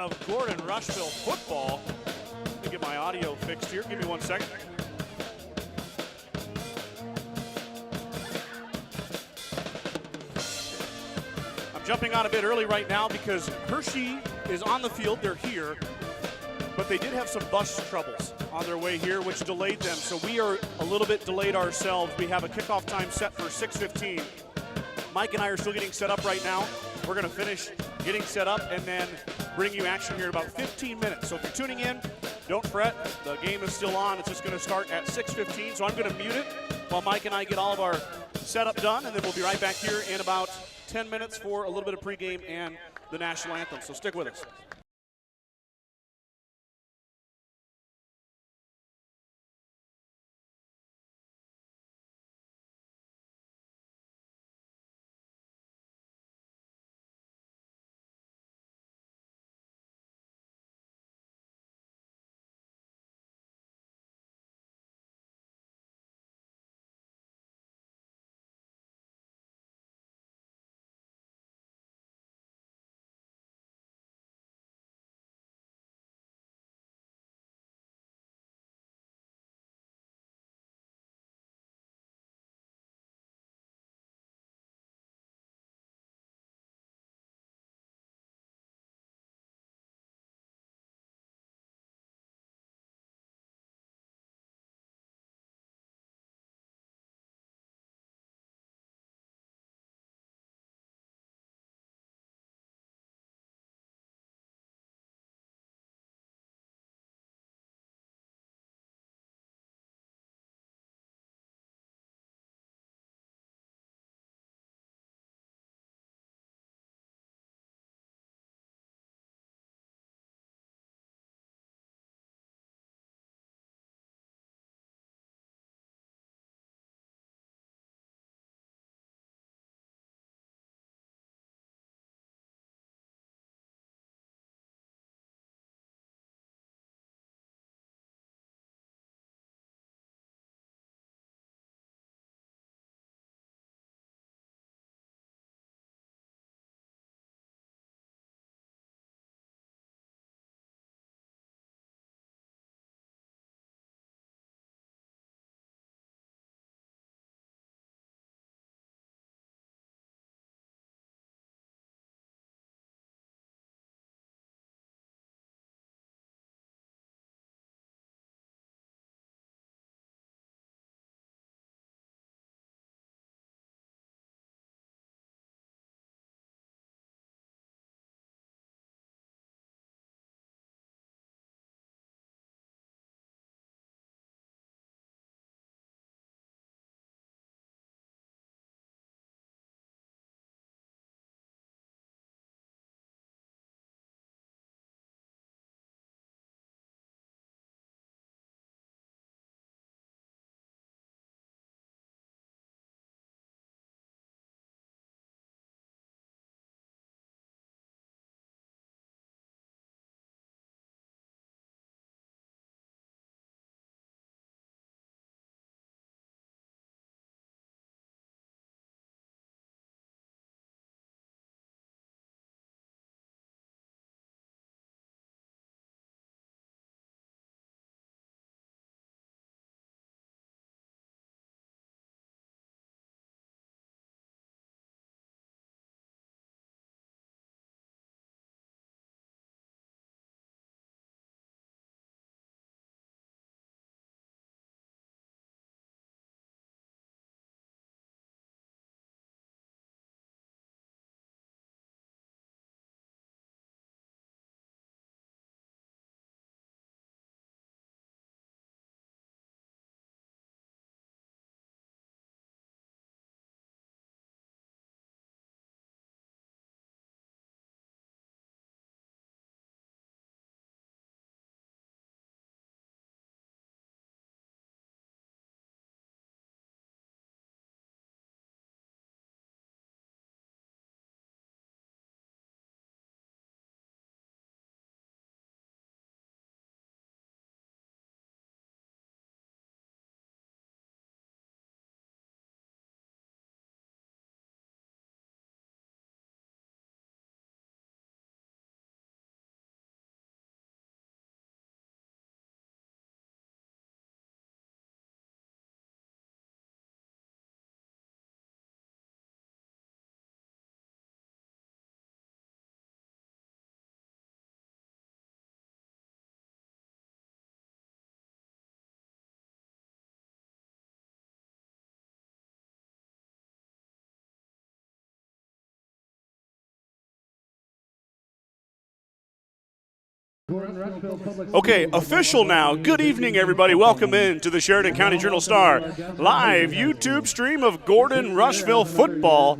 of Gordon-Rushville football. Let me get my audio fixed here. Give me 1 second. I'm jumping on a bit early right now because Hershey is on the field. They're here, but they did have some bus troubles on their way here, which delayed them. So we are a little bit delayed ourselves. We have a kickoff time set for 6:15. Mike and I are still getting set up right now. We're going to finish getting set up and then bring you action here in about 15 minutes. So if you're tuning in, don't fret. The game is still on. It's just going to start at 6:15. So I'm going to mute it while Mike and I get all of our setup done, and then we'll be right back here in about 10 minutes for a little bit of pregame and the national anthem. So stick with us. Okay, official now. Good evening, everybody. Welcome in to the Sheridan County Journal-Star live YouTube stream of Gordon-Rushville football.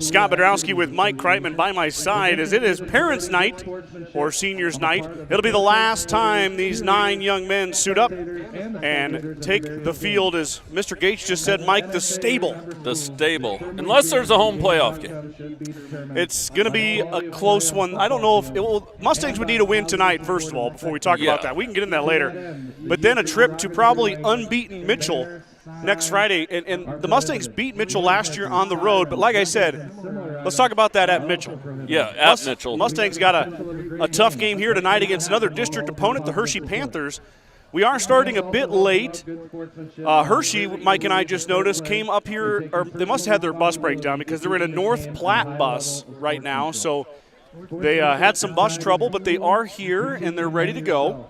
Scott Bedrowski with Mike Kreitman by my side as it is Parents' Night or Seniors' Night. It'll be the last time these 9 young men suit up and take the field, as Mr. Gates just said, Mike, the stable. The stable, unless there's a home playoff game. It's going to be a close one. I don't know if it will. Mustangs would need a win tonight, first of all, before we talk about that. We can get into that later. But then a trip to probably unbeaten Mitchell next Friday. And the Mustangs beat Mitchell last year on the road. But like I said, let's talk about that at Mitchell. Yeah, at Mitchell. Mustangs got a tough game here tonight against another district opponent, the Hershey Panthers. We are starting a bit late. Hershey, Mike and I just noticed, came up here, or they must have had their bus breakdown because they're in a North Platte bus right now. So they had some bus trouble, but they are here and they're ready to go.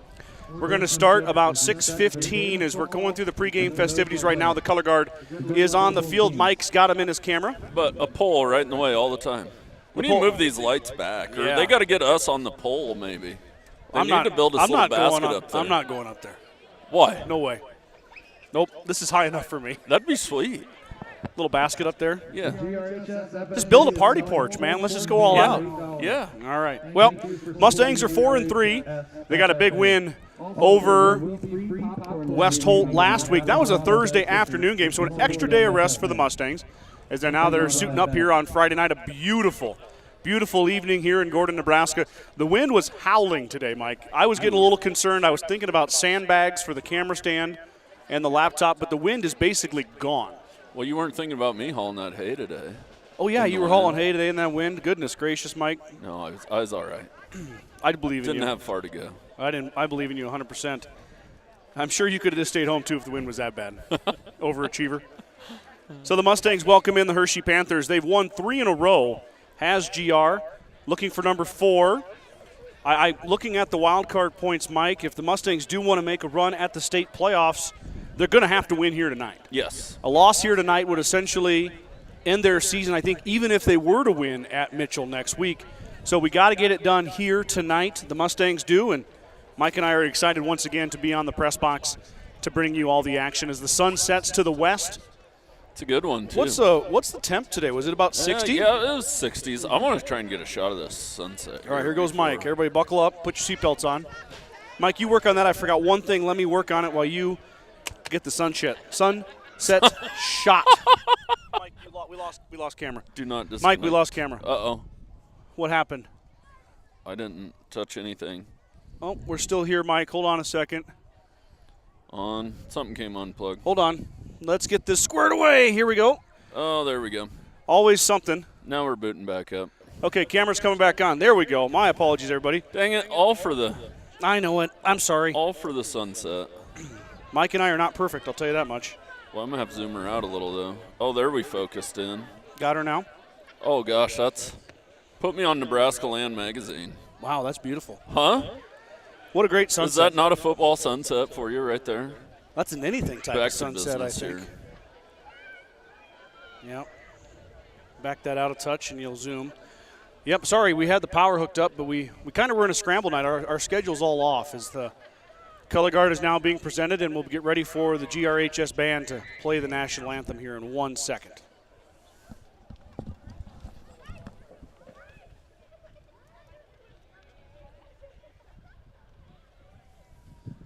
We're going to start about 6:15 as we're going through the pregame festivities right now. The color guard is on the field. Mike's got him in his camera. But a pole right in the way all the time. We need to move these lights back, or they got to get us on the pole maybe. They need to build a little basket up there. I'm not going up there. Why? No way. Nope, this is high enough for me. That'd be sweet. Little basket up there. Yeah. Just build a party porch, man. Let's just go all out. Yeah. All right. Well, Mustangs are 4-3. They got a big win over West Holt last week. That was a Thursday afternoon game, so an extra day of rest for the Mustangs. As they're suiting up here on Friday night. A beautiful evening here in Gordon, Nebraska. The wind was howling today, Mike. I was getting a little concerned. I was thinking about sandbags for the camera stand and the laptop, but the wind is basically gone. Well, you weren't thinking about me hauling that hay today. Oh, yeah, you were hauling hay today in that wind. Goodness gracious, Mike. No, I was all right. I believe in you. Didn't have far to go. I believe in you 100%. I'm sure you could have just stayed home, too, if the wind was that bad. Overachiever. So the Mustangs welcome in the Hershey Panthers. They've won 3 in a row. Has GR looking for number 4. Looking at the wild card points, Mike, if the Mustangs do want to make a run at the state playoffs, they're going to have to win here tonight. Yes. A loss here tonight would essentially end their season, I think, even if they were to win at Mitchell next week. So we got to get it done here tonight. The Mustangs do, and Mike and I are excited once again to be on the press box to bring you all the action as the sun sets to the west. It's a good one, too. What's the temp today? Was it about 60? Yeah, it was 60s. I want to try and get a shot of this sunset. All right, here goes Mike. Everybody buckle up. Put your seatbelts on. Mike, you work on that. I forgot one thing. Let me work on it while you get the sunset shot. Mike, we lost camera. Do not disconnect. Mike, we lost camera. Uh-oh. What happened? I didn't touch anything. Oh, we're still here, Mike. Hold on a second. Something came unplugged. Hold on. Let's get this squared away. Here we go. Oh, there we go. Always something. Now we're booting back up. Okay, camera's coming back on. There we go. My apologies, everybody. Dang it, all for the I know it. I'm sorry. All for the sunset. Mike and I are not perfect, I'll tell you that much. Well, I'm going to have to zoom her out a little, though. Oh, there we focused in. Got her now? Oh, gosh, that's – put me on Nebraska Land Magazine. Wow, that's beautiful. Huh? What a great sunset. Is that not a football sunset for you right there? That's an anything type of sunset, I think. Yep. Back that out a touch and you'll zoom. Yep, sorry, we had the power hooked up, but we kind of were in a scramble night. Our schedule's all off as the color guard is now being presented, and we'll get ready for the GRHS band to play the national anthem here in 1 second.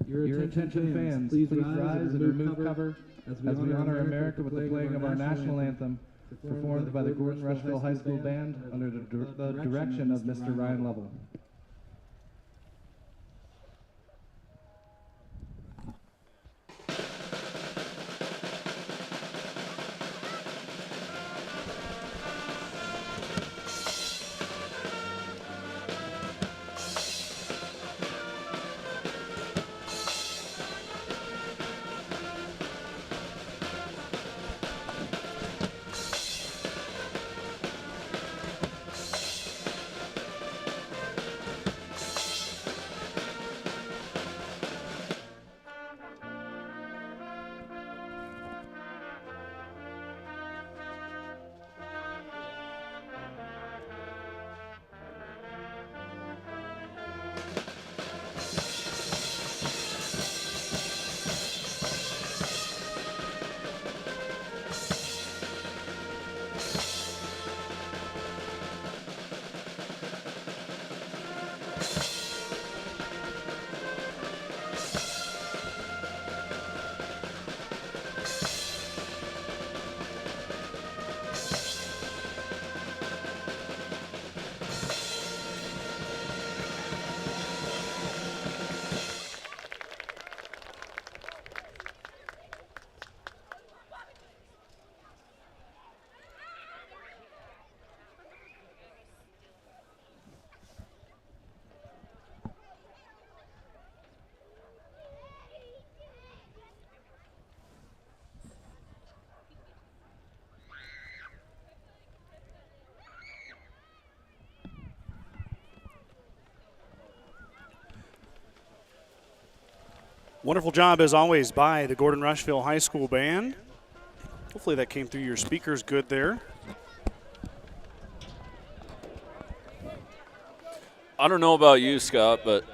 Your attention fans, please rise and remove cover as we honor America with the playing of our national anthem, performed by the Gordon-Rushville High School Band under the direction of Mr. Ryan Lovell. Wonderful job, as always, by the Gordon-Rushville High School Band. Hopefully that came through your speakers good there. I don't know about you, Scott, but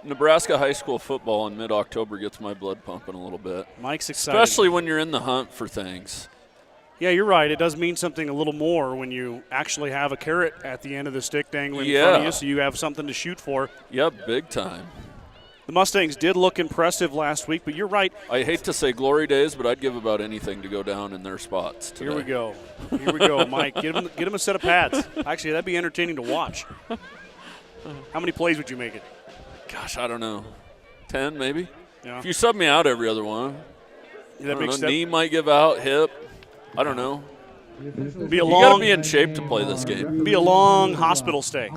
Nebraska high school football in mid-October gets my blood pumping a little bit. Mike's excited. Especially when you're in the hunt for things. Yeah, you're right. It does mean something a little more when you actually have a carrot at the end of the stick dangling in front of you, so you have something to shoot for. Yep, big time. The Mustangs did look impressive last week, but you're right. I hate to say glory days, but I'd give about anything to go down in their spots today. Here we go. Here we go, Mike. Get him a set of pads. Actually, that'd be entertaining to watch. How many plays would you make it? Gosh, I don't know. 10 maybe? Yeah. If you sub me out every other one. That makes sense. Knee might give out, hip. I don't know. You long, got to be in shape to play this game. Be a long hospital stay.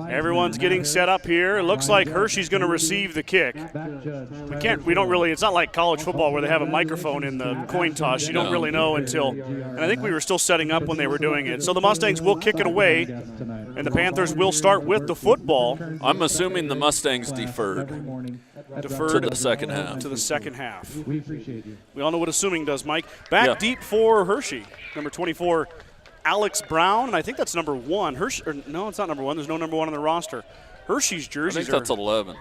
Everyone's getting set up here. It looks like Hershey's going to receive the kick. We don't really, it's not like college football where they have a microphone in the coin toss. You don't really know until, and I think we were still setting up when they were doing it. So the Mustangs will kick it away, and the Panthers will start with the football. I'm assuming the Mustangs deferred to the second half. To the second half. We all know what assuming does, Mike. Back deep for Hershey, number 24. Alex Brown, and I think that's number 1. No, it's not number 1. There's no number 1 on the roster. Hershey's jerseys I think that's 11.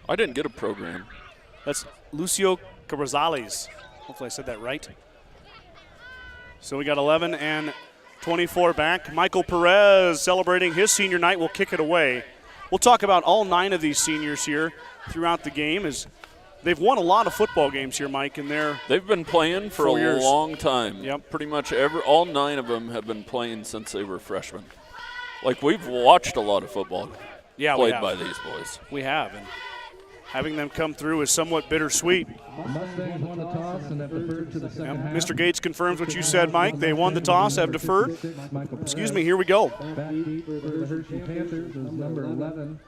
I didn't get a program. That's Lucio Carrizales. Hopefully I said that right. So we got 11 and 24 back. Michael Perez celebrating his senior night will kick it away. We'll talk about all 9 of these seniors here throughout the game as they've won a lot of football games here, Mike, and they've been playing for a long time. Yep. Pretty much all 9 of them have been playing since they were freshmen. Like, we've watched a lot of football played by these boys. We have, and having them come through is somewhat bittersweet. Mr. Gates confirms what you said, Mike. They won the toss, have deferred. Excuse me, here we go. Hershey Panthers is number 11.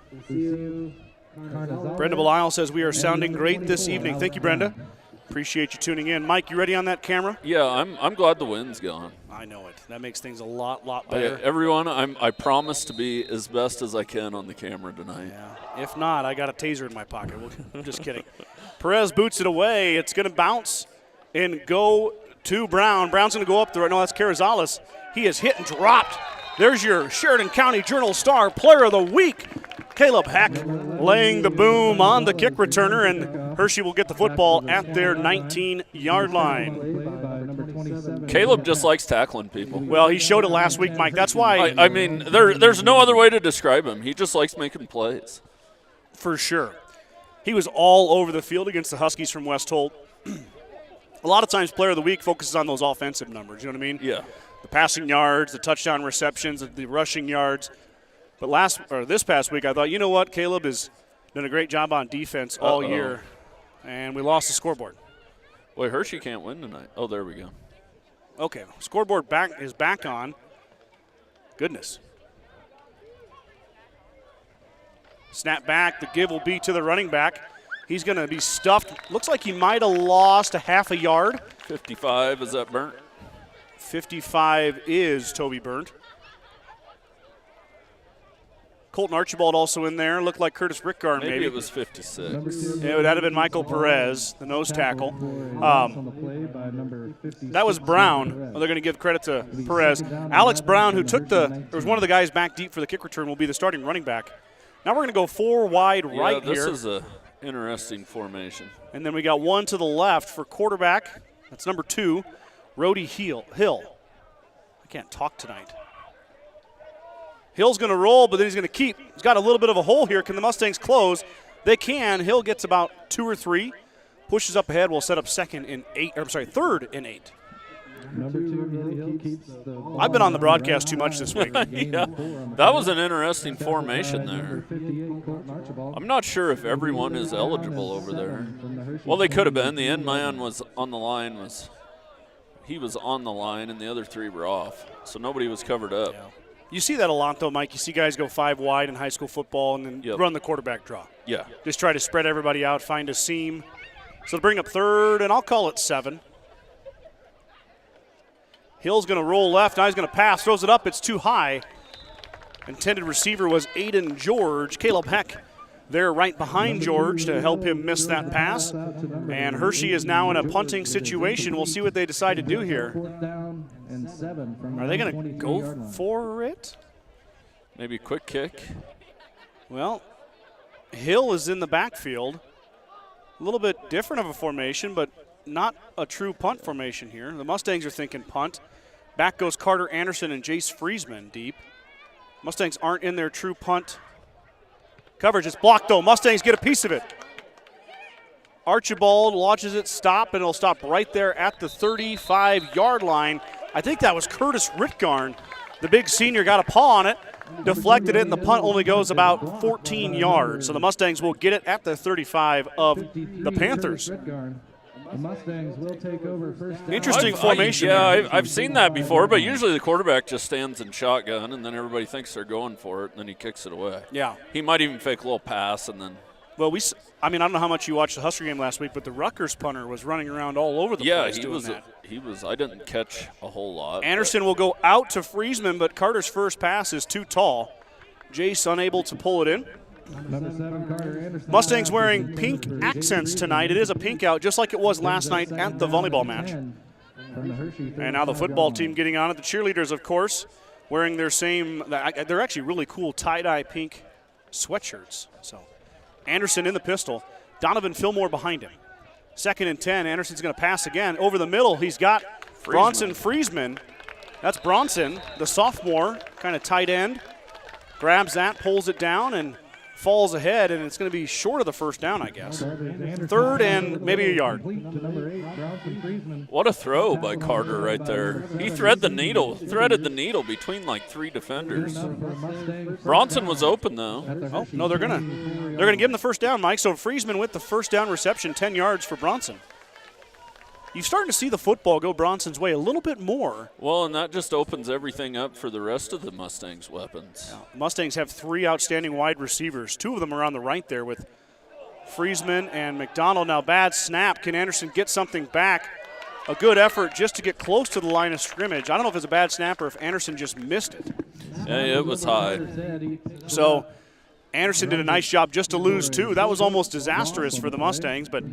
Brenda Belisle says we are sounding great this evening. Thank you, Brenda. Appreciate you tuning in. Mike, you ready on that camera? Yeah, I'm glad the wind's gone. I know it. That makes things a lot better. Everyone, I promise to be as best as I can on the camera tonight. Yeah. If not, I got a taser in my pocket. I'm just kidding. Perez boots it away. It's going to bounce and go to Brown. Brown's going to go up there. No, that's Carrizales. He is hit and dropped. There's your Sheridan County Journal-Star Player of the Week. Caleb Heck laying the boom on the kick returner, and Hershey will get the football at their 19-yard line. Caleb just likes tackling people. Well, he showed it last week, Mike. That's why. I mean, there's no other way to describe him. He just likes making plays. For sure. He was all over the field against the Huskies from West Holt. A lot of times Player of the Week focuses on those offensive numbers, you know what I mean? Yeah. The passing yards, the touchdown receptions, the rushing yards. But this past week, I thought, you know what? Caleb has done a great job on defense all year, and we lost the scoreboard. Wait, Hershey can't win tonight. Oh, there we go. Okay, scoreboard is back on. Goodness. Snap back. The give will be to the running back. He's going to be stuffed. Looks like he might have lost a half a yard. 55, is that Burnt? 55 is Toby Burnt. Colton Archibald also in there. Looked like Curtis Rickgarn, maybe. Maybe it was 56. It would have been Michael Perez, the nose tackle. That was Brown. Well, they're going to give credit to Perez. Alex Brown, who was one of the guys back deep for the kick return, will be the starting running back. Now we're going to go 4 wide right here. This is an interesting formation. And then we got 1 to the left for quarterback. That's number 2, Rhodey Hill. I can't talk tonight. Hill's going to roll, but then he's going to keep. He's got a little bit of a hole here. Can the Mustangs close? They can. Hill gets about 2 or 3. Pushes up ahead. We'll set up 3rd and 8. Number 2, Hill keeps the ball. I've been on the broadcast too much this week. Yeah, that was an interesting formation there. I'm not sure if everyone is eligible over there. Well, they could have been. The end man was on the line. He was on the line, and the other 3 were off. So nobody was covered up. Yeah. You see that a lot, though, Mike. You see guys go 5 wide in high school football and then run the quarterback draw. Yeah. Just try to spread everybody out, find a seam. So to bring up 3rd, and I'll call it 7. Hill's going to roll left. Now he's going to pass. Throws it up. It's too high. Intended receiver was Aiden George. Caleb Heck there right behind George to help him miss that pass. And Hershey is now in a punting situation. We'll see what they decide to do here. Are they going to go for it? Maybe a quick kick. Well, Hill is in the backfield. A little bit different of a formation, but not a true punt formation here. The Mustangs are thinking punt. Back goes Carter Anderson and Jace Friesman deep. Mustangs aren't in their true punt coverage. It's blocked, though. Mustangs get a piece of it. Archibald watches it stop, and it'll stop right there at the 35-yard line. I think that was Curtis Ritgarn. The big senior got a paw on it, deflected it, and the punt only goes about 14 yards. So the Mustangs will get it at the 35 of the Panthers. The Mustangs will take over first down. Interesting formation. I've seen that before, but usually the quarterback just stands in shotgun, and then everybody thinks they're going for it, and then he kicks it away. Yeah. He might even fake a little pass, and then. Well, I don't know how much you watched the Husker game last week, but the Rutgers punter was running around all over the place doing that. He was. I didn't catch a whole lot. Anderson will go out to Friesman, but Carter's first pass is too tall. Jace unable to pull it in. Number 7, Carter Anderson. Mustangs wearing pink accents tonight. It is a pink out, just like it was last night at the volleyball match. And now the football team getting on it. The cheerleaders, of course, wearing their same, they're actually really cool tie-dye pink sweatshirts. So Anderson in the pistol. Donovan Fillmore behind him. 2nd and 10. Anderson's going to pass again. Over the middle, he's got Bronson Friesman. That's Bronson, the sophomore, kind of tight end. Grabs that, pulls it down, and falls ahead, and it's going to be short of the first down, I guess. 3rd and maybe a yard. What a throw by Carter right there. He threaded the needle between like 3 defenders. Bronson was open though. Oh no, they're gonna give him the first down, Mike. So Friesman with the first down reception, 10 yards for Bronson. You're starting to see the football go Bronson's way a little bit more. Well, and that just opens everything up for the rest of the Mustangs' weapons. Yeah. Mustangs have 3 outstanding wide receivers. 2 of them are on the right there with Friesman and McDonald. Now bad snap. Can Anderson get something back? A good effort just to get close to the line of scrimmage. I don't know if it's a bad snap or if Anderson just missed it. Yeah, it was high. So Anderson did a nice job just to lose 2. That was almost disastrous for the Mustangs, but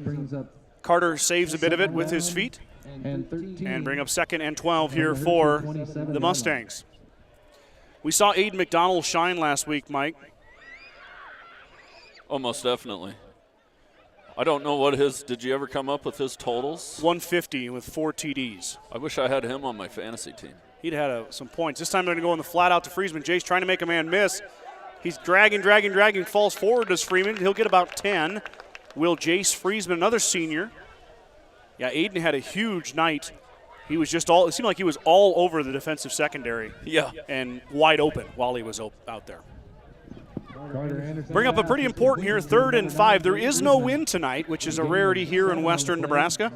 Carter saves a bit of it with his feet and bring up 2nd and 12 here for the Mustangs. We saw Aiden McDonald shine last week, Mike. Almost definitely. I don't know what did you ever come up with his totals? 150 with 4 TDs. I wish I had him on my fantasy team. He'd had some points. This time they're going to go in the flat out to Friesman. Jace trying to make a man miss. He's dragging, falls forward, does Freeman. He'll get about 10. Will Jace Friesman, another senior. Yeah, Aiden had a huge night. He was it seemed like he was all over the defensive secondary. Yeah. And wide open while he was out there. Bring up a pretty important here, 3rd and 5. There is no wind tonight, which is a rarity here in western Nebraska.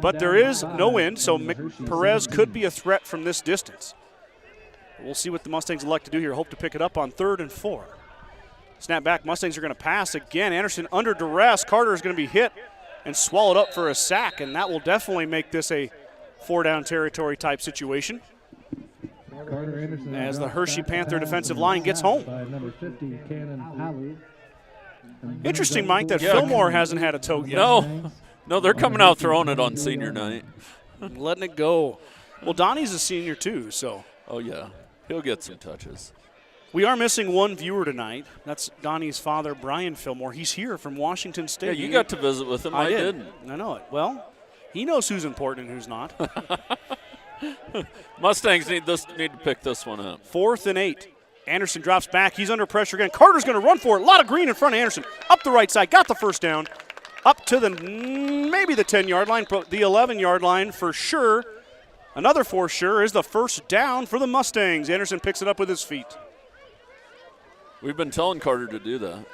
But there is no wind, so Perez could be a threat from this distance. We'll see what the Mustangs elect to do here. Hope to pick it up on 3rd and 4. Snap back, Mustangs are going to pass again. Anderson under duress. Carter is going to be hit and swallowed up for a sack, and that will definitely make this a 4-down territory type situation as the Hershey Panther defensive line gets home. Interesting, Mike, that Fillmore hasn't had a tote yet. No, they're coming out throwing it on senior night. Letting it go. Well, Donnie's a senior too, so. Oh, yeah. He'll get some touches. We are missing one viewer tonight. That's Donnie's father, Brian Fillmore. He's here from Washington State. Yeah, you got to visit with him. I didn't. I know it. Well, he knows who's important and who's not. Mustangs need to pick this one up. 4th and 8. Anderson drops back. He's under pressure again. Carter's going to run for it. A lot of green in front of Anderson. Up the right side. Got the first down. Up to maybe the 10-yard line, the 11-yard line for sure. Another for sure is the first down for the Mustangs. Anderson picks it up with his feet. We've been telling Carter to do that.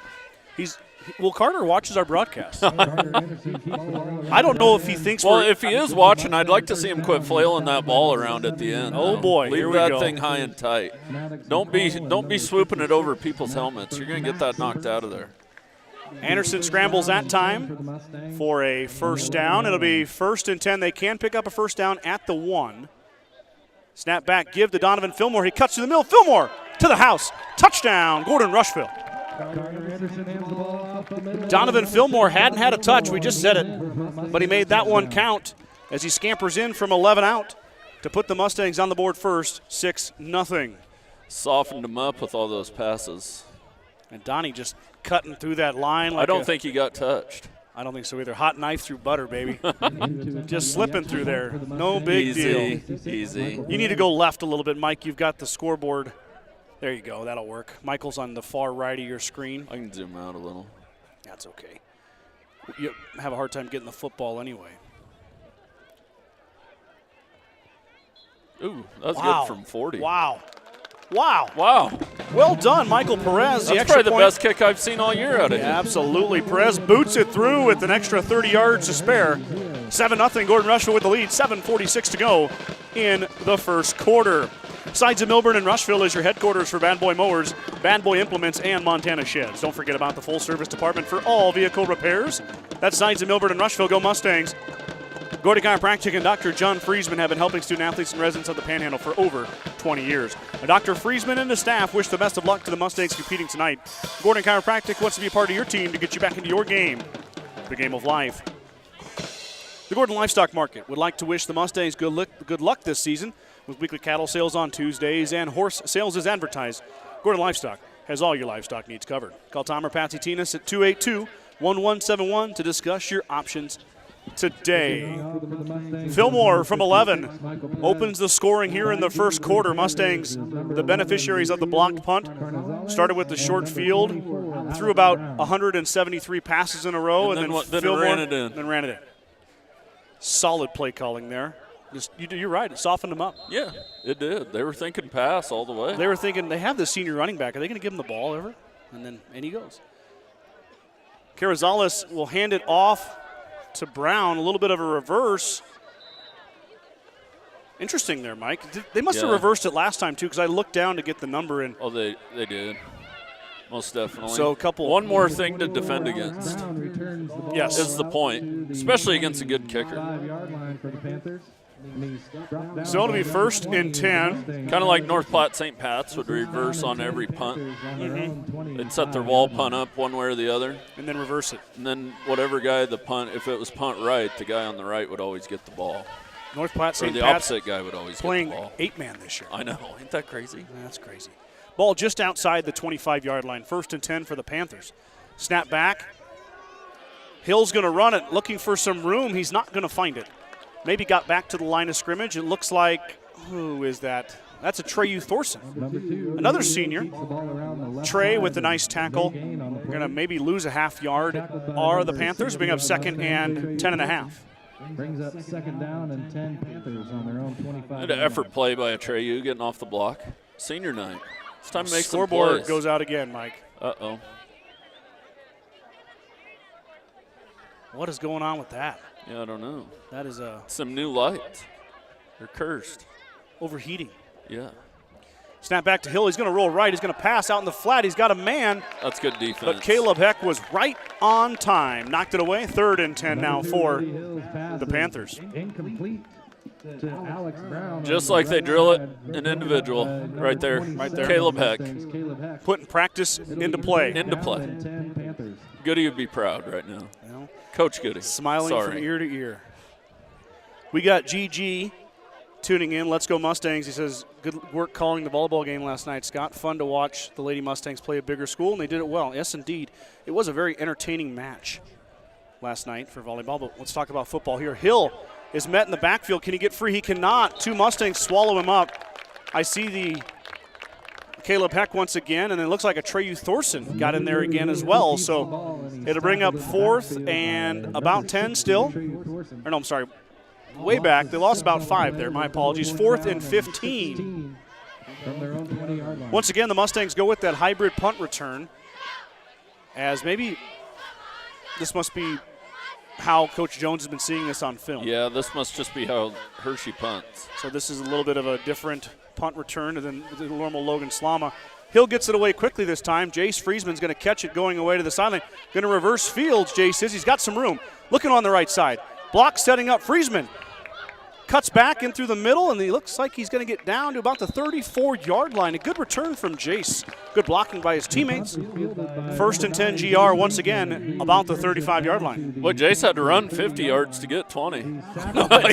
Carter watches our broadcast. I don't know if he thinks if he is watching, I'd like to see him quit flailing that ball around at the end. Oh, boy. Leave that thing high and tight. Don't be swooping it over people's helmets. You're going to get that knocked out of there. Anderson scrambles that time for a first down. It'll be 1st and 10. They can pick up a first down at the 1. Snap back, give to Donovan Fillmore. He cuts to the middle. Fillmore to the house. Touchdown, Gordon-Rushville. Donovan Fillmore hadn't had a touch. We just said it. But he made that one count as he scampers in from 11 out to put the Mustangs on the board first, 6-0. Softened him up with all those passes. And Donnie just cutting through that line. Like I don't think he got touched. I don't think so either. Hot knife through butter, baby. Just slipping through there. No big deal. Easy. You need to go left a little bit, Mike. You've got the scoreboard. There you go. That'll work. Michael's on the far right of your screen. I can zoom out a little. That's okay. You have a hard time getting the football anyway. Ooh, that was Wow. good from 40. Wow. Well done, Michael Perez. That's probably the best kick I've seen all year out of him. Absolutely. Perez boots it through with an extra 30 yards to spare. 7-0, Gordon-Rushville with the lead. 7:46 to go in the first quarter. Sides of Millburn and Rushville is your headquarters for Bad Boy Mowers, Bad Boy Implements, and Montana Sheds. Don't forget about the full-service department for all vehicle repairs. That's Sides of Millburn and Rushville. Go Mustangs. Gordy Chiropractic and Dr. John Friesman have been helping student athletes and residents of the Panhandle for over 20 years. Dr. Friesman and his staff wish the best of luck to the Mustangs competing tonight. Gordon Chiropractic wants to be a part of your team to get you back into your game, the game of life. The Gordon Livestock Market would like to wish the Mustangs good luck this season with weekly cattle sales on Tuesdays and horse sales as advertised. Gordon Livestock has all your livestock needs covered. Call Tom or Patsy Tinas at 282-1171 to discuss your options today. Fillmore from 11 opens the scoring here in the first quarter. Mustangs, the beneficiaries of the blocked punt, started with the short field, threw about 173 passes in a row, and then Fillmore ran it in. Then ran it in. Solid play calling there. You're right. It softened them up. Yeah, it did. They were thinking pass all the way. They were thinking they have the senior running back. Are they going to give him the ball ever? And he goes. Carrizales will hand it off to Brown. A little bit of a reverse. Interesting there, Mike. They must have reversed it last time, too, because I looked down to get the number in. Oh, they did. Most definitely. So one more thing to defend against. Yes. Is the point, especially against a good kicker. 5-yard line for the Panthers. So it'll be 1st and 10. Kind of like North Platte St. Pat's would reverse on every punt. They'd set their wall punt up one way or the other. And then reverse it. And then whatever guy the punt, if it was punt right, the guy on the right would always get the ball. North Platte St. Or the Pat's opposite guy would always playing get the ball. 8-man this year. I know. Ain't that crazy? That's crazy. Ball just outside the 25-yard line. 1st and 10 for the Panthers. Snap back. Hill's going to run it, looking for some room. He's not going to find it. Maybe got back to the line of scrimmage. It looks like, who is that? That's a Treyu Thorson, another senior. Trey with a nice tackle. We're going to maybe lose a half yard. Are the Panthers bring up 2nd and 10.5. Brings up 2nd down and 10 Panthers on their own 25. An effort play by a Treyu getting off the block. Senior night. It's time to make some Scoreboard plays. goes out again, Mike. Uh-oh. What is going on with that? Yeah, I don't know. That is Some new lights. They're cursed. overheating. Yeah. Snap back to Hill. He's going to roll right. He's going to pass out in the flat. He's got a man. That's good defense. But Caleb Heck was right on time. Knocked it away. 3rd and 10 now for the Panthers. Incomplete to Alex Brown. Just like they drill it, an individual right there. Right there. Caleb Heck. Putting practice into play. Into play. Goody would be proud right now. Coach Goody. Smiling Sorry. from ear to ear. We got GG tuning in. Let's go Mustangs. He says, good work calling the volleyball game last night, Scott. Fun to watch the Lady Mustangs play a bigger school, and they did it well. Yes, indeed. It was a very entertaining match last night for volleyball, but let's talk about football here. Hill is met in the backfield. Can he get free? He cannot. 2 Mustangs swallow him up. I see the Caleb Heck once again, and it looks like a Treyu Thorson got in there again as well. So it'll bring up 4th and about 10 still. Or no, I'm sorry, way back. They lost about 5 there. My apologies. 4th and 15. Once again, the Mustangs go with that hybrid punt return, as maybe this must be how Coach Jones has been seeing this on film. Yeah, this must just be how Hershey punts. So this is a little bit of a different punt return than the normal Logan Slama. Hill gets it away quickly this time. Jace Friesman's going to catch it going away to the sideline. Going to reverse fields, Jace says. He's got some room. Looking on the right side. Block setting up Friesman. Cuts back in through the middle, and he looks like he's going to get down to about the 34-yard line. A good return from Jace. Good blocking by his teammates. 1st and 10 GR once again about the 35-yard line. Boy, Jace had to run 50 yards to get 20.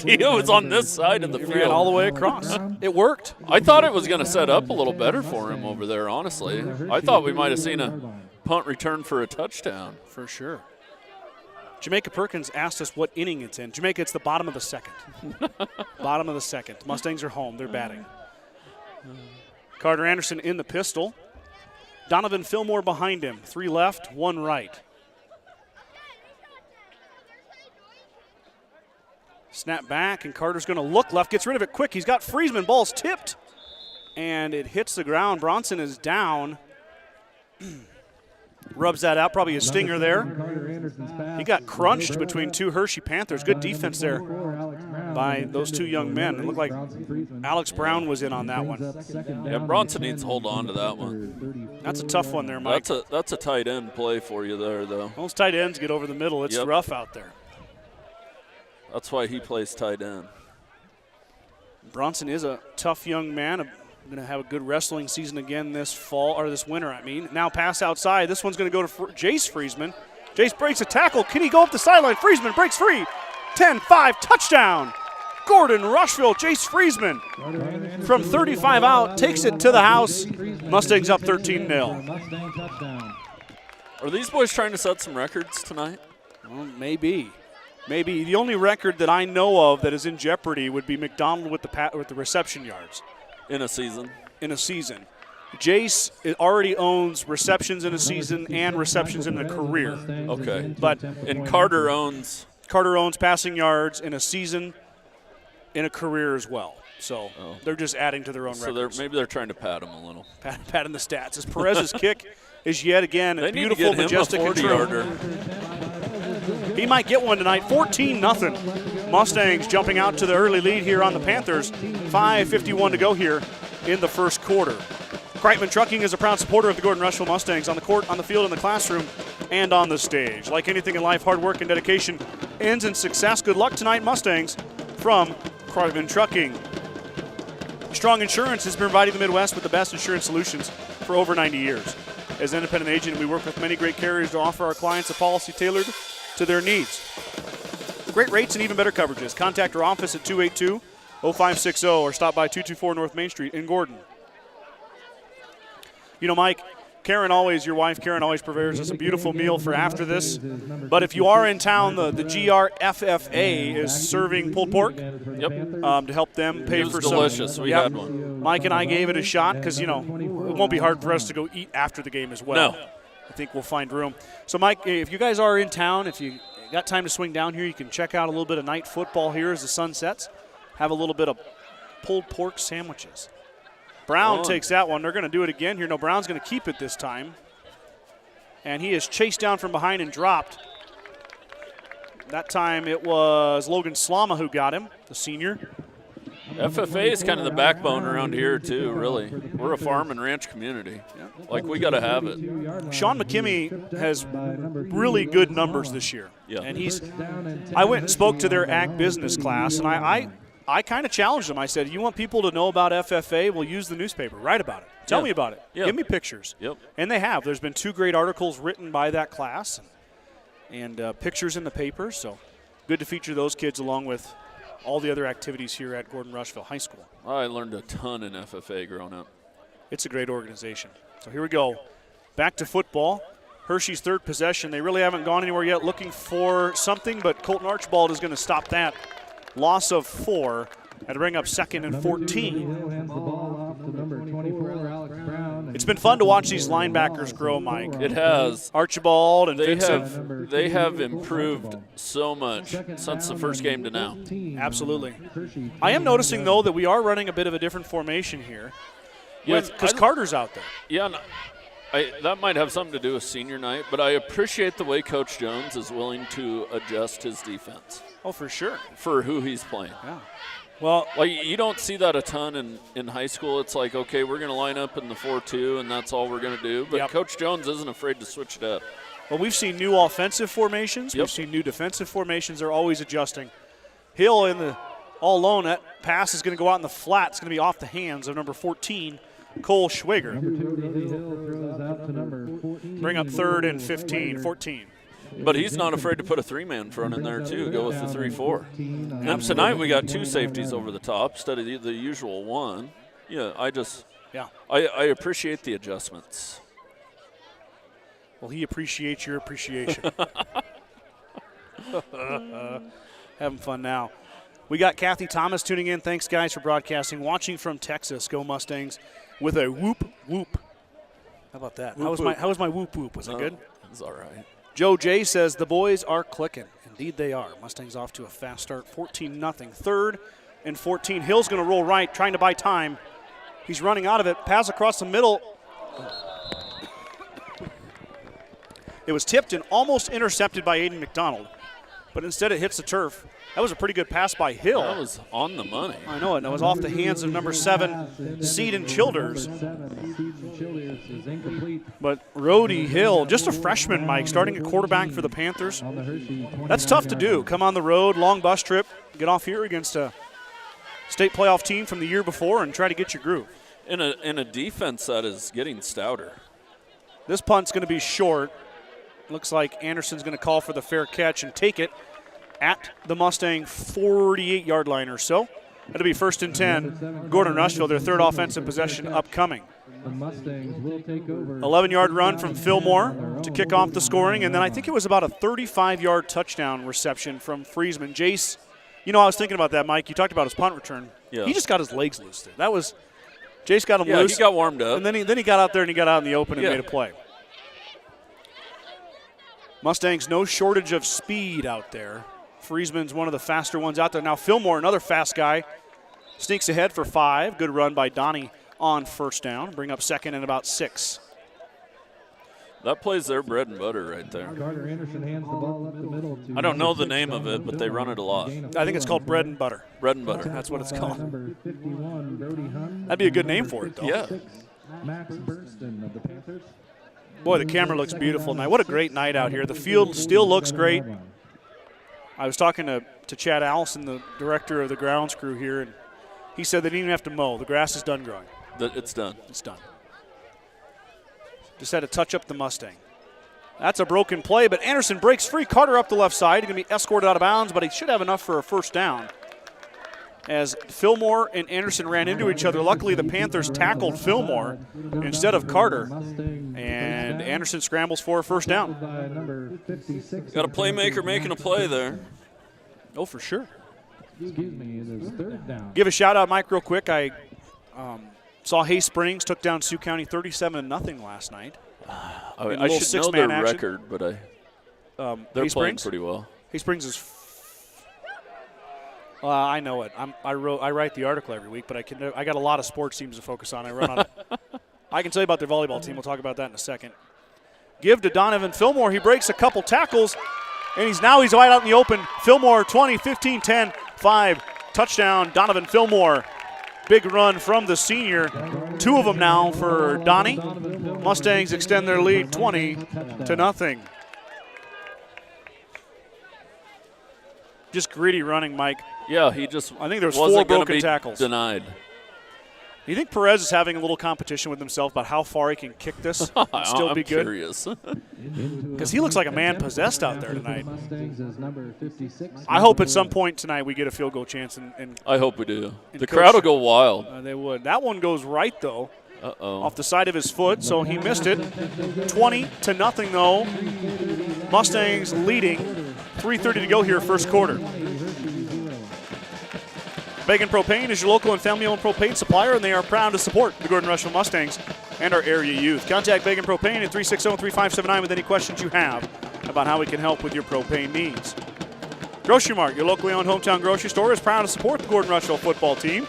He was on this side of the He field. ran all the way across. It worked. I thought it was going to set up a little better for him over there, honestly. I thought we might have seen a punt return for a touchdown. For sure. Jamaica Perkins asked us what inning it's in. Jamaica, it's the bottom of the second. Bottom of the second. Mustangs are home. They're batting. Carter Anderson in the pistol. Donovan Fillmore behind him. 3 left, 1 right. Snap back, and Carter's going to look left. Gets rid of it quick. He's got Friesman. Ball's tipped. And it hits the ground. Bronson is down. Rubs that out, probably a stinger there. He got crunched between 2 Hershey Panthers. Good defense there by those 2 young men. It looked like Alex Brown was in on that one. Yeah, Bronson needs to hold on to that one. That's a tough one there, Mike. That's a tight end play for you there, though. Those tight ends get over the middle. It's rough out there. That's why he plays tight end. Bronson is a tough young man. Going to have a good wrestling season again this fall, or this winter, I mean. Now pass outside. This one's going to go to Jace Friesman. Jace breaks a tackle. Can he go up the sideline? Friesman breaks free. 10-5, touchdown. Gordon-Rushville, Jace Friesman from 35 out, takes it to the house. Mustangs up 13-0. Are these boys trying to set some records tonight? Well, maybe. Maybe. The only record that I know of that is in jeopardy would be McDonald with the reception yards. In a season. In a season. Jace already owns receptions in a season and receptions in a career. Okay. But and Carter owns passing yards in a season, in a career as well. So they're just adding to their own records. So maybe they're trying to pad him a little. Patting the stats. As Perez's kick is yet again they beautiful, need to get majestic, him a 40-yarder. and true. He might get one tonight. 14-0. Mustangs jumping out to the early lead here on the Panthers. 5:51 to go here in the first quarter. Kreitman Trucking is a proud supporter of the Gordon-Rushville Mustangs on the court, on the field, in the classroom, and on the stage. Like anything in life, hard work and dedication ends in success. Good luck tonight, Mustangs, from Kreitman Trucking. Strong Insurance has been providing the Midwest with the best insurance solutions for over 90 years. As an independent agent, we work with many great carriers to offer our clients a policy tailored to their needs. Great rates and even better coverages. Contact our office at 282-0560 or stop by 224 North Main Street in Gordon. You know, Mike, your wife Karen always prepares us a beautiful meal for after this. But if you are in town, the GRFFA is serving pulled pork. To help them pay for some. It was delicious. We had one. Mike and I gave it a shot because, it won't be hard for us to go eat after the game as well. No. I think we'll find room. So, Mike, if you guys are in town, if you got time to swing down here, you can check out a little bit of night football here as the sun sets. Have a little bit of pulled pork sandwiches. Brown takes that one. They're going to do it again here. No, Brown's going to keep it this time. And he is chased down from behind and dropped. That time it was Logan Slama who got him, the senior. FFA is kind of the backbone around here, too, really. We're a farm and ranch community. Like, we got to have it. Sean McKimmey has really good numbers this year. Yeah. And I went and spoke to their ag business class, and I kind of challenged them. I said, you want people to know about FFA? Well, use the newspaper. Write about it. Tell me about it. Yeah. Give me pictures. Yep. And they have. There's been 2 great articles written by that class and pictures in the paper. So good to feature those kids along with all the other activities here at Gordon-Rushville High School. I learned a ton in FFA growing up. It's a great organization. So here we go. Back to football. Hershey's third possession. They really haven't gone anywhere yet looking for something, but Colton Archibald is going to stop that. Loss of 4. Had to bring up 2nd and 14. It's been fun to watch these linebackers grow, Mike. It has. Archibald and Vincent. They have improved so much since the first game to now. Absolutely. I am noticing, though, that we are running a bit of a different formation here because Carter's out there. Yeah, that might have something to do with senior night, but I appreciate the way Coach Jones is willing to adjust his defense. Oh, for sure. For who he's playing. Yeah. Well, you don't see that a ton in high school. It's like, okay, we're going to line up in the 4-2, and that's all we're going to do. But Coach Jones isn't afraid to switch it up. Well, we've seen new offensive formations. We've seen new defensive formations. They're always adjusting. Hill in the all alone. That pass is going to go out in the flat. It's going to be off the hands of number 14, Cole Schwager. Bring up 3rd and 15, 14. But he's not afraid to put a 3-man front in there, too, go with the 3-4. And tonight we got 2 safeties over the top instead of the usual 1. Yeah, I appreciate the adjustments. Well, he appreciates your appreciation. Having fun now. We got Kathy Thomas tuning in. Thanks, guys, for broadcasting. Watching from Texas. Go Mustangs with a whoop, whoop. How about that? How was my whoop, whoop? Was it good? It was all right. Joe J says the boys are clicking. Indeed they are. Mustangs off to a fast start, 14-0. 3rd and 14. Hill's going to roll right, trying to buy time. He's running out of it. Pass across the middle. It was tipped and almost intercepted by Aiden McDonald, but instead it hits the turf. That was a pretty good pass by Hill. That was on the money. I know it. That was off the hands of number 7, Seaton Childers. But Rhodey Hill, just a freshman, Mike, starting at quarterback for the Panthers. That's tough to do. Come on the road, long bus trip, get off here against a state playoff team from the year before and try to get your groove. In a defense that is getting stouter. This punt's going to be short. Looks like Anderson's going to call for the fair catch and take it at the Mustang 48-yard line or so. It'll be 1st and 10. Gordon-Rushville, their 3rd offensive possession upcoming. 11-yard run from Fillmore to kick off the scoring, and then I think it was about a 35-yard touchdown reception from Friesman. Jace, I was thinking about that, Mike. You talked about his punt return. Yeah. He just got his legs loose there. Jace got him loose. Yeah, he got warmed up. And then he got out there and he got out in the open and made a play. Mustangs, no shortage of speed out there. Friesman's one of the faster ones out there. Now Fillmore, another fast guy, sneaks ahead for 5. Good run by Donnie on 1st down. Bring up 2nd and about 6. That plays their bread and butter right there. I don't know the name of it, but they run it a lot. I think it's called bread and butter. Bread and butter. That's what it's called. That'd be a good name for it, though. Yeah. Boy, the camera looks beautiful tonight. What a great night out here. The field still looks great. I was talking to Chad Allison, the director of the grounds crew here, and he said they didn't even have to mow. The grass is done growing. It's done. It's done. Just had to touch up the Mustang. That's a broken play, but Anderson breaks free. Carter up the left side. He's going to be escorted out of bounds, but he should have enough for a 1st down. As Fillmore and Anderson ran into each other, luckily the Panthers tackled Fillmore instead of Carter. And Anderson scrambles for a 1st down. Got a playmaker making a play there. Oh, for sure. Down. Give a shout out, Mike, real quick. I saw Hay Springs took down Sioux County 37-0 last night. I should know their record, but they're playing pretty well. Hay Springs is. I know it. I write the article every week, but I got a lot of sports teams to focus on. I run on it. I can tell you about their volleyball team. We'll talk about that in a second. Give to Donovan Fillmore. He breaks a couple tackles, and he's wide out in the open. Fillmore 20, 15, 10, 5. Touchdown, Donovan Fillmore. Big run from the senior. 2 of them now for Donnie. Mustangs extend their lead 20-0. Just gritty running, Mike. Yeah, I think there was 4 broken tackles. Denied. Do you think Perez is having a little competition with himself about how far he can kick this and still be good? I'm curious. Because he looks like a man possessed out there tonight. I hope at some point tonight we get a field goal chance. And I hope we do. The crowd will go wild. They would. That one goes right, though, Uh-oh. off the side of his foot, so he missed it. 20-0, though. Mustangs leading. 3:30 to go here, 1st quarter. Began Propane is your local and family-owned propane supplier, and they are proud to support the Gordon-Rushville Mustangs and our area youth. Contact Began Propane at 360-3579 with any questions you have about how we can help with your propane needs. Grocery Mart, your locally owned hometown grocery store, is proud to support the Gordon-Rushville football team.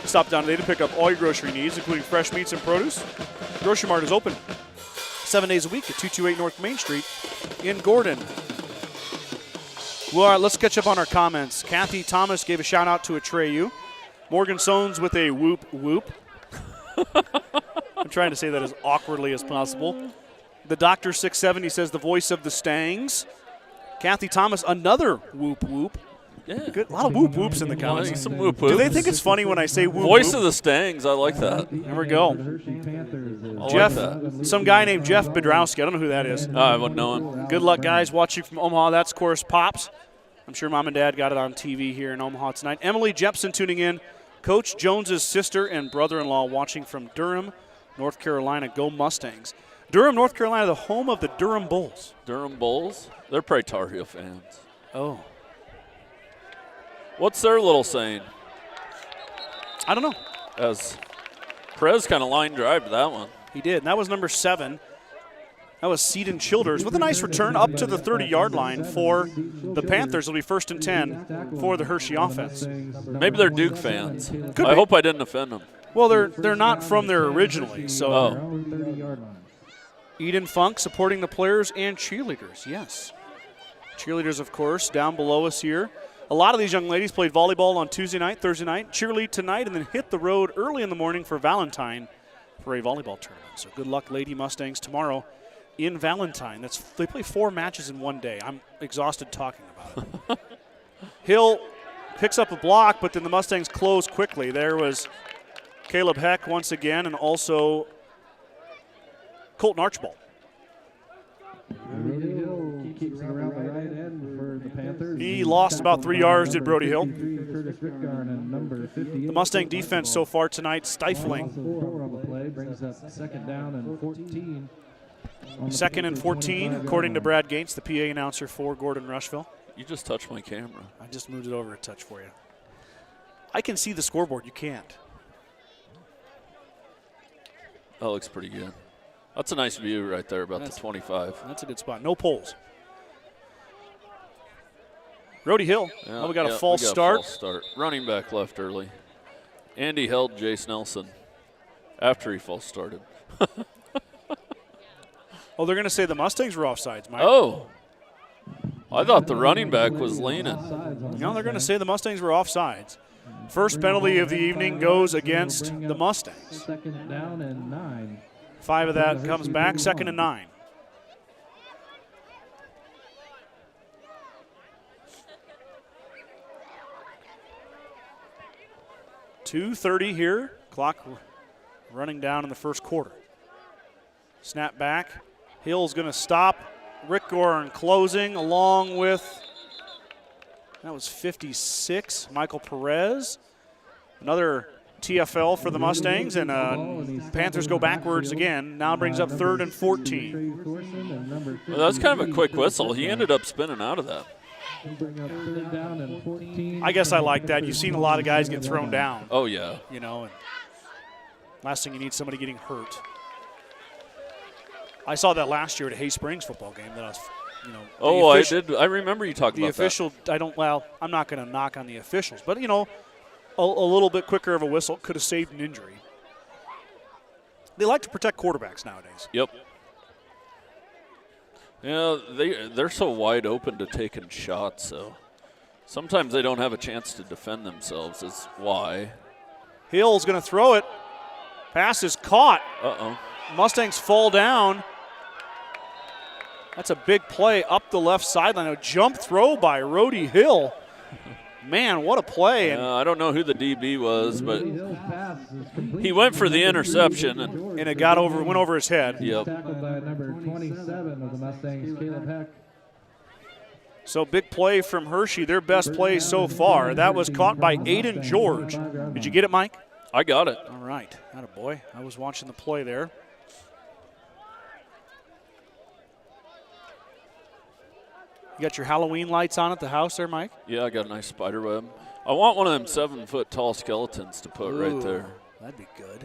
Stop down today to pick up all your grocery needs, including fresh meats and produce. Grocery Mart is open 7 days a week at 228 North Main Street in Gordon. Well, all right, let's catch up on our comments. Kathy Thomas gave a shout-out to Atreyu. Morgan Sones with a whoop, whoop. I'm trying to say that as awkwardly as possible. The Doctor 670 says the voice of the Stangs. Kathy Thomas, another whoop, whoop. Yeah. Good. A lot of whoop whoops in the comments. Some whoop whoops. Do they think it's funny when I say whoop Voice whoop? of the Stangs. I like that. There we go. Hershey Panthers is Jeff, like that. some guy named Jeff Bedrowski. I don't know who that is. I wouldn't know him. Good luck, guys, watching from Omaha. That's, of course, Pops. I'm sure Mom and Dad got it on TV here in Omaha tonight. Emily Jepson tuning in. Coach Jones's sister and brother-in-law watching from Durham, North Carolina. Go Mustangs. Durham, North Carolina, the home of the Durham Bulls. Durham Bulls? They're probably Tar Heel fans. Oh. What's their little saying? I don't know. As Perez kind of line drive to that one. He did, and that was number 7. That was Seaton Childers with a nice return up to the 30-yard line for the Panthers. It'll be 1st and 10 for the Hershey offense. Maybe they're Duke fans. Could I be. hope I didn't offend them. Well, they're not from there originally, so Oh. Eden Funk supporting the players and cheerleaders, yes. Cheerleaders, of course, down below us here. A lot of these young ladies played volleyball on Tuesday night, Thursday night, cheerlead tonight, and then hit the road early in the morning for Valentine for a volleyball tournament. So good luck, Lady Mustangs, tomorrow in Valentine. They play 4 matches in one day. I'm exhausted talking about it. Hill picks up a block, but then the Mustangs close quickly. There was Caleb Heck once again, and also Colton Archibald. Brody Hill keeps it around the right end for the Panthers. He lost about 3 yards, did Brody Hill. The Mustang defense so far tonight stifling. Brings up 2nd down and 14. 2nd and 14, according to Brad Gates, the PA announcer for Gordon-Rushville. You just touched my camera. I just moved it over a touch for you. I can see the scoreboard. You can't. That looks pretty good. That's a nice view right there, about the 25. That's a good spot. No poles. Brody Hill. Yeah, Oh, we got a yeah, false we got start. A false start. Running back left early. Andy held Jace Nelson after he false started. Oh, they're going to say the Mustangs were offsides, Mike. Oh. I thought the running back was leaning. No, they're going to say the Mustangs were offsides. First penalty of the evening goes against the Mustangs. 2nd down and 9. 5 of that comes back, 2nd and 9. .230 here, clock running down in the first quarter. Snap back, Hill's going to stop. Rick Gorin closing along with, that was 56, Michael Perez. Another TFL for the Mustangs, and Panthers go backwards again. Now brings up 3rd and 14. Well, that's kind of a quick whistle. He ended up spinning out of that. I guess I like that. You've seen a lot of guys get thrown down. Oh, yeah. You know, and last thing you need is somebody getting hurt. I saw that last year at a Hay Springs football game that I was, you know. Oh, I did. I remember you talking the about official, I'm not going to knock on the officials, but, you know, a little bit quicker of a whistle could have saved an injury. They like to protect quarterbacks nowadays. Yep. Yeah, they're so wide open to taking shots, so sometimes they don't have a chance to defend themselves is why. Hill's going to throw it. Pass is caught. Uh-oh. Mustangs fall down. That's a big play up the left sideline. A jump throw by Rody Hill. Man, what a play. I don't know who the DB was, but he went for the interception. And it went over his head. Yep. Tackled by number 27 of the Mustangs, Caleb Heck. So big play from Hershey, their best play so far. That was caught by Aiden George. Did you get it, Mike? I got it. All right. Attaboy. I was watching the play there. You got your Halloween lights on at the house there, Mike? Yeah, I got a nice spider web. I want one of them 7-foot tall skeletons to put right there. That'd be good.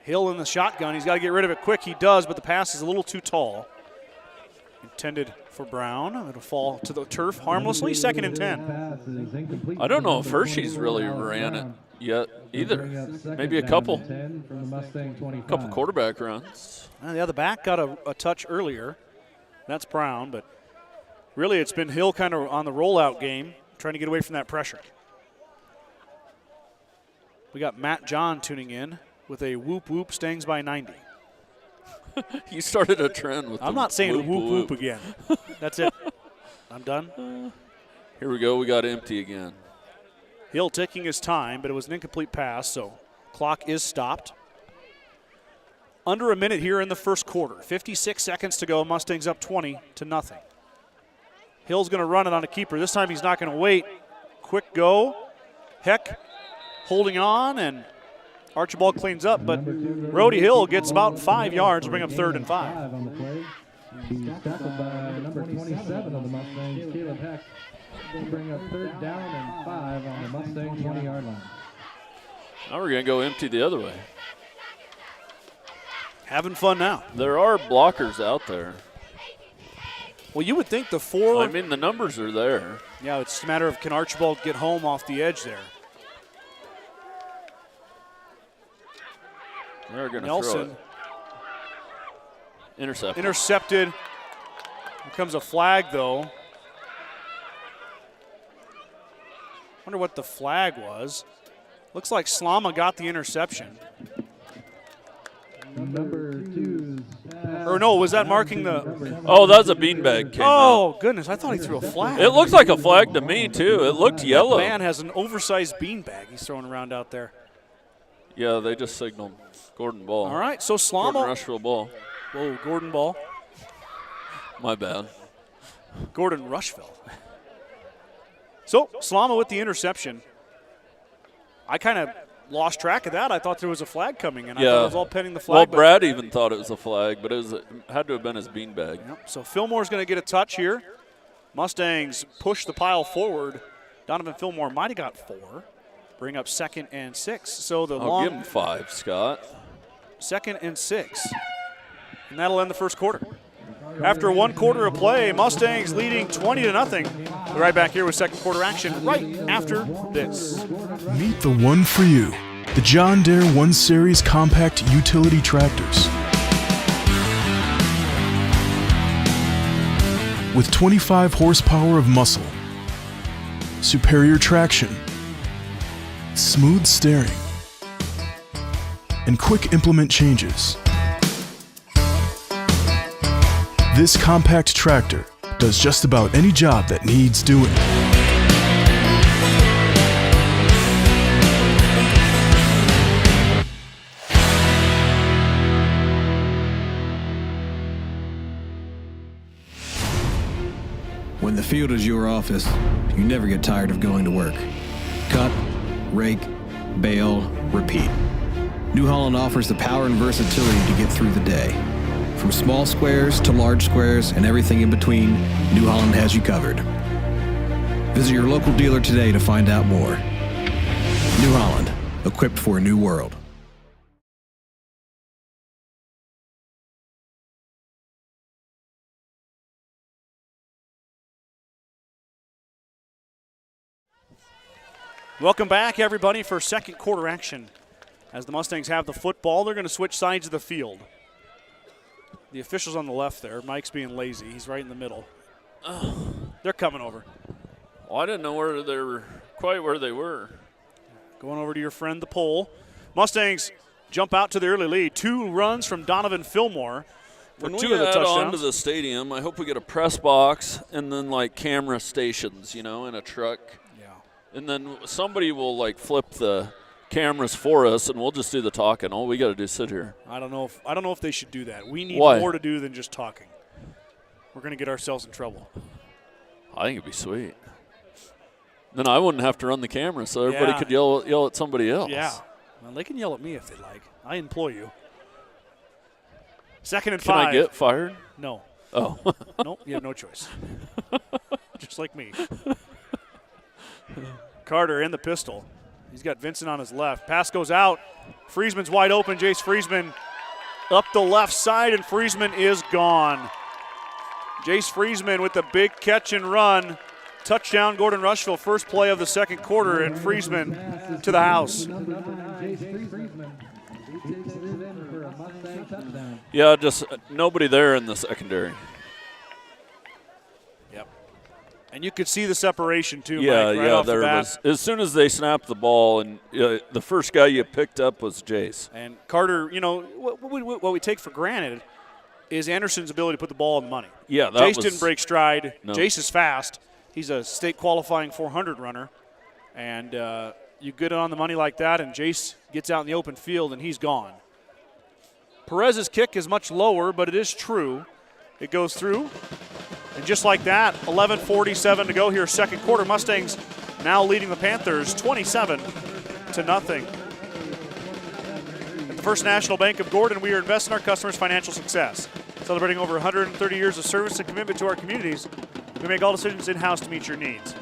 Hill in the shotgun. He's got to get rid of it quick. He does, but the pass is a little too tall. Intended for Brown. It'll fall to the turf harmlessly. 2nd and 10. I don't know if Hershey's really ran it yet either. Maybe a couple quarterback runs. Yeah, the back got a touch earlier. That's Brown, but really it's been Hill kind of on the rollout game, trying to get away from that pressure. We got Matt John tuning in with a whoop whoop Stangs by 90. You started a trend with I'm not saying whoop whoop again. That's it. I'm done. Here we go. We got empty again. Hill taking his time, but it was an incomplete pass, so clock is stopped. Under a minute here in the first quarter. 56 seconds to go. Mustangs up 20-0. Hill's going to run it on a keeper. This time he's not going to wait. Quick go. Heck holding on, and Archibald cleans up, but Brody Hill gets about 5 yards to bring up 3rd and 5. On the play. He's tackled by number 27 of the Mustangs, Caleb Heck. Will bring up 3rd down and 5 on the Mustang 20-yard line. Now we're going to go empty the other way. Having fun now. There are blockers out there. Well, you would think the 4. I mean, the numbers are there. Yeah, it's a matter of can Archibald get home off the edge there. They're going to Nelson. throw it. Intercepted. Here comes a flag, though. Wonder what the flag was. Looks like Slama got the interception. Number 2. Or no, was that marking the... Oh, that's a beanbag came Oh, out. goodness, I thought he threw a flag. It looked like a flag to me, too. It looked yellow. The man has an oversized beanbag he's throwing around out there. Yeah, they just signaled Gordon ball. All right, so Slama... Gordon-Rushville ball. Whoa, Gordon ball. My bad. Gordon-Rushville. So, Slama with the interception. I kind of lost track of that. I thought there was a flag coming, and I thought it was all pending the flag. Well, Brad even thought it was a flag, but it had to have been his beanbag. Yep. So Fillmore's going to get a touch here. Mustangs push the pile forward. Donovan Fillmore might have got 4. Bring up 2nd and 6. So the I'll give him 5, Scott. 2nd and 6. And that'll end the first quarter. After 1 quarter of play, Mustangs leading 20-0. We're right back here with second quarter action right after this. Meet the one for you, the John Deere 1 Series compact utility tractors. With 25 horsepower of muscle, superior traction, smooth steering, and quick implement changes. This compact tractor does just about any job that needs doing. When the field is your office, you never get tired of going to work. Cut, rake, bale, repeat. New Holland offers the power and versatility to get through the day. From small squares to large squares and everything in between, New Holland has you covered. Visit your local dealer today to find out more. New Holland, equipped for a new world. Welcome back, everybody, for second quarter action. As the Mustangs have the football, they're going to switch sides of the field. The official's on the left there. Mike's being lazy. He's right in the middle. They're coming over. Well, I didn't know where they were, quite where they were. Going over to your friend, the pole. Mustangs jump out to the early lead. 2 runs from Donovan Fillmore for When 2 we of the add touchdowns. on to the stadium, I hope we get a press box and then like camera stations, you know, in a truck. Yeah. And then somebody will like flip the cameras for us, and we'll just do the talking. All we got to do is sit here. I don't know if they should do that. We need Why? more to do than just talking. We're going to get ourselves in trouble. I think it'd be sweet. Then I wouldn't have to run the camera, so everybody could yell at somebody else. Yeah. Well, they can yell at me if they like. I employ you. 2nd and 5. Can I get fired? No. Oh. Nope, you have no choice. Just like me. Carter in the pistol. He's got Vincent on his left. Pass goes out. Friesman's wide open. Jace Friesman up the left side, and Friesman is gone. Jace Friesman with the big catch and run. Touchdown, Gordon-Rushville, first play of the second quarter, and Friesman to the house. Yeah, just nobody there in the secondary. Yep. And you could see the separation, too, Yeah, Mike, right off there the bat. was. As soon as they snapped the ball, and the first guy you picked up was Jace. And Carter, you know, what we take for granted is Anderson's ability to put the ball in the money. Yeah, Jace didn't break stride. No. Jace is fast. He's a state qualifying 400 runner. And you get it on the money like that, and Jace gets out in the open field, and he's gone. Perez's kick is much lower, but it is true. It goes through. And just like that, 11:47 to go here, second quarter. Mustangs now leading the Panthers 27-0. At the First National Bank of Gordon, we are investing in our customers' financial success. Celebrating over 130 years of service and commitment to our communities, we make all decisions in-house to meet your needs.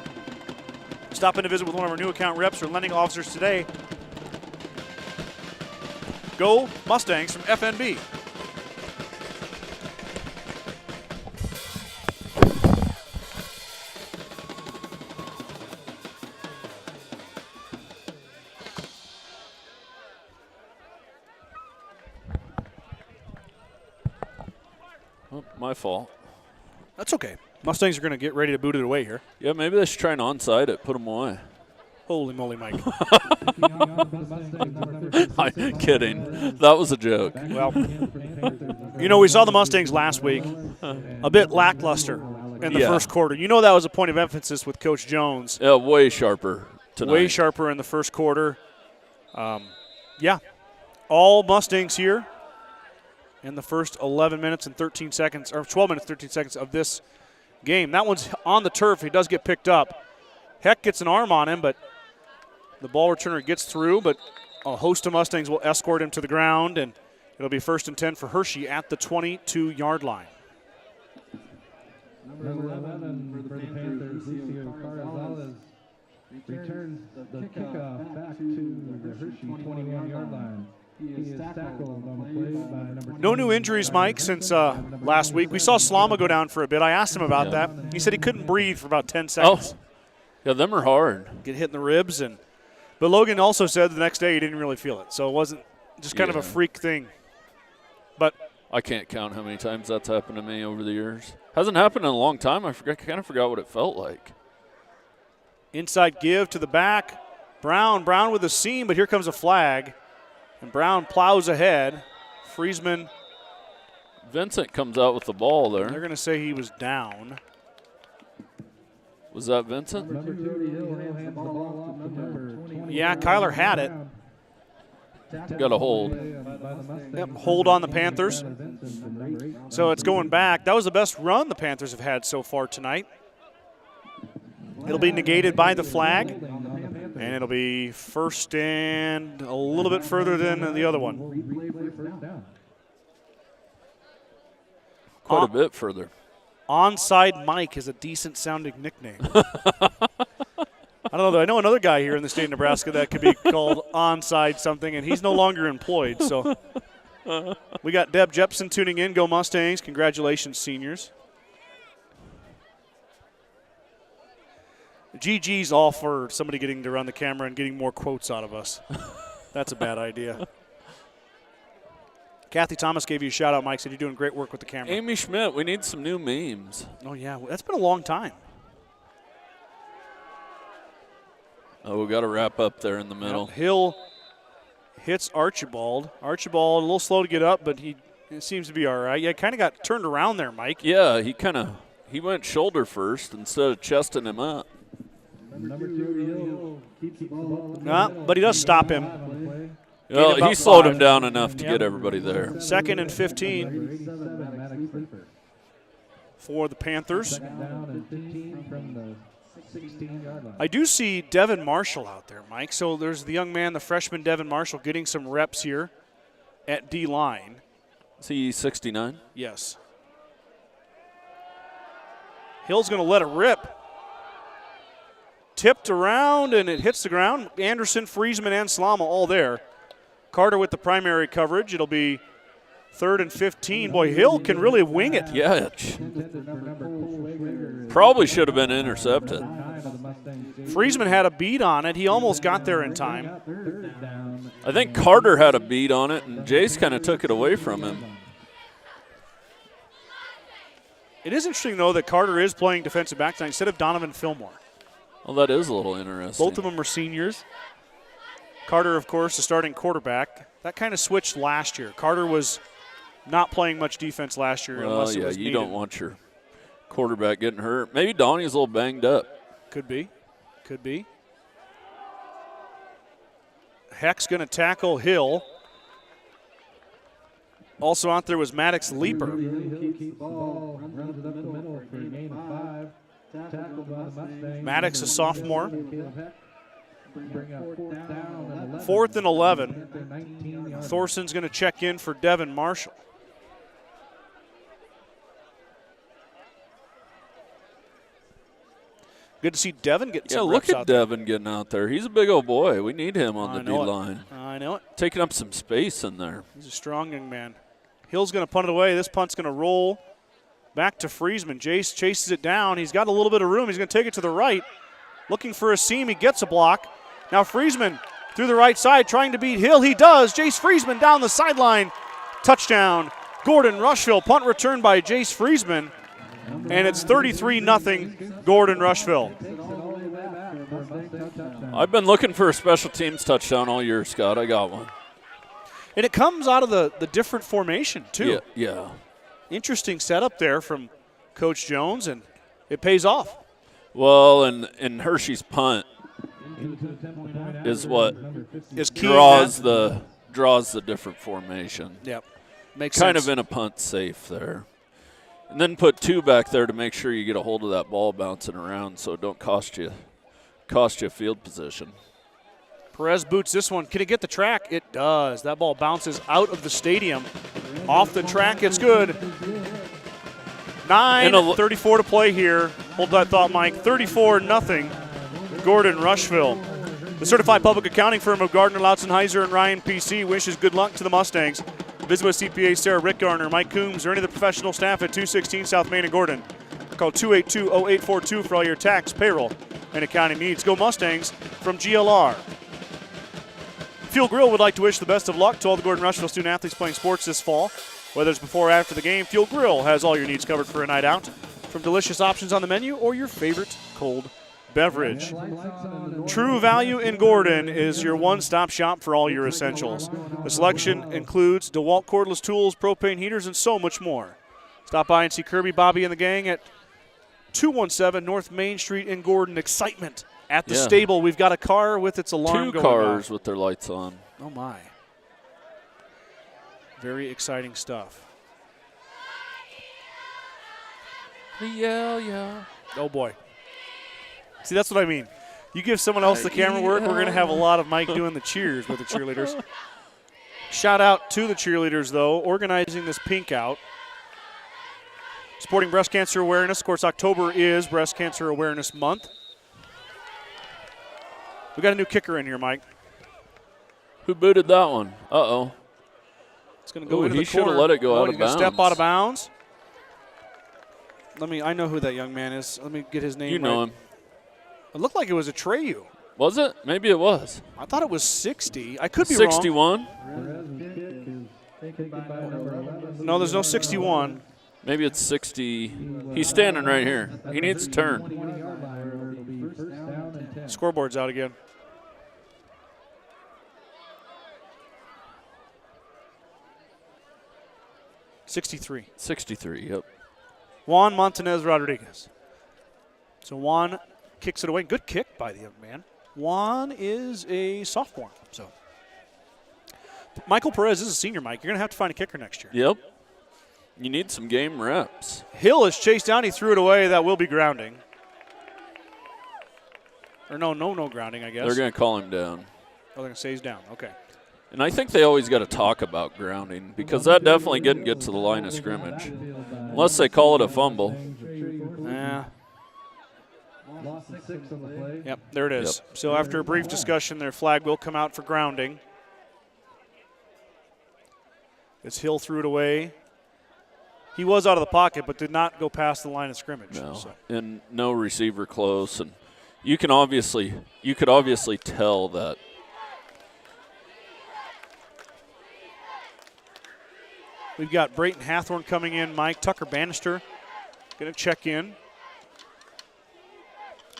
Stop in to visit with one of our new account reps or lending officers today. Go Mustangs from FNB. Oh, my fault. That's okay. Mustangs are going to get ready to boot it away here. Yeah, maybe they should try and onside it, put them away. Holy moly, Mike. I'm kidding. That was a joke. Well, we saw the Mustangs last week a bit lackluster in the first quarter. That was a point of emphasis with Coach Jones. Yeah, way sharper tonight. Way sharper in the first quarter. All Mustangs here in the first 11 minutes and 13 seconds, or 12 minutes, 13 seconds of this game. That one's on the turf. He does get picked up. Heck gets an arm on him, but the ball returner gets through, but a host of Mustangs will escort him to the ground, and it'll be 1st and 10 for Hershey at the 22-yard line. Number 11 for the Panthers, Lucio Carrizales returns the kickoff back to the Hershey 21-yard line. He is tackled on the play by number 2. No new injuries, Mike, since last week. We saw Slama go down for a bit. I asked him about that. He said he couldn't breathe for about 10 seconds. Oh, yeah, them are hard. Get hit in the ribs. But Logan also said the next day he didn't really feel it. So it wasn't just kind of a freak thing. But I can't count how many times that's happened to me over the years. Hasn't happened in a long time. I kind of forgot what it felt like. Inside give to the back. Brown with a seam, but here comes a flag. And Brown plows ahead. Friesman. Vincent comes out with the ball there. They're going to say he was down. Was that Vincent? Number 2, Hill hands the ball off to number 20. Yeah, Kyler had it. Got a hold. Yep, hold on the Panthers. So it's going back. That was the best run the Panthers have had so far tonight. It'll be negated by the flag. And it'll be 1st and a little bit further than the other one. Quite a bit further. Onside Mike is a decent sounding nickname. I don't know. I know another guy here in the state of Nebraska that could be called Onside something, and he's no longer employed. So we got Deb Jepson tuning in. Go Mustangs. Congratulations, seniors. GG's all for somebody getting to run the camera and getting more quotes out of us. That's a bad idea. Kathy Thomas gave you a shout out, Mike. Said you're doing great work with the camera. Amy Schmidt, we need some new memes. Oh, yeah. That's been a long time. Oh, we got to wrap up there in the middle. Yep. Hill hits Archibald. Archibald a little slow to get up, but it seems to be all right. Yeah, kind of got turned around there, Mike. Yeah, he went shoulder first instead of chesting him up. Number 2, Hill keeps the ball. But he does stop him. Well, he slowed him down enough to get everybody there. 2nd and 15 for the Panthers. I do see Devin Marshall out there, Mike. So there's the young man, the freshman Devin Marshall, getting some reps here at D-line. Is he 69? Yes. Hill's going to let it rip. Tipped around, and it hits the ground. Anderson, Friesman, and Slama all there. Carter with the primary coverage. It'll be 3rd and 15. Boy, Hill can really wing it. Yeah. Probably should have been intercepted. Friesman had a beat on it. He almost got there in time. I think Carter had a beat on it, and Jace kind of took it away from him. It is interesting, though, that Carter is playing defensive back tonight instead of Donovan Fillmore. Well, that is a little interesting. Both of them are seniors. Carter, of course, the starting quarterback. That kind of switched last year. Carter was not playing much defense last year. Well, unless it yeah, was you needed. don't want your Quarterback getting hurt. Maybe Donnie's a little banged up. Could be. Could be. Heck's going to tackle Hill. Also out there was Maddox Leaper. Maddox, a sophomore. 4th and 11. Thorson's going to check in for Devin Marshall. Good to see Devin get some reps look at out there. Devin getting out there. He's a big old boy. We need him on the D-line. I know it. Taking up some space in there. He's a strong young man. Hill's going to punt it away. This punt's going to roll back to Friesman. Jace chases it down. He's got a little bit of room. He's going to take it to the right. Looking for a seam. He gets a block. Now Friesman through the right side trying to beat Hill. He does. Jace Friesman down the sideline. Touchdown. Gordon-Rushville. Punt return by Jace Friesman. And it's 33-0 Gordon-Rushville. I've been looking for a special teams touchdown all year, Scott. I got one. And it comes out of the different formation, too. Yeah. Interesting setup there from Coach Jones, and it pays off. Well, and Hershey's punt is what Is key draws the different formation. Yep. Makes kind sense. of in a punt safe there. And then put 2 back there to make sure you get a hold of that ball bouncing around so it don't cost you field position. Perez boots this one. Can it get the track? It does. That ball bounces out of the stadium. Off the track, it's good. 9:34 to play here. Hold that thought, Mike. 34-0 Gordon-Rushville. The certified public accounting firm of Gardner, Lautzenheiser, and Ryan PC wishes good luck to the Mustangs. Visit with CPA Sarah Rick Garner, Mike Coombs, or any of the professional staff at 216 South Main in Gordon. Call 282-0842 for all your tax, payroll, and accounting needs. Go Mustangs from GLR. Fuel Grill would like to wish the best of luck to all the Gordon-Rushville student athletes playing sports this fall. Whether it's before or after the game, Fuel Grill has all your needs covered for a night out. From delicious options on the menu or your favorite cold beverage. True Value in Gordon is your one-stop shop for all your essentials. The selection includes DeWalt cordless tools, propane heaters, and so much more. Stop by and see Kirby, Bobby, and the gang at 217 North Main Street in Gordon. Excitement at the stable. We've got a car with its alarm 2 going cars off. with their lights on. Oh, my. Very exciting stuff. Yeah. Oh, boy. See, that's what I mean. You give someone else the camera work, we're going to have a lot of Mike doing the cheers with the cheerleaders. Shout out to the cheerleaders, though, organizing this pink out. Supporting breast cancer awareness. Of course, October is Breast Cancer Awareness Month. We got a new kicker in here, Mike. Who booted that one? Uh-oh. It's going to go into the corner. He should have let it go out of He's going bounds. to step out of bounds. I know who that young man is. Let me get his name right. You know him. It looked like it was a Treyu. Was it? Maybe it was. I thought it was 60. I could be 61? wrong. No, there's no 61. Maybe it's 60. He's standing right here. He needs to turn. Scoreboard's out again. '63. 63, yep. Juan Montanez Rodriguez. So Juan kicks it away. Good kick by the young man. Juan is a sophomore. So Michael Perez is a senior, Mike. You're going to have to find a kicker next year. Yep. You need some game reps. Hill is chased down. He threw it away. That will be grounding. Or no grounding, I guess. They're going to call him down. Oh, they're going to say he's down. Okay. And I think they always got to talk about grounding because that definitely didn't get to the line of scrimmage. Unless they call it a fumble. Yeah. Yep, there it is. Yep. So after a brief discussion, their flag will come out for grounding. As Hill threw it away. He was out of the pocket, but did not go past the line of scrimmage. No, so. And no receiver close. And you could obviously tell that. We've got Brayton Hathorn coming in. Mike Tucker Bannister going to check in.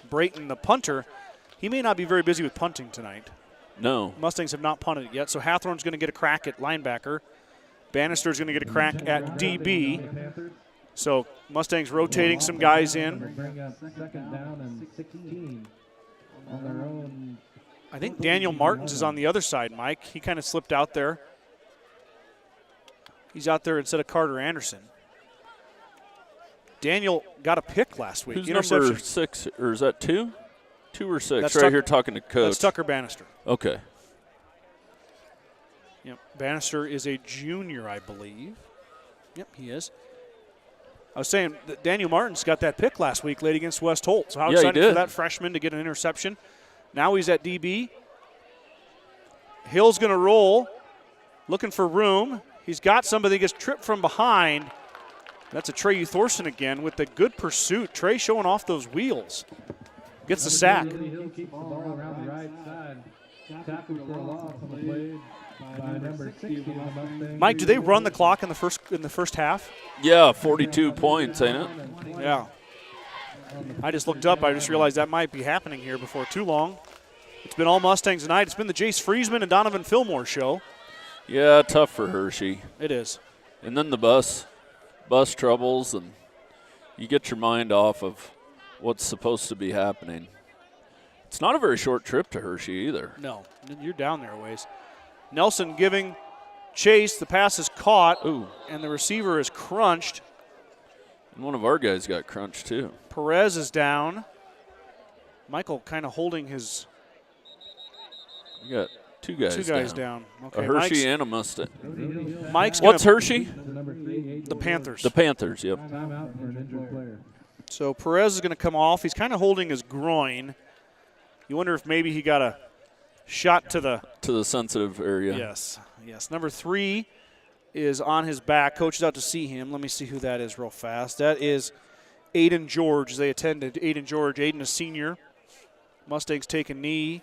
Brayton, the punter, he may not be very busy with punting tonight. No. Mustangs have not punted it yet, so Hathorn's going to get a crack at linebacker. Bannister's going to get a crack at DB. So Mustangs rotating some guys We'll in. bring up second down and 16 on their own. I think Daniel Martins is on the other side, Mike. He kind of slipped out there. He's out there instead of Carter Anderson. Daniel got a pick last week. Who's number 6, or is that 2? 2 or 6? That's right Tucker, here talking to Coach. That's Tucker Bannister. Okay. Yep, Bannister is a junior, I believe. Yep, he is. I was saying that Daniel Martins got that pick last week late against West Holt. So how excited for that freshman to get an interception. Now he's at DB. Hill's going to roll, looking for room. He's got somebody that gets tripped from behind. That's a Trey Thorson again with the good pursuit. Trey showing off those wheels. Gets the sack. Hill keeps the ball around the right side. Tackle for a loss on the play by number 60 on the Mustang. Mike, do they run the clock in the first half? Yeah, 42 points, ain't it? Yeah. I just looked up. I just realized that might be happening here before too long. It's been all Mustangs tonight. It's been the Jace Friesman and Donovan Fillmore show. Yeah, tough for Hershey. It is. And then the bus troubles, and you get your mind off of what's supposed to be happening. It's not a very short trip to Hershey either. No, you're down there a ways. Nelson giving chase. The pass is caught, and the receiver is crunched. And one of our guys got crunched too. Perez is down. Michael kind of holding his. We got two guys down. Okay, a Hershey Mike's, and a Mustang. Mike's What's gonna, Hershey? The Panthers. The Panthers, yep. Timeout for an injured player. So Perez is going to come off. He's kind of holding his groin. You wonder if maybe he got a shot to the sensitive area. Yes. Number 3 is on his back. Coach is out to see him. Let me see who that is real fast. That is Aiden George. They attended Aiden George. Aiden, a senior. Mustangs take a knee.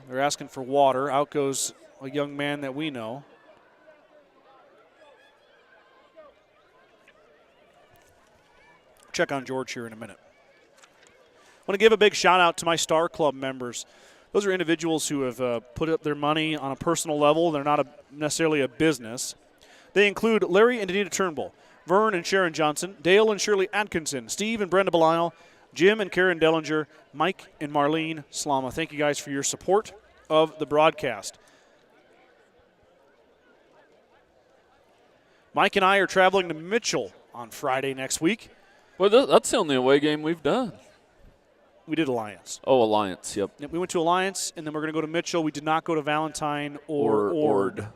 They're asking for water. Out goes a young man that we know. Check on George here in a minute. I want to give a big shout out to my Star Club members. Those are individuals who have put up their money on a personal level. They're not necessarily a business. They include Larry and Anita Turnbull, Vern and Sharon Johnson, Dale and Shirley Atkinson, Steve and Brenda Belisle, Jim and Karen Dellinger, Mike and Marlene Slama. Thank you guys for your support of the broadcast. Mike and I are traveling to Mitchell on Friday next week. Well, that's the only away game we've done. We did Alliance. Oh, Alliance, yep. We went to Alliance, and then we're going to go to Mitchell. We did not go to Valentine or Ord.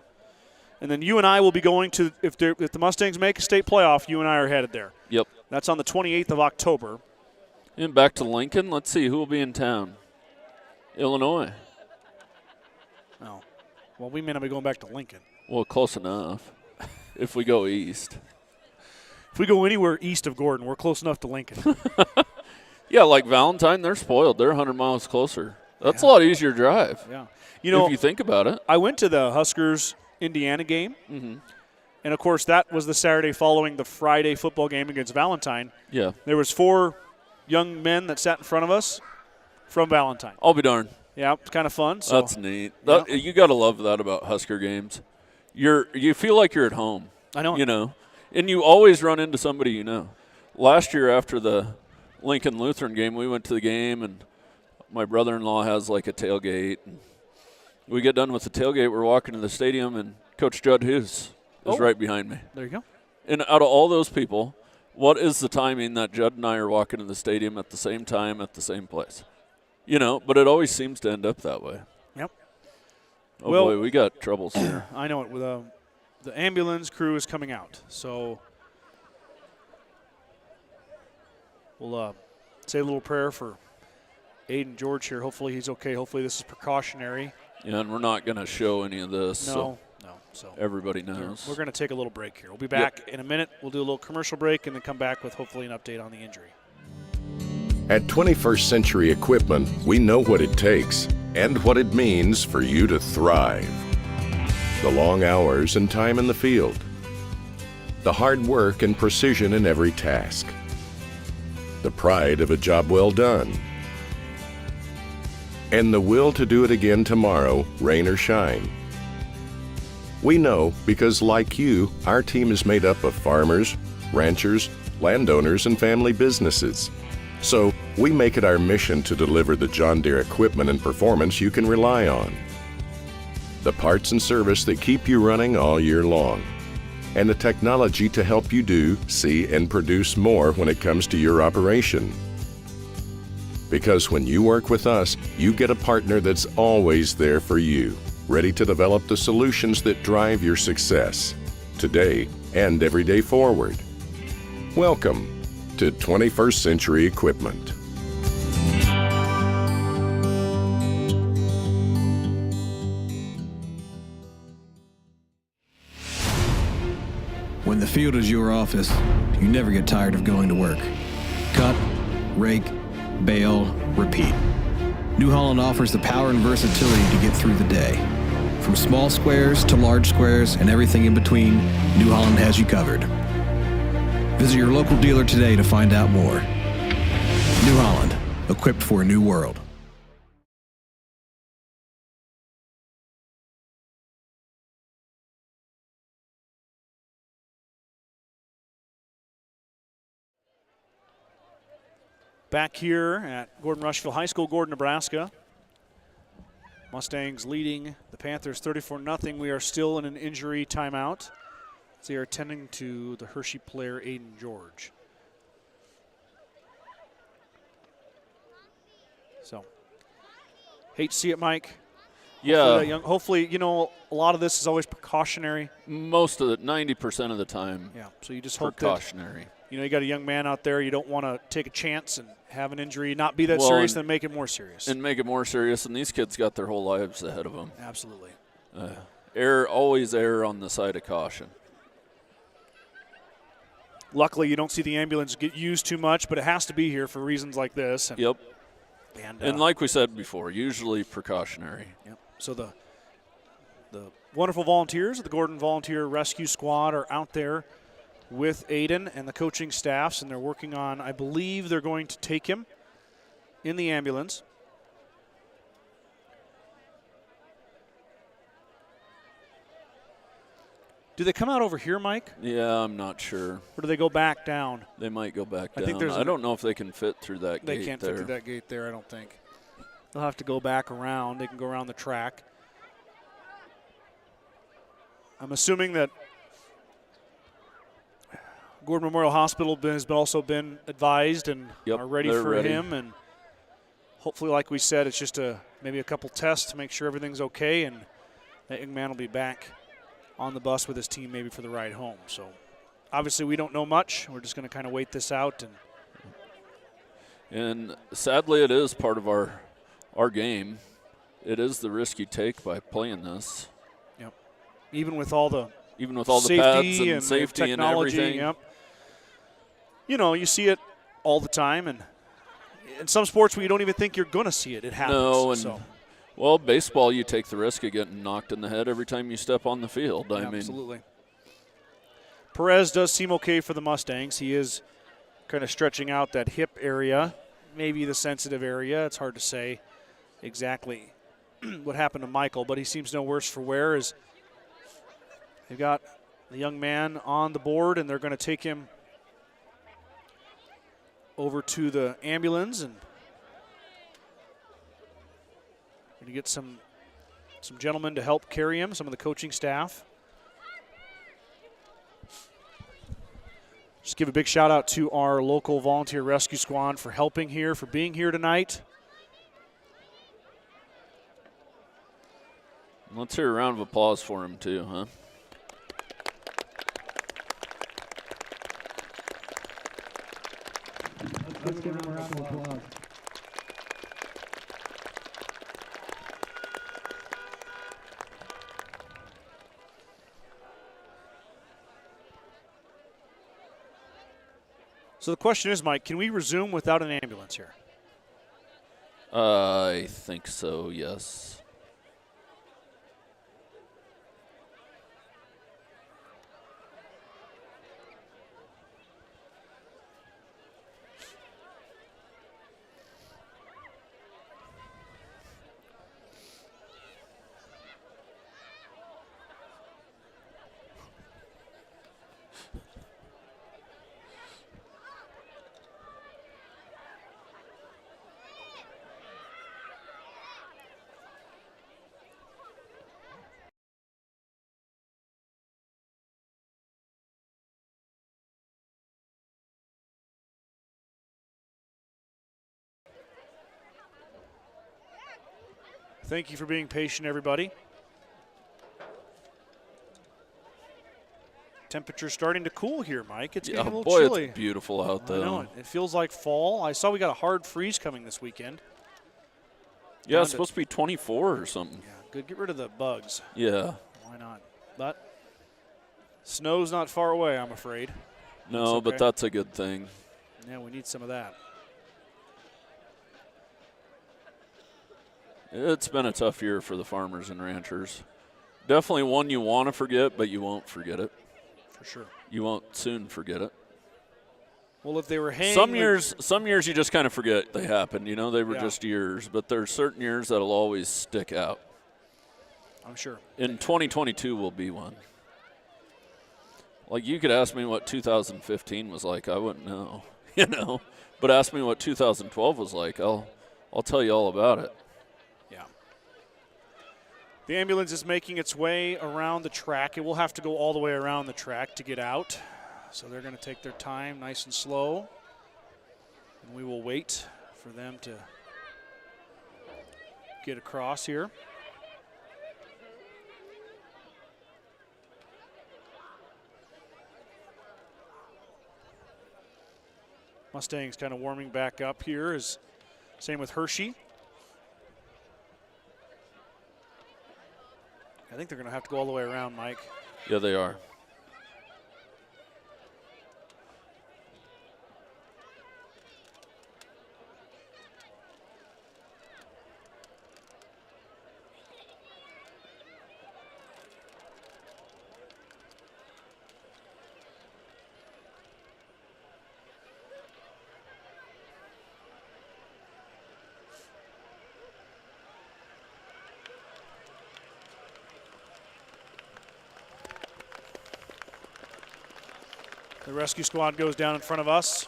And then you and I will be going to, if the Mustangs make a state playoff, you and I are headed there. Yep. That's on the 28th of October. And back to Lincoln. Let's see, who will be in town? Illinois. Oh. Well, we may not be going back to Lincoln. Well, close enough if we go east. If we go anywhere east of Gordon, we're close enough to Lincoln. Yeah, like Valentine, they're spoiled. They're 100 miles closer. That's a lot easier drive. Yeah. If you think about it. I went to the Huskers-Indiana game. Mm-hmm. And, of course, that was the Saturday following the Friday football game against Valentine. Yeah. There was 4 young men that sat in front of us from Valentine. I'll be darned. Yeah, it's kind of fun. So. That's neat. Yeah. You got to love that about Husker games. You feel like you're at home. I know. You know. And you always run into somebody you know. Last year after the Lincoln Lutheran game, we went to the game, and my brother-in-law has like a tailgate. And we get done with the tailgate, we're walking to the stadium, and Coach Judd Hughes is right behind me. There you go. And out of all those people, what is the timing that Judd and I are walking to the stadium at the same time at the same place? You know, but it always seems to end up that way. Yep. Oh, boy, we got troubles here. I know it. With the ambulance crew is coming out. So we'll say a little prayer for Aiden George here. Hopefully he's okay. Hopefully this is precautionary. Yeah, and we're not going to show any of this. No. So everybody knows. We're going to take a little break here. We'll be back in a minute. We'll do a little commercial break and then come back with hopefully an update on the injury. At 21st Century Equipment, we know what it takes and what it means for you to thrive. The long hours and time in the field. The hard work and precision in every task. The pride of a job well done. And the will to do it again tomorrow, rain or shine. We know because, like you, our team is made up of farmers, ranchers, landowners, and family businesses. So we make it our mission to deliver the John Deere equipment and performance you can rely on. The parts and service that keep you running all year long. And the technology to help you do, see, and produce more when it comes to your operation. Because when you work with us, you get a partner that's always there for you, ready to develop the solutions that drive your success, today and every day forward. Welcome to 21st Century Equipment. When the field is your office, you never get tired of going to work. Cut, rake, bale, repeat. New Holland offers the power and versatility to get through the day. From small squares to large squares and everything in between, New Holland has you covered. Visit your local dealer today to find out more. New Holland, equipped for a new world. Back here at Gordon-Rushville High School, Gordon, Nebraska. Mustangs leading the Panthers 34-0. We are still in an injury timeout. They are attending to the Hershey player, Aiden George. So, hate to see it, Mike. Yeah. Hopefully, you know, a lot of this is always precautionary. Most of it, 90% of the time. Yeah, so you just hope precautionary. You know, you got a young man out there. You don't want to take a chance and have an injury, not be that well, serious, then make it more serious. And make it more serious, and these kids got their whole lives ahead of them. Absolutely. Always err on the side of caution. Luckily, you don't see the ambulance get used too much, but it has to be here for reasons like this. And, Yep. And like we said before, usually precautionary. Yep. So the wonderful volunteers of the Gordon Volunteer Rescue Squad are out there with Aiden and the coaching staffs, and they're working on, I believe they're going to take him in the ambulance. Do they come out over here, Mike? Yeah, I'm not sure. Or do they go back down? They might go back down. I think I don't know if they can fit through that gate there. They can't fit through that gate there, I don't think. They'll have to go back around. They can go around the track. I'm assuming that Gordon Memorial Hospital has also been advised and are ready for him. And hopefully, like we said, it's just maybe a couple tests to make sure everything's okay, and that young man will be back on the bus with his team maybe for the ride home. So obviously we don't know much. We're just going to kind of wait this out. And sadly, it is part of our game. It is the risk you take by playing this. Yep. Even with all the pads and safety and everything. Yep. You know, you see it all the time, and in some sports where you don't even think you're going to see it, it happens. No, and well, baseball, you take the risk of getting knocked in the head every time you step on the field. Yeah, absolutely. Perez does seem okay for the Mustangs. He is kind of stretching out that hip area, maybe the sensitive area. It's hard to say exactly what happened to Michael, but he seems no worse for wear. As they've got the young man on the board, and they're going to take him over to the ambulance and going to get some gentlemen to help carry him, some of the coaching staff. Just give a big shout out to our local volunteer rescue squad for helping here, for being here tonight. Let's hear a round of applause for him too, huh? Let's give him a round of applause. So the question is, Mike, can we resume without an ambulance here? I think so, yes. Thank you for being patient, everybody. Temperature's starting to cool here, Mike. It's getting a little boy, chilly. it's beautiful out there. I know it. It feels like fall. I saw we got a hard freeze coming this weekend. Yeah, it's supposed to be 24 or something. Yeah, good. Get rid of the bugs. Yeah. Why not? But snow's not far away, I'm afraid. No, okay. but that's a good thing. Yeah, we need some of that. It's been a tough year for the farmers and ranchers. Definitely one you want to forget, but you won't forget it. For sure. You won't soon forget it. Well, if they were hanging. Some years you just kind of forget they happened. You know, they were just years. But there's certain years that'll always stick out. I'm sure. In 2022 will be one. Like, you could ask me what 2015 was like. I wouldn't know, you know. But ask me what 2012 was like. I'll tell you all about it. Yeah. The ambulance is making its way around the track. It will have to go all the way around the track to get out. So they're going to take their time nice and slow. And we will wait for them to get across here. Mustang's kind of warming back up here. Same with Hershey. I think they're going to have to go all the way around, Mike. Yeah, they are. The rescue squad goes down in front of us.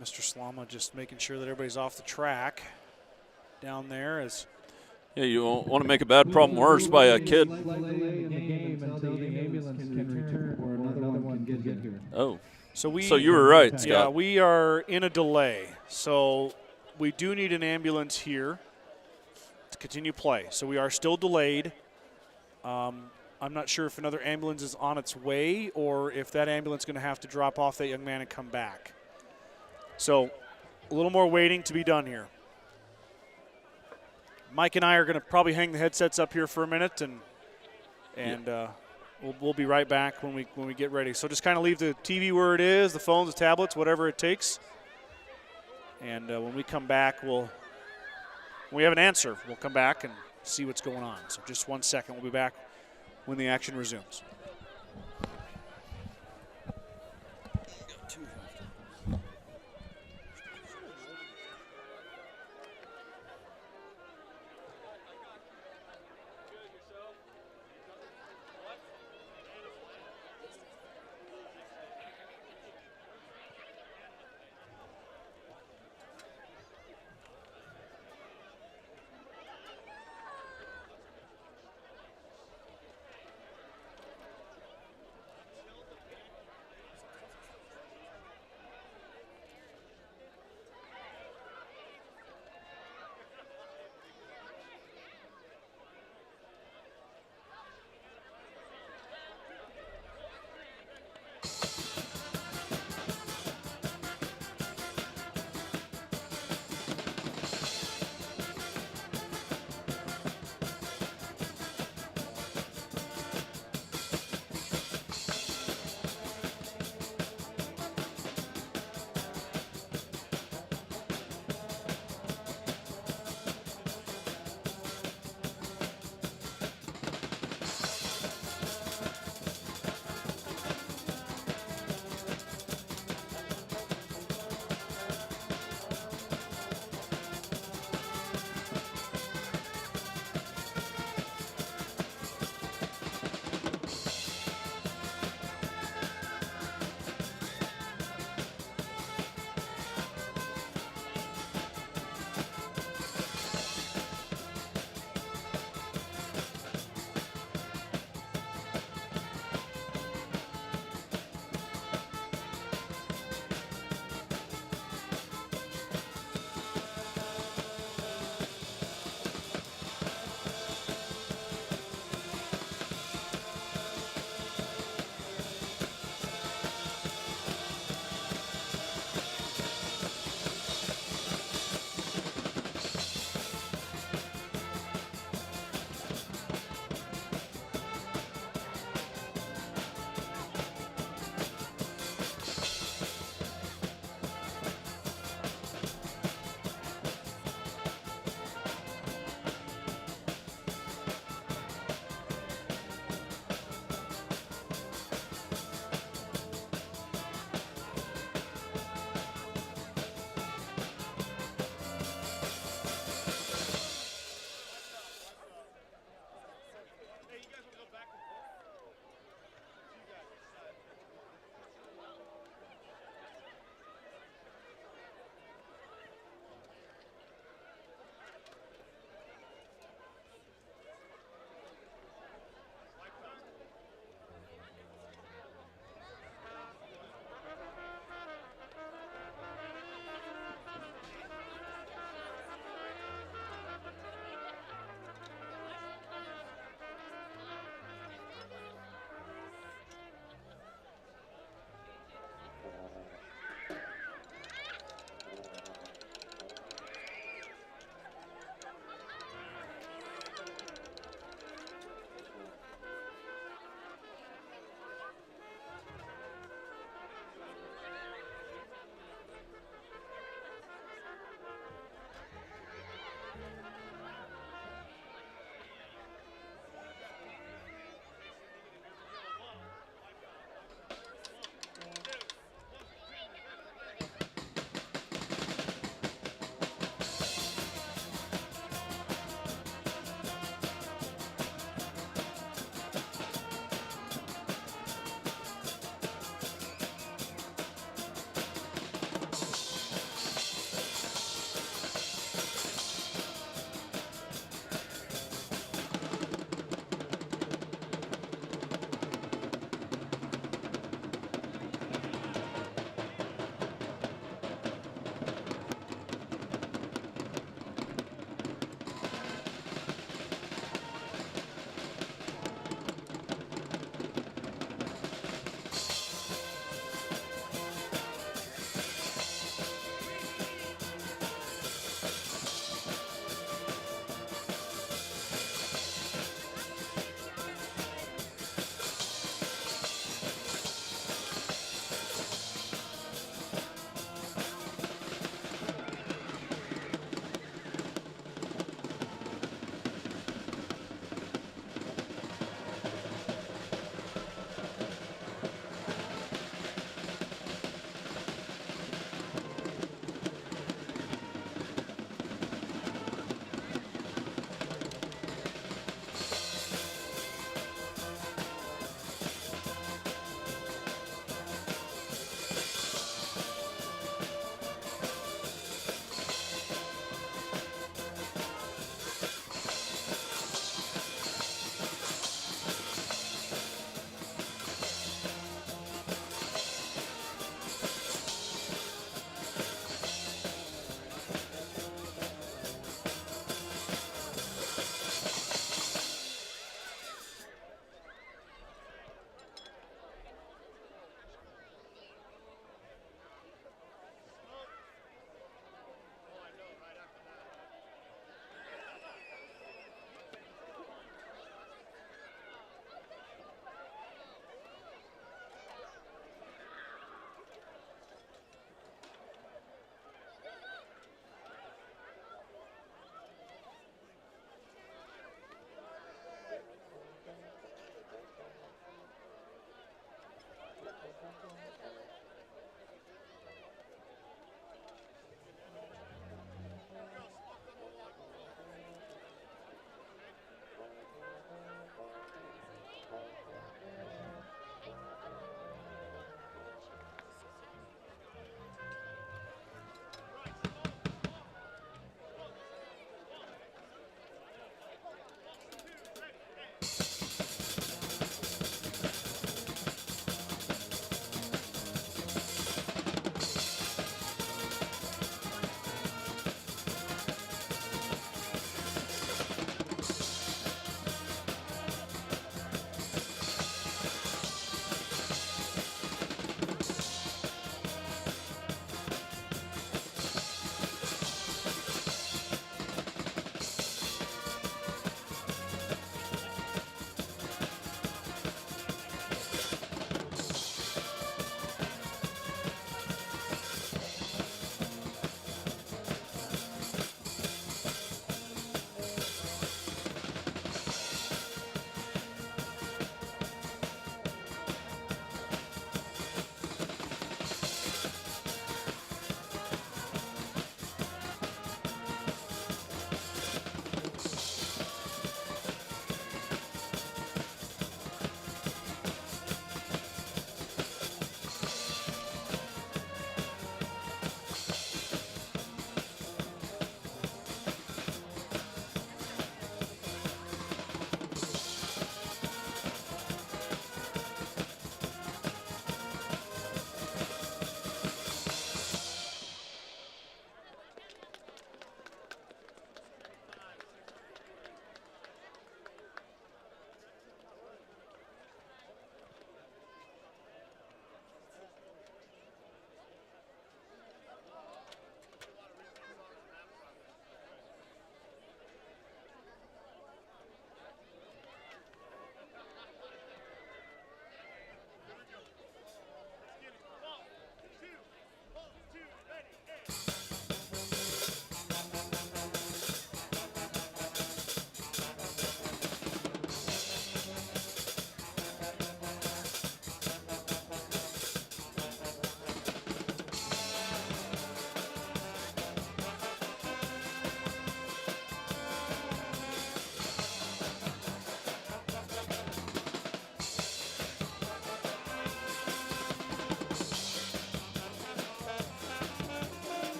Mr. Slama just making sure that everybody's off the track down there. Yeah, you don't want to make a bad problem worse by a kid. Oh. So you were right, Scott. Yeah, we are in a delay. So we do need an ambulance here to continue play. So we are still delayed. I'm not sure if another ambulance is on its way or if that ambulance is going to have to drop off that young man and come back. So a little more waiting to be done here. Mike and I are going to probably hang the headsets up here for a minute, and we'll be right back when we get ready. So just kind of leave the TV where it is, the phones, the tablets, whatever it takes. And when we come back, when we have an answer, we'll come back and see what's going on. So just 1 second. We'll be back when the action resumes.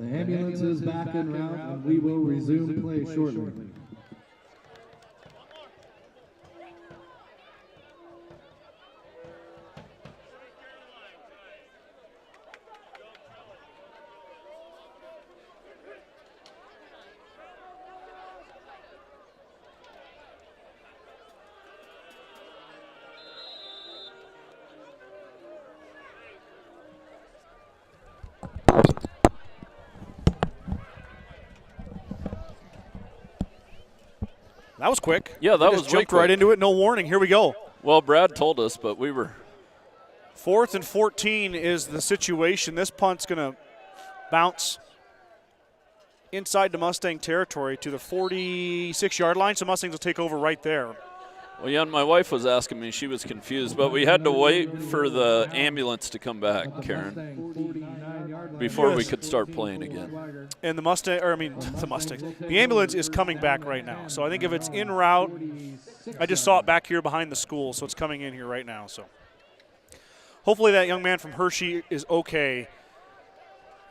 The ambulance is back en route, and we will resume play shortly. That was quick. Yeah, that We was just way jumped right quick. into it. No warning. Here we go. Well, Brad told us, but we were. 4th and 14 is the situation. This punt's going to bounce inside the Mustang territory to the 46-yard line, so Mustangs will take over right there. Well, yeah, and my wife was asking me. She was confused, but we had to wait for the ambulance to come back, Karen, before we could start playing again. And the Mustang, or I mean, the Mustangs. The ambulance is coming back right now. So I think if it's en route, I just saw it back here behind the school, so it's coming in here right now. So hopefully that young man from Hershey is okay.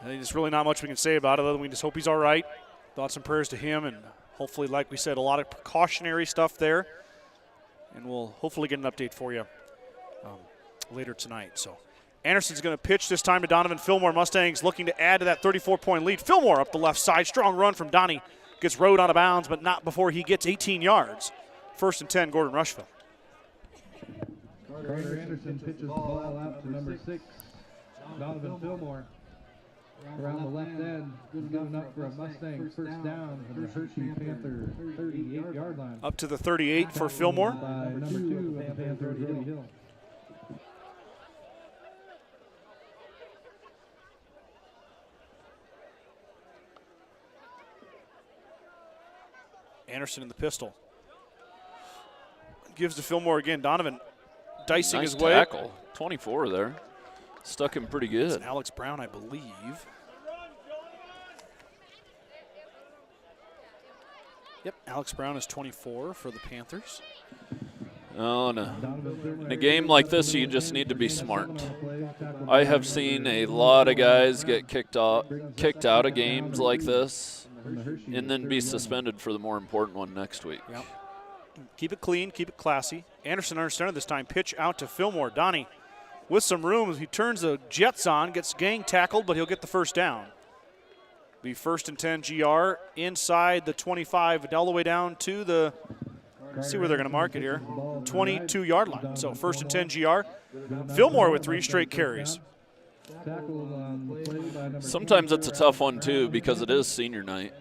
I think there's really not much we can say about it other than we just hope he's all right. Thoughts and prayers to him, and hopefully, like we said, a lot of precautionary stuff there. And we'll hopefully get an update for you later tonight. So Anderson's going to pitch this time to Donovan Fillmore. Mustangs looking to add to that 34-point lead. Fillmore up the left side. Strong run from Donnie. Gets rode out of bounds, but not before he gets 18 yards. 1st and 10, Gordon-Rushville. Carter Anderson pitches the ball out to number 6, Donovan Fillmore. Around the left end, good enough for a Mustang first down from the Hershey Panther 38-yard line. Up to the 38 for Fillmore. By number 2 of the Panthers, Eddie Hill. Anderson in the pistol. Gives to Fillmore again. Donovan dicing nice his way. Tackle. 24 there. Stuck him pretty good. It's Alex Brown, I believe. Yep, Alex Brown is 24 for the Panthers. Oh, no. In a game like this, you just need to be smart. I have seen a lot of guys get kicked out of games like this and then be suspended for the more important one next week. Yep. Keep it clean, keep it classy. Anderson under center this time. Pitch out to Fillmore. Donnie with some room. He turns the Jets on, gets gang tackled, but he'll get the first down. Be 1st and 10 GR inside the 25, all the way down to the, let's see where they're going to mark it here, 22-yard line. So 1st and 10 GR. Fillmore with 3 straight carries. Sometimes it's a tough one, too, because it is senior night.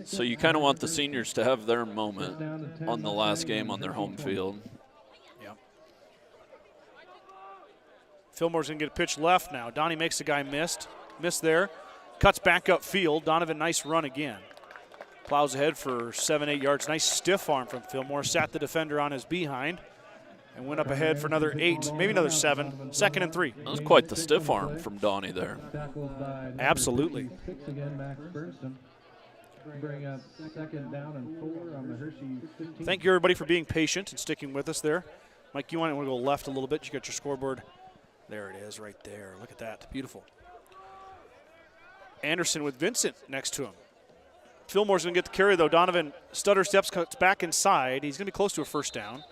So you kind of want the seniors to have their moment on the last game on their home field. Yep. Fillmore's going to get a pitch left now. Donnie makes the guy miss there. Cuts back up field. Donovan, nice run again. Plows ahead for 7-8 yards. Nice stiff arm from Fillmore. Sat the defender on his behind and went up ahead for another 8, maybe another 7. 2nd and 3. That was quite the stiff arm from Donnie there. Absolutely. Thank you, everybody, for being patient and sticking with us there. Mike, you want to go left a little bit. You got your scoreboard. There it is right there. Look at that. Beautiful. Anderson with Vincent next to him. Fillmore's going to get the carry, though. Donovan stutter steps, cuts back inside. He's going to be close to a first down.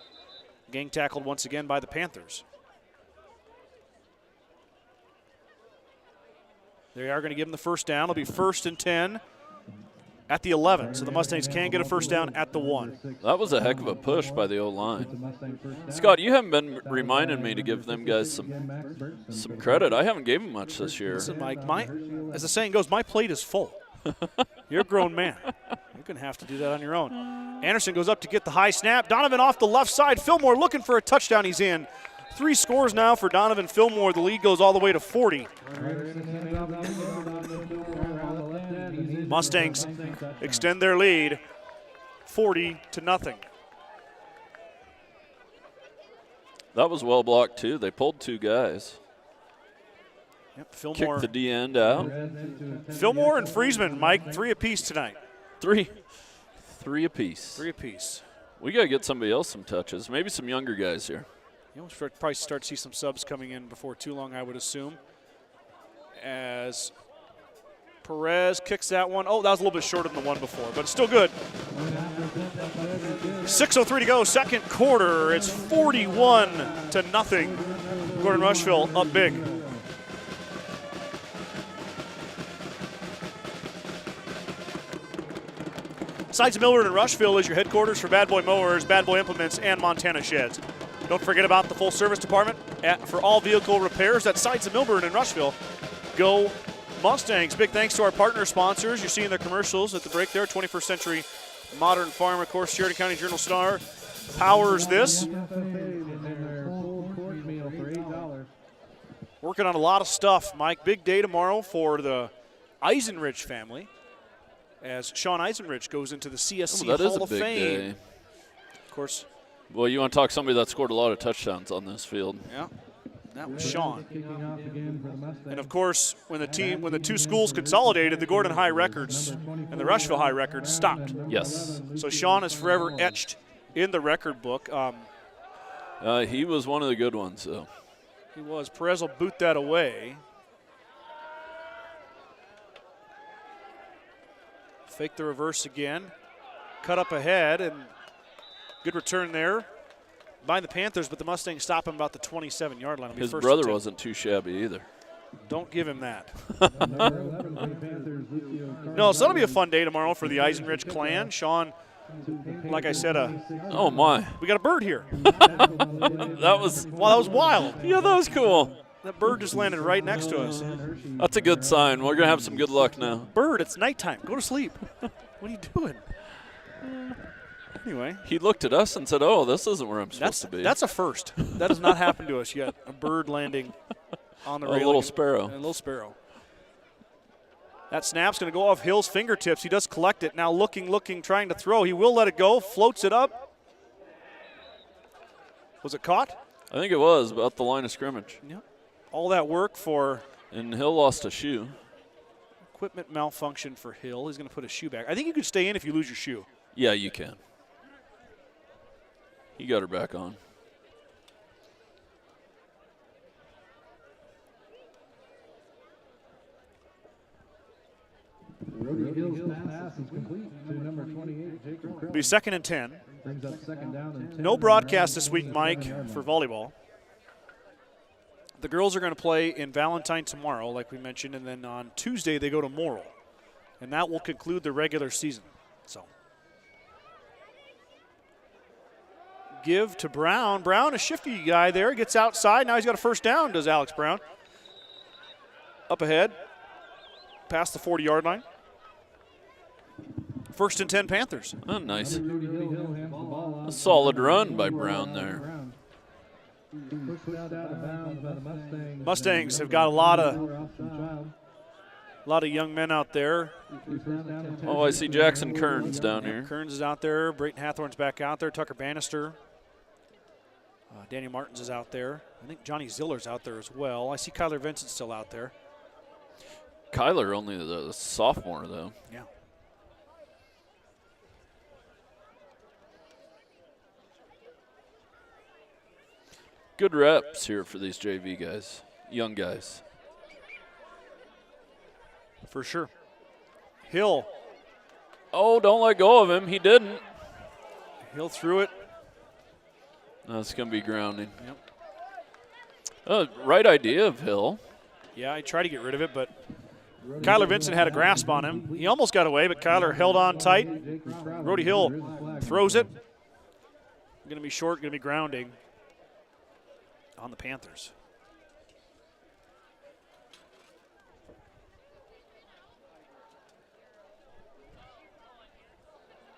Gang tackled once again by the Panthers. They are going to give him the first down. It'll be 1st and 10 at the 11. So the Mustangs can get a first down at the 1. That was a heck of a push by the O-line. Scott, you haven't been reminding me to give them guys some credit. I haven't gave them much this year. Listen, Mike, as the saying goes, my plate is full. You're a grown man. You're going to have to do that on your own. Anderson goes up to get the high snap. Donovan off the left side. Fillmore looking for a touchdown. He's in. 3 scores now for Donovan Fillmore. The lead goes all the way to 40. Mustangs extend their lead 40-0. That was well blocked, too. They pulled 2 guys. Yep, Fillmore. Kicked the D end out. Fillmore and Friesman, Mike, 3 apiece tonight. 3 apiece. 3 apiece. We got to get somebody else some touches. Maybe some younger guys here. You'll probably start to see some subs coming in before too long, I would assume. As Perez kicks that one. Oh, that was a little bit shorter than the one before, but it's still good. 6:03 to go, second quarter. It's 41-0. Gordon-Rushville up big. Sides of Millward and Rushville is your headquarters for Bad Boy Mowers, Bad Boy Implements, and Montana Sheds. Don't forget about the full service department for all vehicle repairs at Sides of Millburn and Rushville. Go Mustangs. Big thanks to our partner sponsors. You're seeing their commercials at the break there. 21st Century Modern Farm, of course, Sheridan County Journal-Star powers this. Working on a lot of stuff, Mike. Big day tomorrow for the Eisenrich family, as Sean Eisenrich goes into the CSC Hall of Fame. Day. Of course. Well, you want to talk somebody that scored a lot of touchdowns on this field. Yeah, that was Sean. And of course, when the 2 schools consolidated, the Gordon High records and the Rushville High records stopped. Yes. So Sean is forever etched in the record book. He was one of the good ones, though. He was. Perez will boot that away. fake the reverse again. Cut up ahead, and good return there by the Panthers, but the Mustangs stop him about the 27-yard line. His brother wasn't too shabby either. Don't give him that. No, so that'll be a fun day tomorrow for the Eisenrich clan. Sean, like I said, oh my, we got a bird here. that was wild. Yeah, that was cool. That bird just landed right next to us. That's a good sign. We're gonna have some good luck now. Bird, it's nighttime. Go to sleep. What are you doing? Anyway, he looked at us and said, "Oh, this isn't where I'm supposed to be." That's a first. That has not happened to us yet. A bird landing on the railing. A little sparrow. A little sparrow. That snap's going to go off Hill's fingertips. He does collect it. Now looking, trying to throw. He will let it go. Floats it up. Was it caught? I think it was about the line of scrimmage. Yeah. All that work for. And Hill lost a shoe. Equipment malfunction for Hill. He's going to put his shoe back. I think you could stay in if you lose your shoe. Yeah, you can. He got her back on. It'll be 2nd and 10. No broadcast this week, Mike, for volleyball. The girls are going to play in Valentine tomorrow, like we mentioned, and then on Tuesday they go to Morrill. And that will conclude the regular season. So, give to Brown. Brown, a shifty guy there, gets outside. Now he's got a first down, does Alex Brown. Up ahead, past the 40-yard line. 1st and 10 Panthers. Oh, nice. A solid run by Brown there. Mustangs have got a lot of young men out there. Oh, I see Jackson Kearns down here. Kearns is out there. Brayton Hathorn's back out there. Tucker Bannister. Daniel Martins is out there. I think Johnny Ziller's out there as well. I see Kyler Vincent still out there. Kyler only the sophomore, though. Yeah. Good reps here for these JV guys, young guys. For sure. Hill. Oh, don't let go of him. He didn't. Hill threw it. No, it's going to be grounding. Yep. Right idea of Hill. Yeah, I tried to get rid of it, but Kyler Vincent had a grasp on him. He almost got away, but Kyler held on tight. Rhodey Hill throws it. Going to be short, going to be grounding on the Panthers.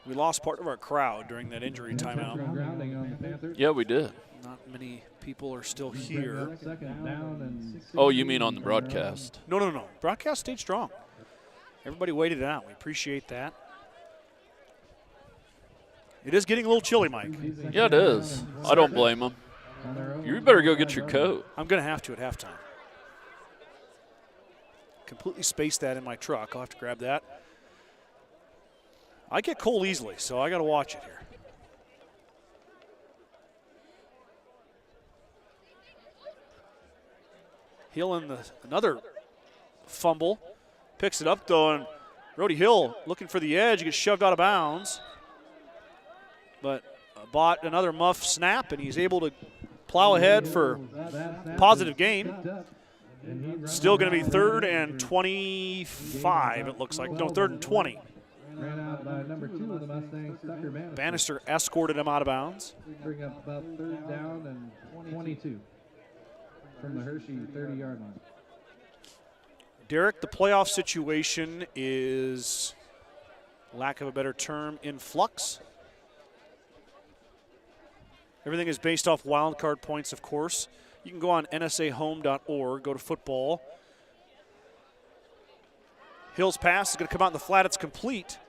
We lost part of our crowd during that injury timeout. Yeah, we did. Not many people are still here. Oh, you mean on the broadcast? No. Broadcast stayed strong. Everybody waited it out. We appreciate that. It is getting a little chilly, Mike. Yeah, it is. I don't blame them. You better go get your coat. I'm going to have to at halftime. Completely spaced that in my truck. I'll have to grab that. I get cold easily, so I got to watch it here. Hill in another fumble. Picks it up, though, and Rhodey Hill looking for the edge. He gets shoved out of bounds. But bought another muff snap, and he's able to plow ahead for positive gain. Still going to be 3rd and 25, it looks like. No, 3rd and 20. Bannister escorted him out of bounds. Bring up about 3rd down and 22 from the Hershey 30-yard line. Derek, the playoff situation is, lack of a better term, in flux. Everything is based off wild card points, of course. You can go on nsahome.org, go to football. Hill's pass is going to come out in the flat. It's complete.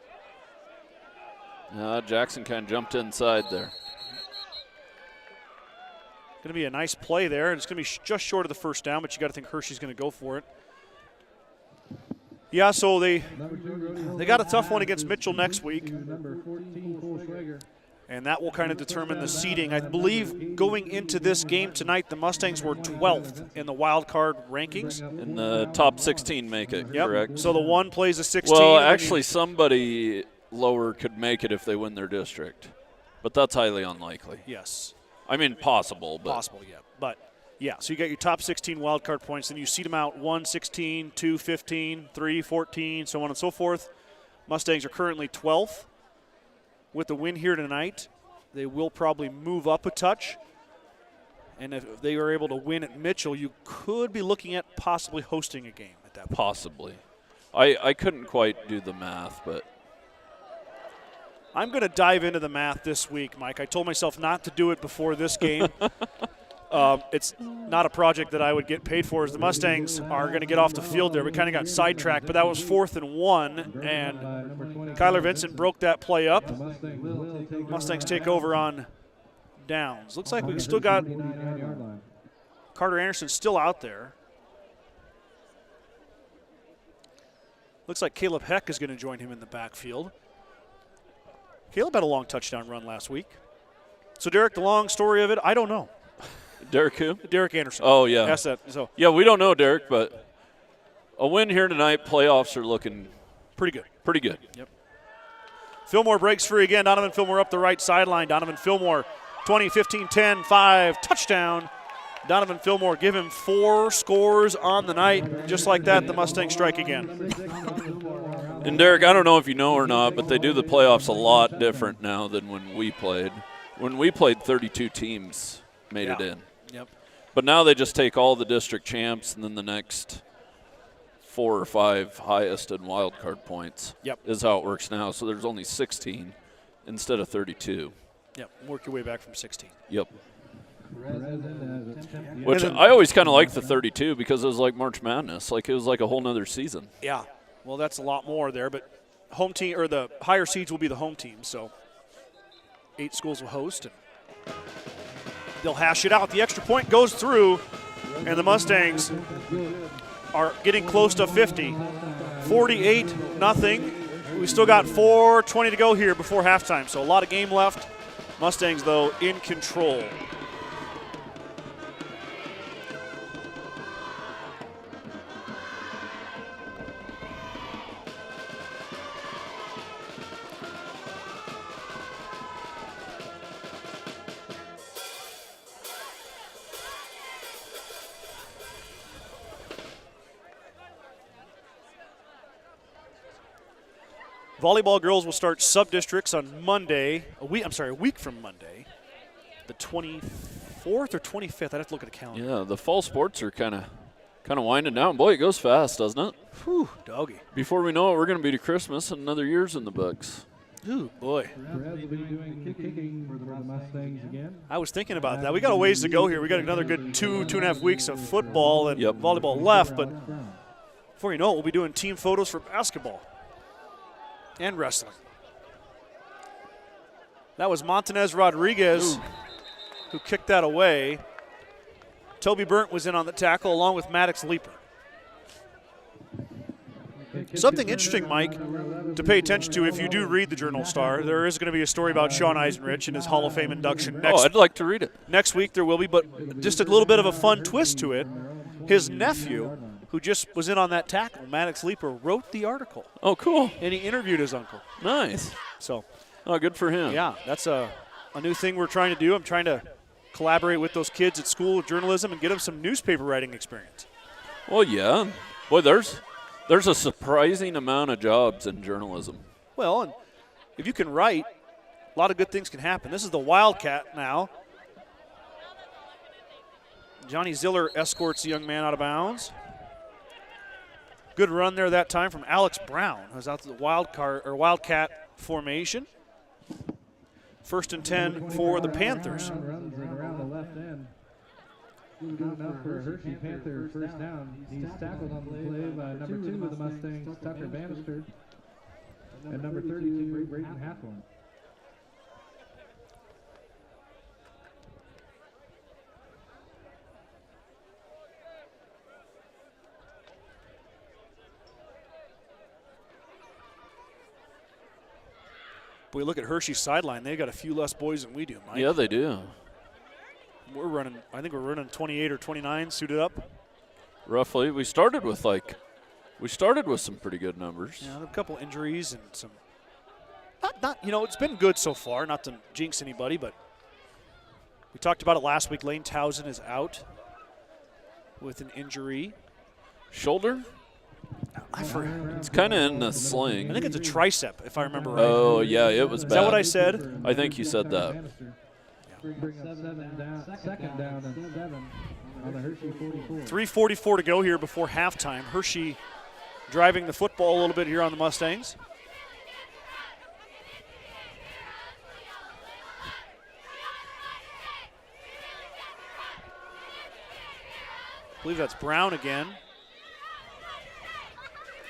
Jackson kind of jumped inside there. Going to be a nice play there. It's going to be just short of the first down, but you got to think Hershey's going to go for it. Yeah, so they got a tough one against Mitchell next week. And that will kind of determine the seeding. I believe going into this game tonight, the Mustangs were 12th in the wild card rankings. And the top 16 make it, correct? So the 1 plays a 16. Well, actually, somebody lower could make it if they win their district. But that's highly unlikely. Yes. I mean, possible. But Possible, yeah. But, yeah, so you got your top 16 wild card points, then you seed them out 1, 16, 2, 15, 3, 14, so on and so forth. Mustangs are currently 12th. With the win here tonight, they will probably move up a touch. And if they are able to win at Mitchell, you could be looking at possibly hosting a game at that point. possibly. I couldn't quite do the math, but I'm going to dive into the math this week, Mike. I told myself not to do it before this game. It's not a project that I would get paid for, as the Mustangs are going to get off the field there. We kind of got sidetracked, but that was 4th and 1, and Kyler Vincent broke that play up. Mustangs take over on downs. Looks like we still got Carter Anderson still out there. Looks like Caleb Heck is going to join him in the backfield. Caleb had a long touchdown run last week. So, Derek, the long story of it, I don't know. Derek who? Derek Anderson. Oh, yeah. That's that. So Yeah, we don't know, Derek, but a win here tonight, playoffs are looking pretty good. pretty good. Yep. Fillmore breaks free again. Donovan Fillmore up the right sideline. Donovan Fillmore, 20, 15, 10, 5, touchdown. Donovan Fillmore give him 4 scores on the night. Just like that, the Mustangs strike again. And, Derek, I don't know if you know or not, but they do the playoffs a lot different now than when we played. When we played, 32 teams made it in. Yep. But now they just take all the district champs and then the next 4 or 5 highest in wild card points. Yep. Is how it works now. So there's only 16 instead of 32. Yep. Work your way back from 16. Yep. Which I always kind of liked the 32 because it was like March Madness. Like it was like a whole nother season. Yeah. Well, that's a lot more there, but home team or the higher seeds will be the home team. So 8 schools will host, and they'll hash it out. The extra point goes through, and the Mustangs are getting close to 50. 48-0. We still got 4:20 to go here before halftime, so a lot of game left. Mustangs, though, in control. Volleyball girls will start sub-districts on Monday, a week from Monday, the 24th or 25th. I'd have to look at the calendar. Yeah, the fall sports are kind of winding down. Boy, it goes fast, doesn't it? Whew, doggy. Before we know it, we're going to be to Christmas and another year's in the books. Ooh, boy. Perez will be doing the kicking for the Mustangs again. I was thinking about that. We got a ways to go here. We got another good 2.5 weeks of football and volleyball left, but before you know it, we'll be doing team photos for basketball and wrestling. That was Montanez Rodriguez who kicked that away. Toby Burnt was in on the tackle along with Maddox Leeper. Something interesting, Mike, to pay attention to if you do read the Journal-Star. There is going to be a story about Sean Eisenrich and his Hall of Fame induction next. Oh, I'd like to read it. Next week there will be, but just a little bit of a fun twist to it. His nephew, who just was in on that tackle, Maddox Leeper, wrote the article. Oh, cool. And he interviewed his uncle. Nice. So, oh, good for him. Yeah, that's a new thing we're trying to do. I'm trying to collaborate with those kids at school with journalism and get them some newspaper writing experience. Well, yeah. Boy, there's a surprising amount of jobs in journalism. Well, and if you can write, a lot of good things can happen. This is the Wildcat now. Johnny Ziller escorts the young man out of bounds. Good run there that time from Alex Brown, who's out to the Wildcat formation. 1st and 10 for the Panthers. Runs around the left end. Going up for Hershey Panther first down. He's tackled on the play by number 2 of the Mustangs, Tucker Bannister, and number 32, Brayton Hathorn. We look at Hershey's sideline. They got a few less boys than we do, Mike. Yeah, they do. I think we're running 28 or 29 suited up. Roughly. We started with some pretty good numbers. Yeah, a couple injuries and some. Not it's been good so far. Not to jinx anybody, but we talked about it last week. Lane Towson is out with an injury. Shoulder? It's kind of in the sling. I think it's a tricep, if I remember right. Oh, yeah, it was bad. Is that what I said? I think you said that. Second down and 7 on the Hershey 44. 3:44 to go here before halftime. Hershey driving the football a little bit here on the Mustangs. I believe that's Brown again.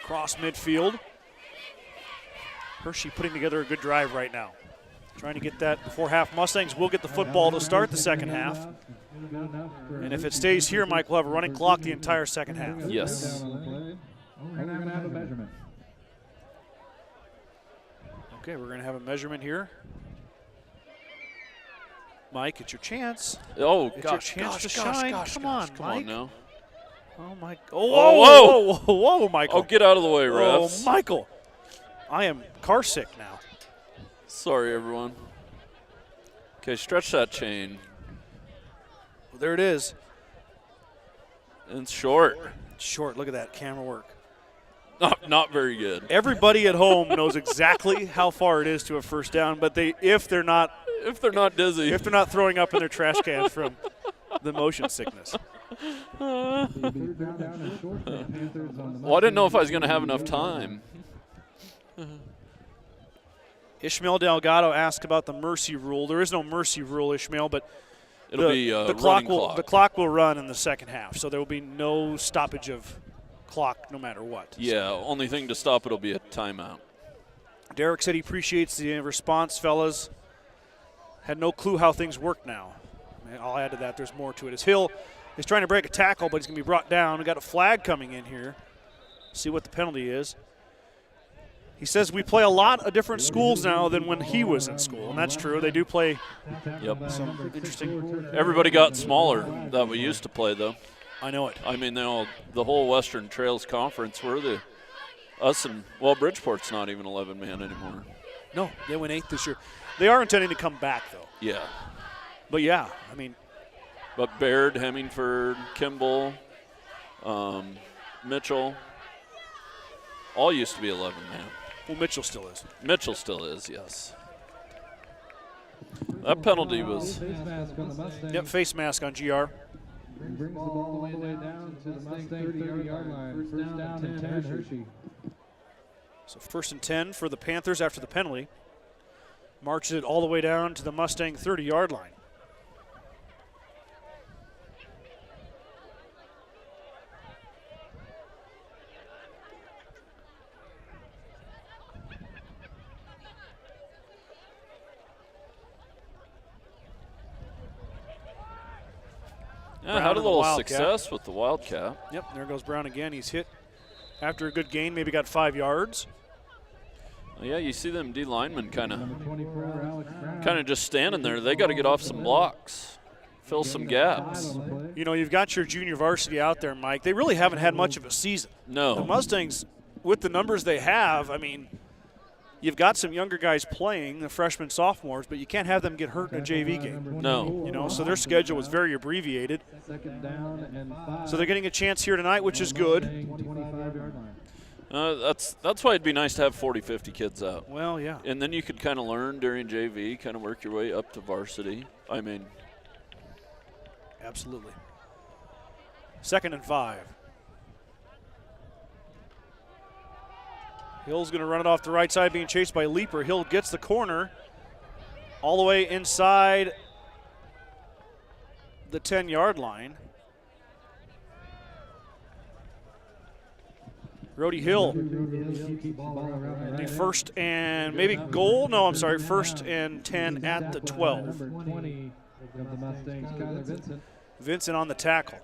Cross midfield. Hershey putting together a good drive right now. Trying to get that before half. Mustangs will get the football to start the second half. And if it stays here, Mike, we'll have a running clock the entire second half. Yes. We're going to have a measurement. Okay, we're going to have a measurement here. Mike, it's your chance. Oh, It's your chance to shine. Come on, Come Mike. on now. Oh, Mike. Oh, whoa, Michael. Oh, get out of the way, Oh, refs. Michael. I am car sick now. Sorry, everyone. Okay, stretch that chain. Well, there it is. And it's short. Short. Look at that camera work. Not very good. Everybody at home knows exactly how far it is to a first down, but if they're not dizzy. if they're not throwing up in their trash cans from the motion sickness. Well, I didn't know if I was going to have enough time. Ishmael Delgado asked about the mercy rule. There is no mercy rule, Ishmael, but It'll be the running clock. The clock will run in the second half, so there will be no stoppage of clock no matter what. Yeah, only thing to stop it will be a timeout. Derek said he appreciates the response, fellas. Had no clue how things work now. I'll add to that. There's more to it. As Hill is trying to break a tackle, but he's going to be brought down. We got a flag coming in here. See what the penalty is. He says we play a lot of different schools now than when he was in school, and that's true. They do play some interesting. Everybody got smaller that we used to play, though. I know it. I mean, the whole Western Trails Conference, Bridgeport's not even 11-man anymore. No, they went 8th this year. They are intending to come back, though. Yeah. But, yeah, I mean. But Baird, Hemingford, Kimball, Mitchell, all used to be 11-man. Well, Mitchell still is. Mitchell still is, yes. That penalty was. Yep, face mask on GR. Brings the ball all the way down to the Mustang 30-yard line. First down and 10, Hershey. So 1st and 10 for the Panthers after the penalty. Marches it all the way down to the Mustang 30-yard line. Yeah, had a little success with the Wildcat. Yep, there goes Brown again. He's hit after a good gain, maybe got 5 yards. Well, yeah, you see them D linemen kind of just standing there. They got to get off some blocks, fill some gaps. You know, you've got your junior varsity out there, Mike. They really haven't had much of a season. No. The Mustangs, with the numbers they have, I mean, you've got some younger guys playing, the freshmen, sophomores, but you can't have them get hurt in a JV game. No. You know, so their schedule was very abbreviated. So they're getting a chance here tonight, which is good. That's why it'd be nice to have 40, 50 kids out. Well, yeah. And then you could kind of learn during JV, kind of work your way up to varsity. I mean. Absolutely. 2nd and 5. Hill's going to run it off the right side, being chased by Leaper. Hill gets the corner all the way inside the 10-yard line. Brody Hill. The 1st and maybe goal? No, I'm sorry, 1st and 10 at the 12. Vincent on the tackle.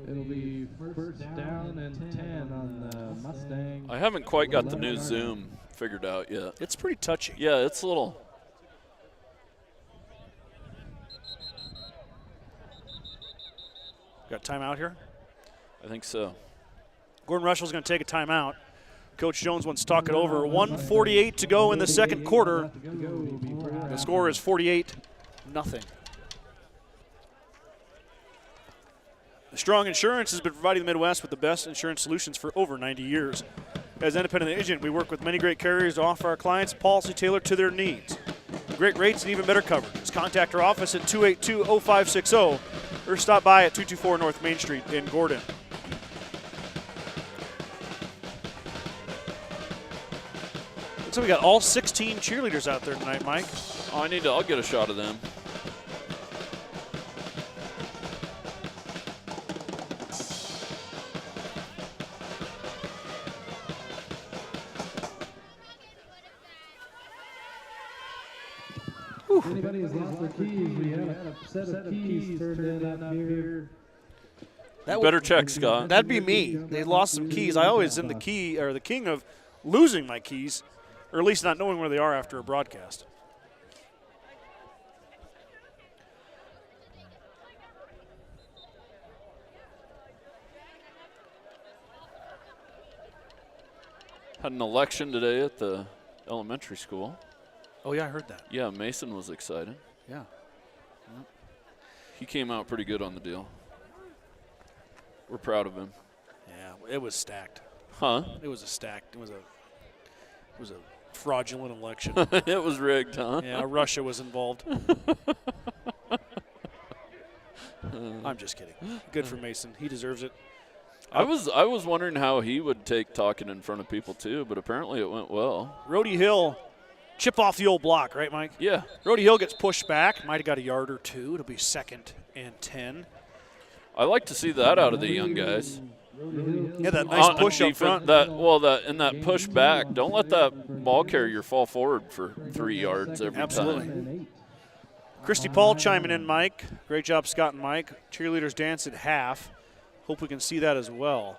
It'll be first down and 10 on the Mustang. I haven't quite got the new Zoom figured out yet. It's pretty touchy. Yeah, it's a little. Got timeout here? I think so. Gordon-Rushville's going to take a timeout. Coach Jones wants to talk it over. 1:48 to go in the second quarter. The score is 48-0. Strong Insurance has been providing the Midwest with the best insurance solutions for over 90 years. As an independent agent, we work with many great carriers to offer our clients a policy tailored to their needs. Great rates and even better coverage. Just contact our office at 282-0560 or stop by at 224 North Main Street in Gordon. Looks like we got all 16 cheerleaders out there tonight, Mike. Oh, I'll get a shot of them. Anybody who's lost their keys, we have a set of keys turned in up here. Better check, Scott. That'd be me. They lost some keys. I always am the king of losing my keys, or at least not knowing where they are after a broadcast. Had an election today at the elementary school. Oh, yeah, I heard that. Yeah, Mason was excited. Yeah. He came out pretty good on the deal. We're proud of him. Yeah, it was stacked. Huh? It was a fraudulent election. It was rigged, huh? Yeah, Russia was involved. I'm just kidding. Good for Mason. He deserves it. I was wondering how he would take talking in front of people too, but apparently it went well. Rhodey Hill, chip off the old block, right, Mike? Yeah. Rhodey Hill gets pushed back. Might have got a yard or two. It'll be 2nd and 10. I like to see that out of the young guys. Yeah, that nice push up defense, front. That push back. Don't let that ball carrier fall forward for 3 yards every Absolutely. time. Christy Paul chiming in, Mike. Great job, Scott and Mike. Cheerleaders dance at half. Hope we can see that as well.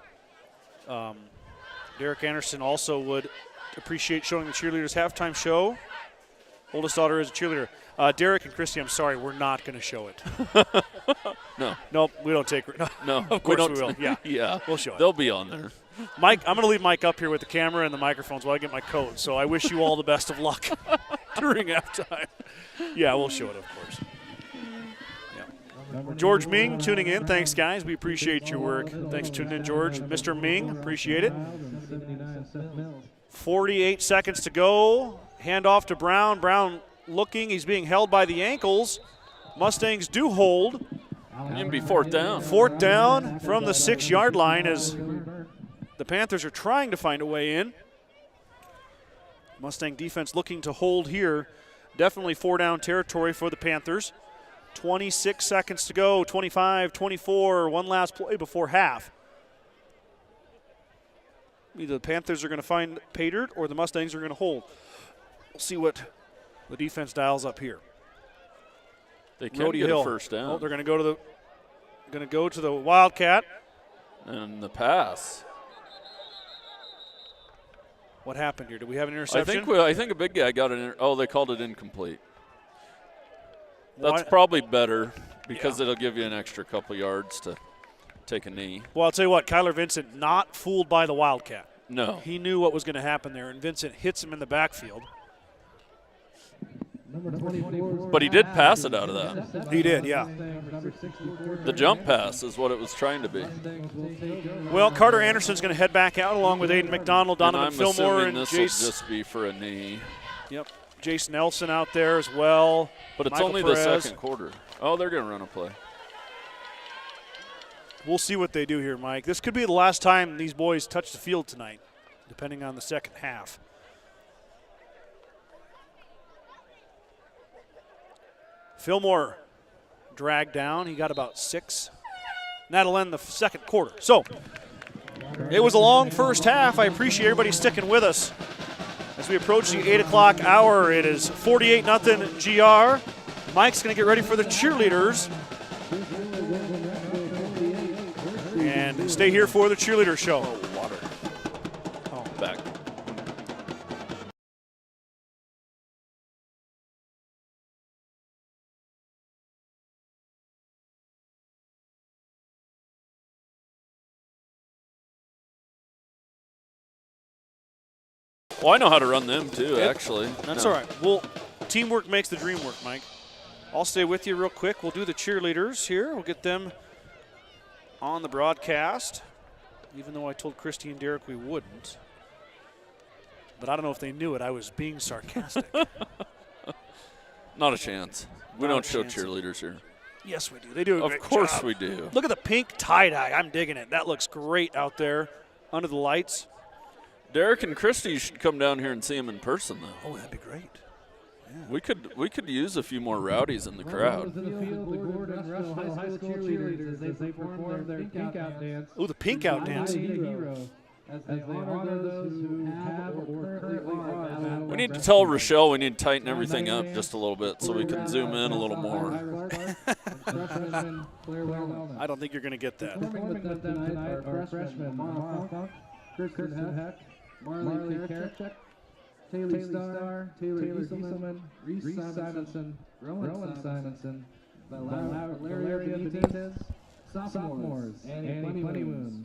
Derek Anderson also would appreciate showing the cheerleaders halftime show. Oldest daughter is a cheerleader. Derek and Christy, I'm sorry, we're not going to show it. No. Nope, we don't take. No, of course we will. Yeah, yeah, we'll show it. They'll be on there. Mike, I'm going to leave Mike up here with the camera and the microphones while I get my coat. So I wish you all the best of luck during halftime. Yeah, we'll show it, of course. Yeah. George Ming tuning in. Thanks, guys. We appreciate your work. Thanks for tuning in, George. Mr. Ming, appreciate it. 48 seconds to go. Hand off to Brown. Brown looking. He's being held by the ankles. Mustangs do hold. It'll be 4th down. 4th down from the 6-yard line as the Panthers are trying to find a way in. Mustang defense looking to hold here. Definitely 4-down territory for the Panthers. 26 seconds to go, 25, 24, one last play before half. Either the Panthers are going to find pay dirt or the Mustangs are going to hold. We'll see what the defense dials up here. They can get a 1st down. Oh, they're going to go to the Wildcat. And the pass. What happened here? Did we have an interception? I think a big guy got it. Oh, they called it incomplete. That's probably better because it'll give you an extra couple yards to take a knee. Well, I'll tell you what, Kyler Vincent not fooled by the Wildcat. No. He knew what was going to happen there, and Vincent hits him in the backfield. But he did pass it out of that. He did, yeah. The jump pass is what it was trying to be. Well, Carter Anderson's going to head back out along with Aiden McDonald, Donovan and Fillmore, and this will Jace. just be for a knee. Yep, Jace Nelson out there as well. But it's Michael only Perez. the 2nd quarter. Oh, they're going to run a play. We'll see what they do here, Mike. This could be the last time these boys touch the field tonight, depending on the second half. Fillmore dragged down. He got about 6. And that'll end the second quarter. So it was a long first half. I appreciate everybody sticking with us. As we approach the 8 o'clock hour, it is 48-0 GR. Mike's going to get ready for the cheerleaders. And stay here for the cheerleader show. Oh, I know how to run them too, actually. That's No. all right. Well, teamwork makes the dream work, Mike. I'll stay with you real quick. We'll do the cheerleaders here. We'll get them on the broadcast, even though I told Christy and Derek we wouldn't. But I don't know if they knew it. I was being sarcastic. Not a chance. We Not don't a show chance. cheerleaders here. Yes, we do. They do a Of great course job. we do. Look at the pink tie-dye. I'm digging it. That looks great out there under the lights. Derek and Christy should come down here and see him in person, though. Oh, that'd be great. We could use a few more rowdies in the crowd. To the field, the Gordon-Rushville High School cheerleaders as they perform their pink out dance. Oh, the pink out dance. A hero, as they honor those who have or currently are. We need to tell Rochelle we need to tighten everything up just a little bit so we can zoom in a little more. I don't think you're going to get that. Performing with them tonight are freshmen Mara Funk, Kirsten Heck, Marley Karachek, Taylor Starr, Taylor Gieselman, Reese Simonson, Rowan Simonson, Valeria Benitez, sophomores, Annie Plentywoons,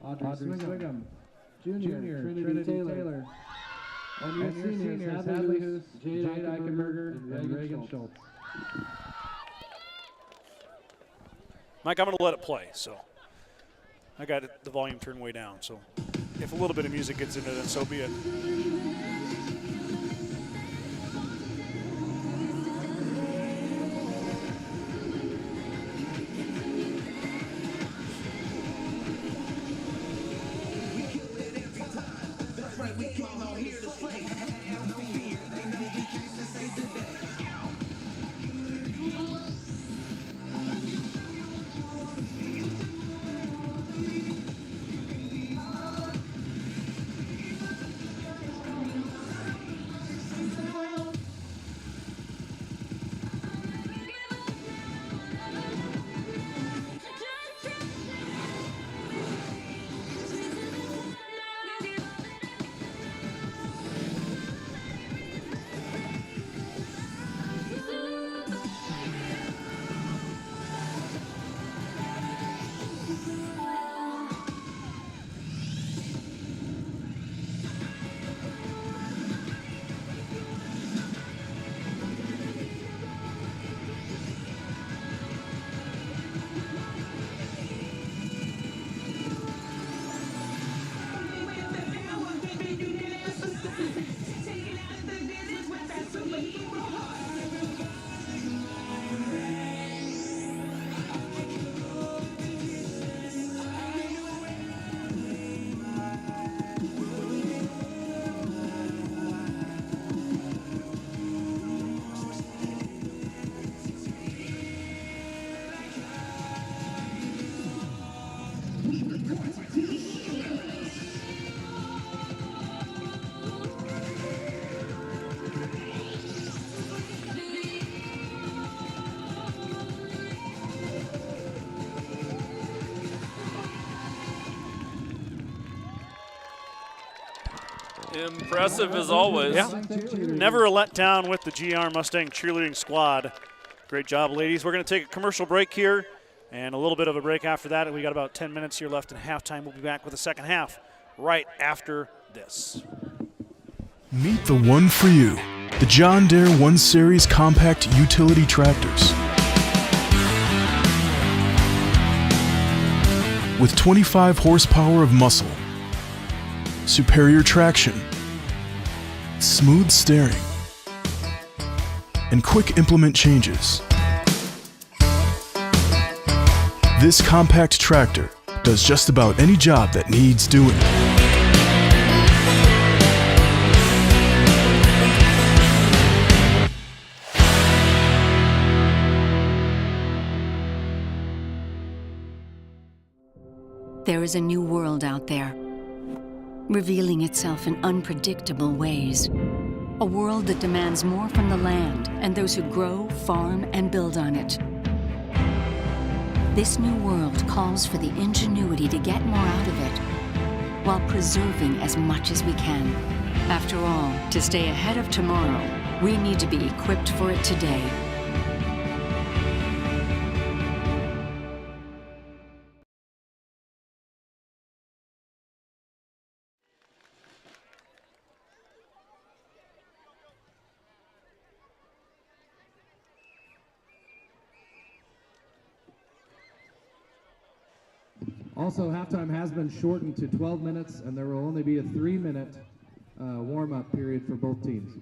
Audrey Swingham, Junior Trinity Taylor, and your seniors, Hadley Hoos, Jade Eichenberger, and Reagan Schultz. Mike, I'm going to let it play. So I got the volume turned way down. So if a little bit of music gets into it, then so be it. Impressive as always. Yeah. Never a letdown with the GR Mustang cheerleading squad. Great job, ladies. We're going to take a commercial break here and a little bit of a break after that. We got about 10 minutes here left in halftime. We'll be back with the second half right after this. Meet the one for you, the John Deere 1 Series compact utility tractors. With 25 horsepower of muscle, superior traction, smooth steering, and quick implement changes. This compact tractor does just about any job that needs doing. There is a new world out there, revealing itself in unpredictable ways. A world that demands more from the land and those who grow, farm, and build on it. This new world calls for the ingenuity to get more out of it, while preserving as much as we can. After all, to stay ahead of tomorrow, we need to be equipped for it today. Also, halftime has been shortened to 12 minutes, and there will only be a 3-minute warm-up period for both teams.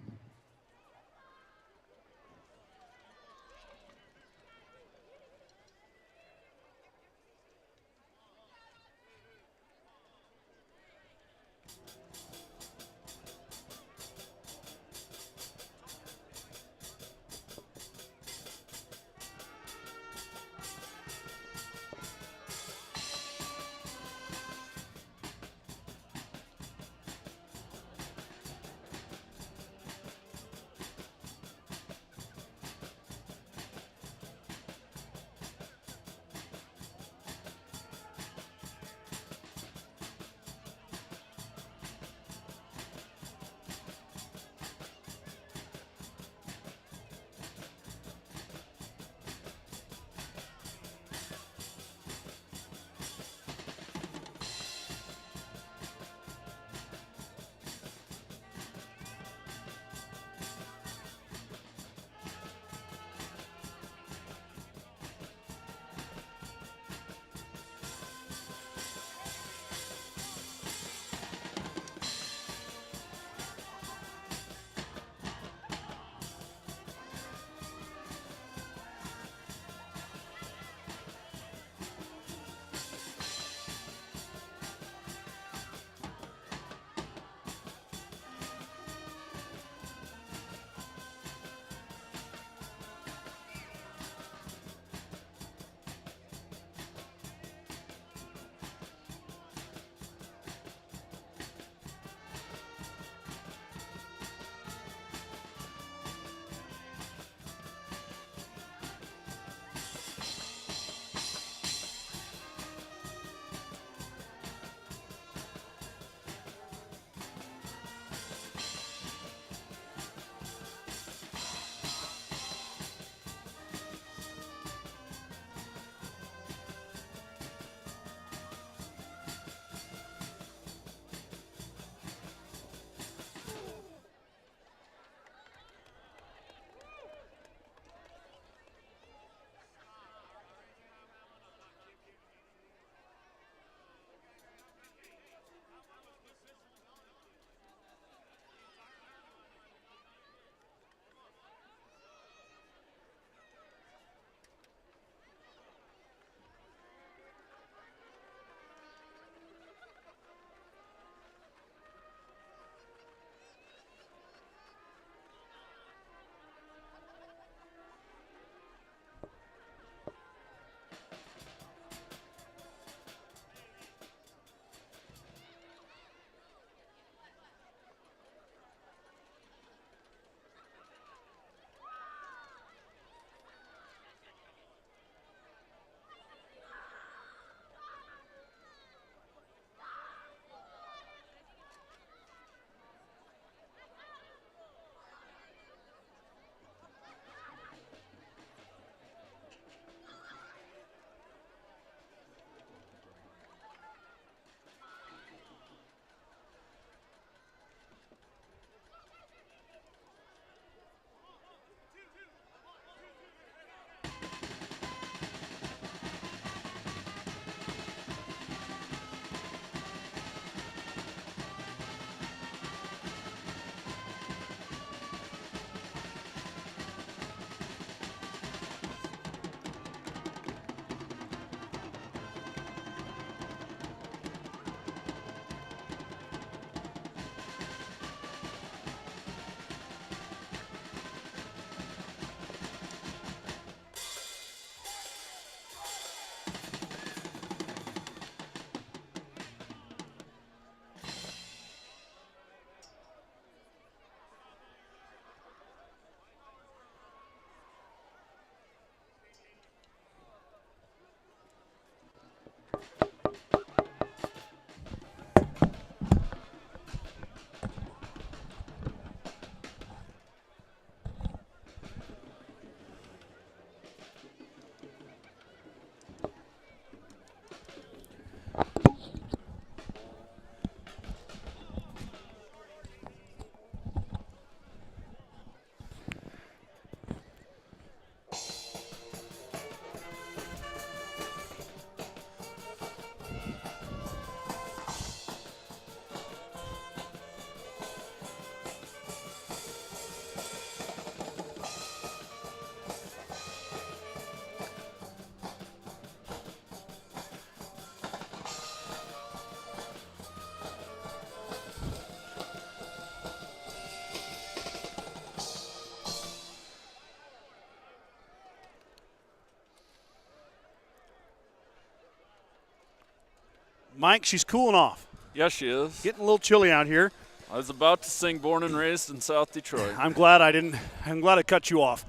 Mike, she's cooling off. Yes, she is. Getting a little chilly out here. I was about to sing Born and Raised in South Detroit. I'm glad I cut you off.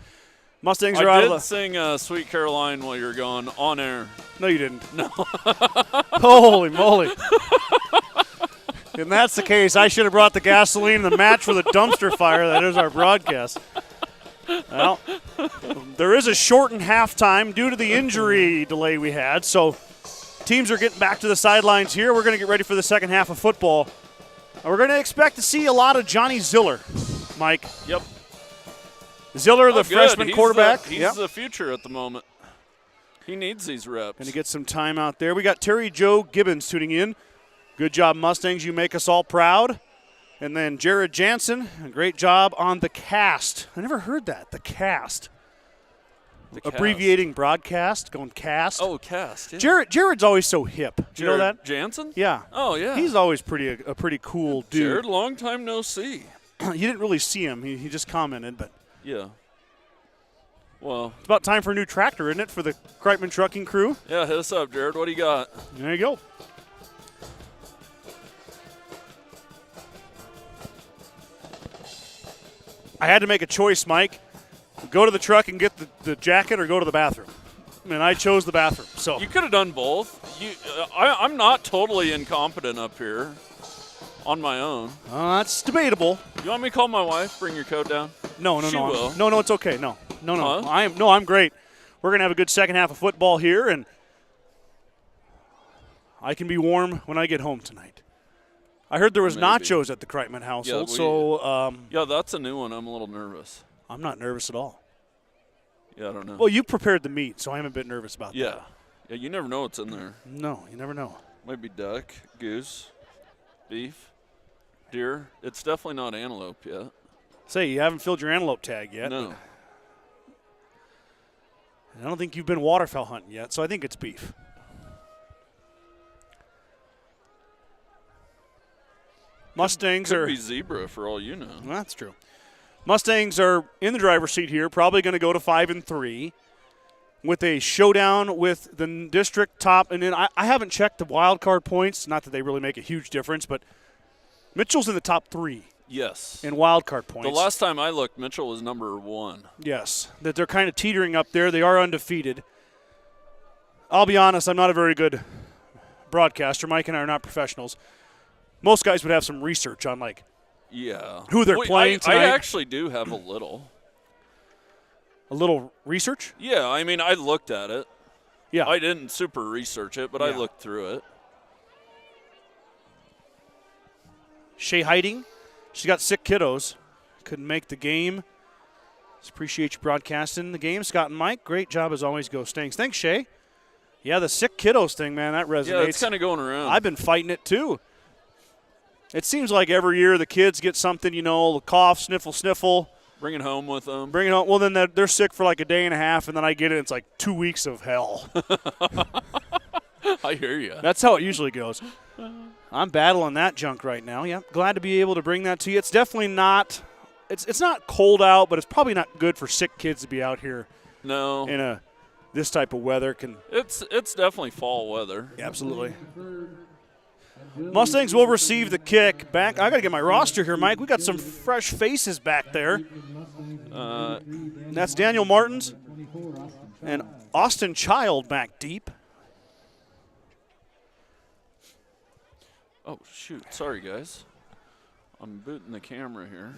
Mustangs are I out did of the. sing Sweet Caroline while you were going on air. No, you didn't. No. Holy moly. If that's the case, I should have brought the gasoline and the match for the dumpster fire that is our broadcast. Well, there is a shortened halftime due to the injury delay we had, so teams are getting back to the sidelines here. We're going to get ready for the second half of football. And we're going to expect to see a lot of Johnny Ziller, Mike. Yep. Ziller, the good. freshman quarterback. He's the future at the moment. He needs these reps. Going to get some time out there. We got Terry Joe Gibbons tuning in. Good job, Mustangs. You make us all proud. And then Jared Jansen, a great job on the cast. I never heard that, the cast. Abbreviating broadcast, going cast. Oh, cast. Yeah. Jared's always so hip. Do you know that? Jansen? Yeah. Oh, yeah. He's always a pretty cool dude. Jared, long time no see. You didn't really see him. He just commented, but. Yeah. Well. It's about time for a new tractor, isn't it, for the Kreitman Trucking crew? Yeah, hit us up, Jared. What do you got? There you go. I had to make a choice, Mike. Go to the truck and get the jacket or go to the bathroom. And I chose the bathroom. So You could have done both. I'm not totally incompetent up here on my own. That's debatable. You want me to call my wife? Bring your coat down? No. She will. No, it's okay. No. Huh? I'm great. We're going to have a good second half of football here, and I can be warm when I get home tonight. I heard there was nachos at the Kreitman household, Yeah, that's a new one. I'm a little nervous. I'm not nervous at all. Yeah, I don't know. Well, you prepared the meat, so I'm a bit nervous about that. Yeah, you never know what's in there. No, you never know. Might be duck, goose, beef, deer. It's definitely not antelope yet. Say, you haven't filled your antelope tag yet. No. I don't think you've been waterfowl hunting yet, so I think it's beef. Mustangs Could are be zebra for all you know. Well, that's true. Mustangs are in the driver's seat here, probably going to go to 5-3 with a showdown with the district top. And then I haven't checked the wild card points, not that they really make a huge difference, but Mitchell's in the top 3. Yes. In wild card points. The last time I looked, Mitchell was number 1. Yes, that they're kind of teetering up there. They are undefeated. I'll be honest, I'm not a very good broadcaster. Mike and I are not professionals. Most guys would have some research on, like, who they're playing tonight. I actually do have a little. A little research? Yeah, I mean, I looked at it. Yeah. I didn't super research it, but I looked through it. Shay Hiding. She's got sick kiddos. Couldn't make the game. Just appreciate you broadcasting the game. Scott and Mike, great job as always, Go Stings. Thanks, Shay. Yeah, the sick kiddos thing, man, that resonates. Yeah, it's kind of going around. I've been fighting it, too. It seems like every year the kids get something, cough, sniffle. Bring it home with them. Bring it home. Well, then they're sick for like a day and a half, and then I get it. It's like 2 weeks of hell. I hear you. That's how it usually goes. I'm battling that junk right now. Yeah, glad to be able to bring that to you. It's definitely not. It's not cold out, but it's probably not good for sick kids to be out here. No. In this type of weather It's definitely fall weather. Yeah, absolutely. Mustangs will receive the kick back. I got to get my roster here, Mike. We got some fresh faces back there. That's Daniel Martins and Austin Child back deep. Oh, shoot. Sorry, guys. I'm booting the camera here.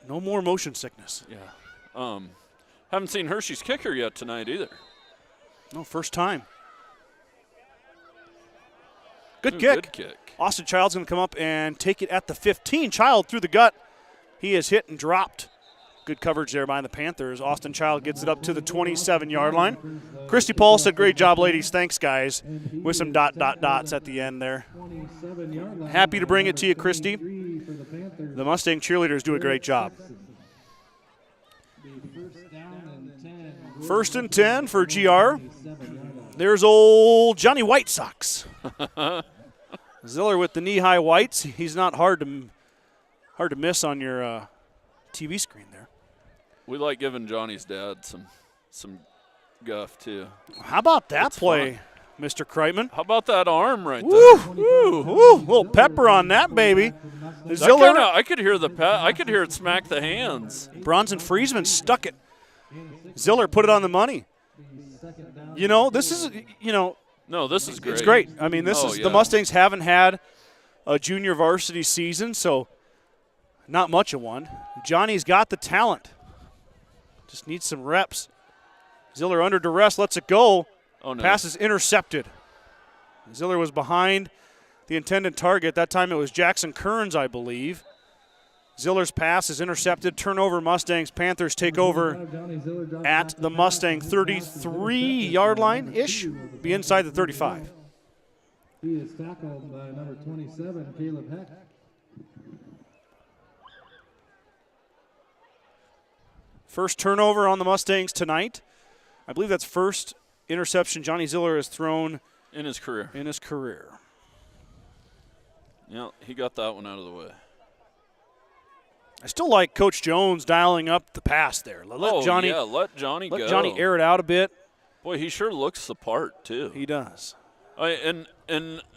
No more motion sickness. Yeah. Haven't seen Hershey's kicker yet tonight either. No, first time. Good kick. Good kick. Austin Child's going to come up and take it at the 15. Child through the gut. He is hit and dropped. Good coverage there by the Panthers. Austin Child gets it up to the 27-yard line. Christy Paul said, great job, ladies. Thanks, guys. With some dots at the end there. Happy to bring it to you, Christy. The Mustang cheerleaders do a great job. 1st and 10 for GR. There's old Johnny White Sox. Ziller with the knee-high whites. He's not hard to miss on your TV screen there. We like giving Johnny's dad some guff too. How about that play? Fun. Mr. Kreitman. How about that arm right Woo, there? woo, woo. Little pepper on that, baby. Ziller. I could hear I could hear it smack the hands. Bronson Friesman stuck it. Ziller put it on the money. You know, this is, No, this is great. it's great. I mean, the yeah. Mustangs haven't had a junior varsity season, so not much of one. Johnny's got the talent. Just needs some reps. Ziller under duress, lets it go. Oh, no. Pass is intercepted. Ziller was behind the intended target. That time it was Jackson Kearns, I believe. Ziller's pass is intercepted. Turnover Mustangs. Panthers take over at the Mustang 33-yard line-ish. Be inside the 35. He is tackled by number 27, Caleb Heck. First turnover on the Mustangs tonight. I believe that's first interception Johnny Ziller has thrown in his career. Yeah, he got that one out of the way. I still like Coach Jones dialing up the pass there. Let Johnny go. Johnny air it out a bit. Boy, he sure looks the part too. He does. And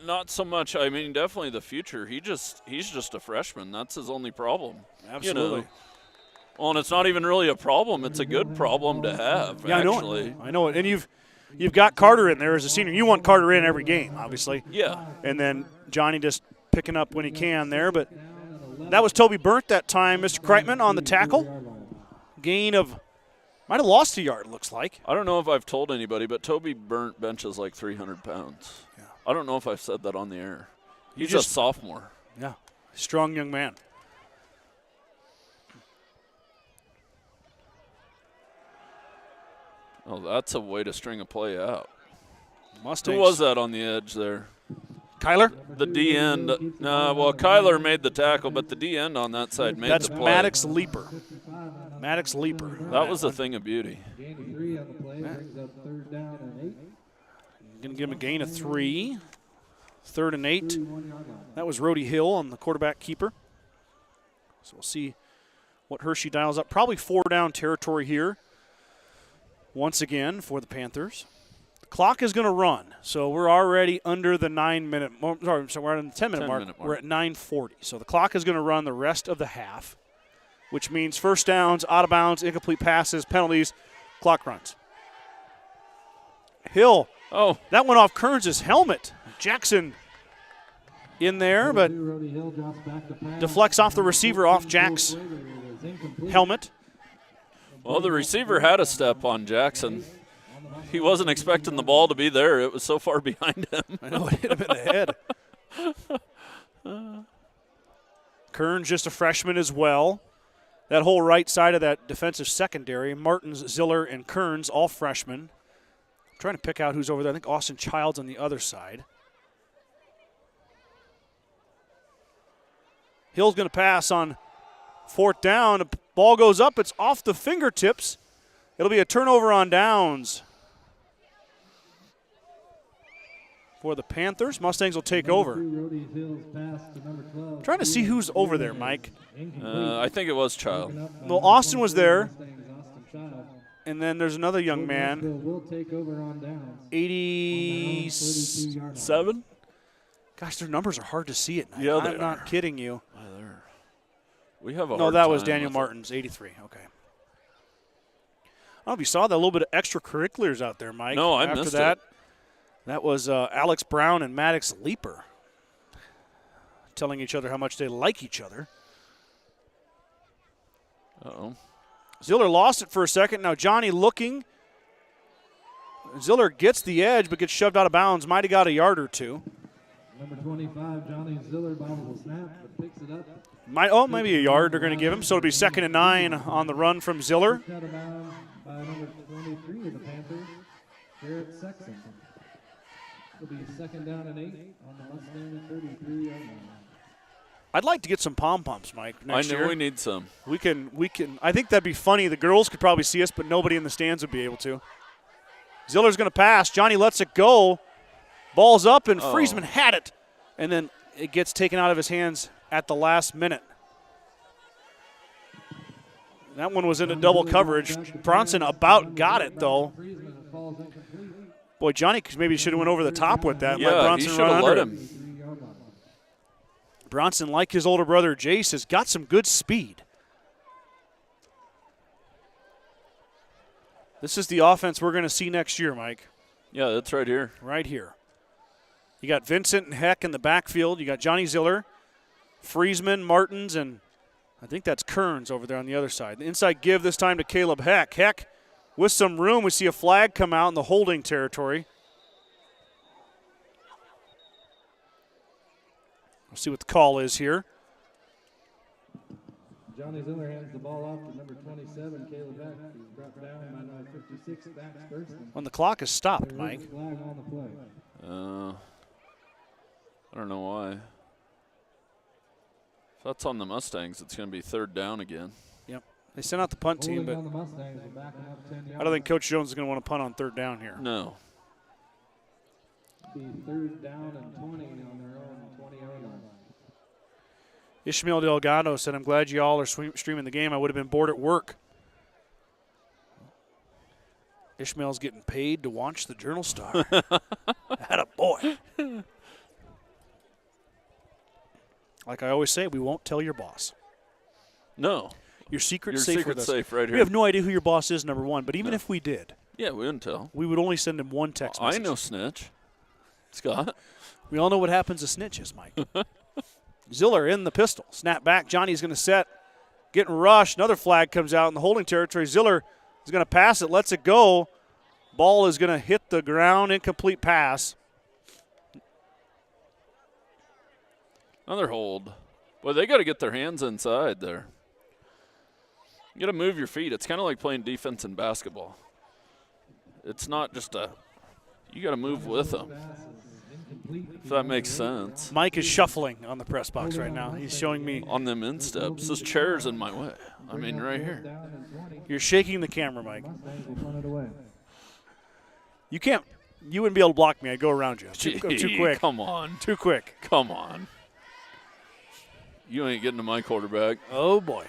not so much. I mean, definitely the future. He's just a freshman. That's his only problem. Absolutely. You know? Well, and it's not even really a problem. It's a good problem to have. Yeah, actually. I know it. And you've got Carter in there as a senior. You want Carter in every game, obviously. Yeah. And then Johnny just picking up when he can there. But that was Toby Burnt that time, Mr. Kreitman, on the tackle. Gain of – might have lost a yard, looks like. I don't know if I've told anybody, but Toby Burnt benches like 300 pounds. Yeah. I don't know if I've said that on the air. He's a sophomore. Yeah, strong young man. Oh, that's a way to string a play out. Mustangs. Who was that on the edge there? Kyler? The D end. Kyler made the tackle, but the D end on that side made the play. That's Maddox Leaper. Maddox Leaper. That was a thing of beauty. Gain of 3 on the play brings up 3rd down and 8. Going to give him a gain of 3. 3rd and 8. That was Rhodey Hill on the quarterback keeper. So we'll see what Hershey dials up. Probably 4-down territory here. Once again for the Panthers. The clock is going to run, so we're already under the 9-minute mark. So we're at the 10-minute mark. We're at 9:40. So the clock is going to run the rest of the half, which means first downs, out of bounds, incomplete passes, penalties, clock runs. Hill. Oh. That went off Kearns' helmet. Jackson in there, but deflects off the receiver off Jack's helmet. Well, the receiver had a step on Jackson. He wasn't expecting the ball to be there. It was so far behind him. I know, it hit him in the head. Kearns just a freshman as well. That whole right side of that defensive secondary, Martins, Ziller, and Kearns, all freshmen. I'm trying to pick out who's over there. I think Austin Child's on the other side. Hill's going to pass on 4th down. The ball goes up. It's off the fingertips. It'll be a turnover on downs for the Panthers. Mustangs will take over. Trying to see who's over there, Mike. I think it was Child. Well, Austin was there. And then there's another young man. 87? Gosh, their numbers are hard to see at night. Yeah, I'm not kidding you. We have a No, that was Daniel Martins, 83. Okay. I don't know if you saw that little bit of extracurriculars out there, Mike. No, I After missed that, it. That was Alex Brown and Maddox Leaper telling each other how much they like each other. Uh-oh. Ziller lost it for a second. Now Johnny looking. Ziller gets the edge but gets shoved out of bounds. Might have got a yard or two. Number 25, Johnny Ziller, bobbles a snap, but picks it up. Maybe a yard they're going to give him. So it'll be 2nd and 9 on the run from Ziller. Out of bounds by number 23 of the Panthers, Garrett Sexton. It'll be 2nd down and 8 on the Mustang 33-yard line. I'd like to get some pom-poms, Mike, next year. we need some. We can. I think that'd be funny. The girls could probably see us, but nobody in the stands would be able to. Ziller's going to pass. Johnny lets it go. Ball's up, and Friesman had it. And then it gets taken out of his hands at the last minute. That one was into double coverage. Bronson about got it, though. Boy, Johnny maybe should have went over the top with that. Yeah, let Bronson he should run have under let it. him. Bronson, like his older brother Jace, has got some good speed. This is the offense we're going to see next year, Mike. Yeah, that's right here. Right here. You got Vincent and Heck in the backfield. You got Johnny Ziller, Friesman, Martins, and I think that's Kearns over there on the other side. The inside give this time to Caleb Heck. Heck with some room. We see a flag come out in the holding territory. We'll see what the call is here. Johnny Ziller hands the ball off to number 27, Caleb Heck, who's brought down by number 56, Max Thurston. When the clock is stopped, Mike. Flag on the play. I don't know why. If that's on the Mustangs, it's going to be 3rd down again. Yep. They sent out the punt team, but On the Mustangs, we're backing up 10 yards. I don't think Coach Jones is going to want to punt on 3rd down here. No. Be 3rd down and 20 on their own 20-yard line. Ishmael Delgado said, I'm glad you all are streaming the game. I would have been bored at work. Ishmael's getting paid to watch the Journal-Star. Attaboy. Like I always say, we won't tell your boss. No. Your secret's Your safe secret's with us. safe right here. We have no idea who your boss is, number one. But even if we did, Yeah, we wouldn't tell. we would only send him one text message. I know snitch. Scott. We all know what happens to snitches, Mike. Ziller in the pistol. Snap back. Johnny's going to set. Getting rushed. Another flag comes out in the holding territory. Ziller is going to pass it. Lets it go. Ball is going to hit the ground. Incomplete pass. Another hold. Boy, they got to get their hands inside there. You got to move your feet. It's kind of like playing defense in basketball. It's not just you got to move with them. If that makes sense. Mike is shuffling on the press box right now. He's showing me. On them insteps. This chair's in my way. I mean, right here. You're shaking the camera, Mike. You can't. You wouldn't be able to block me. I'd go around you. Too quick. Come on. Too quick. Come on. You ain't getting to my quarterback. Oh, boy.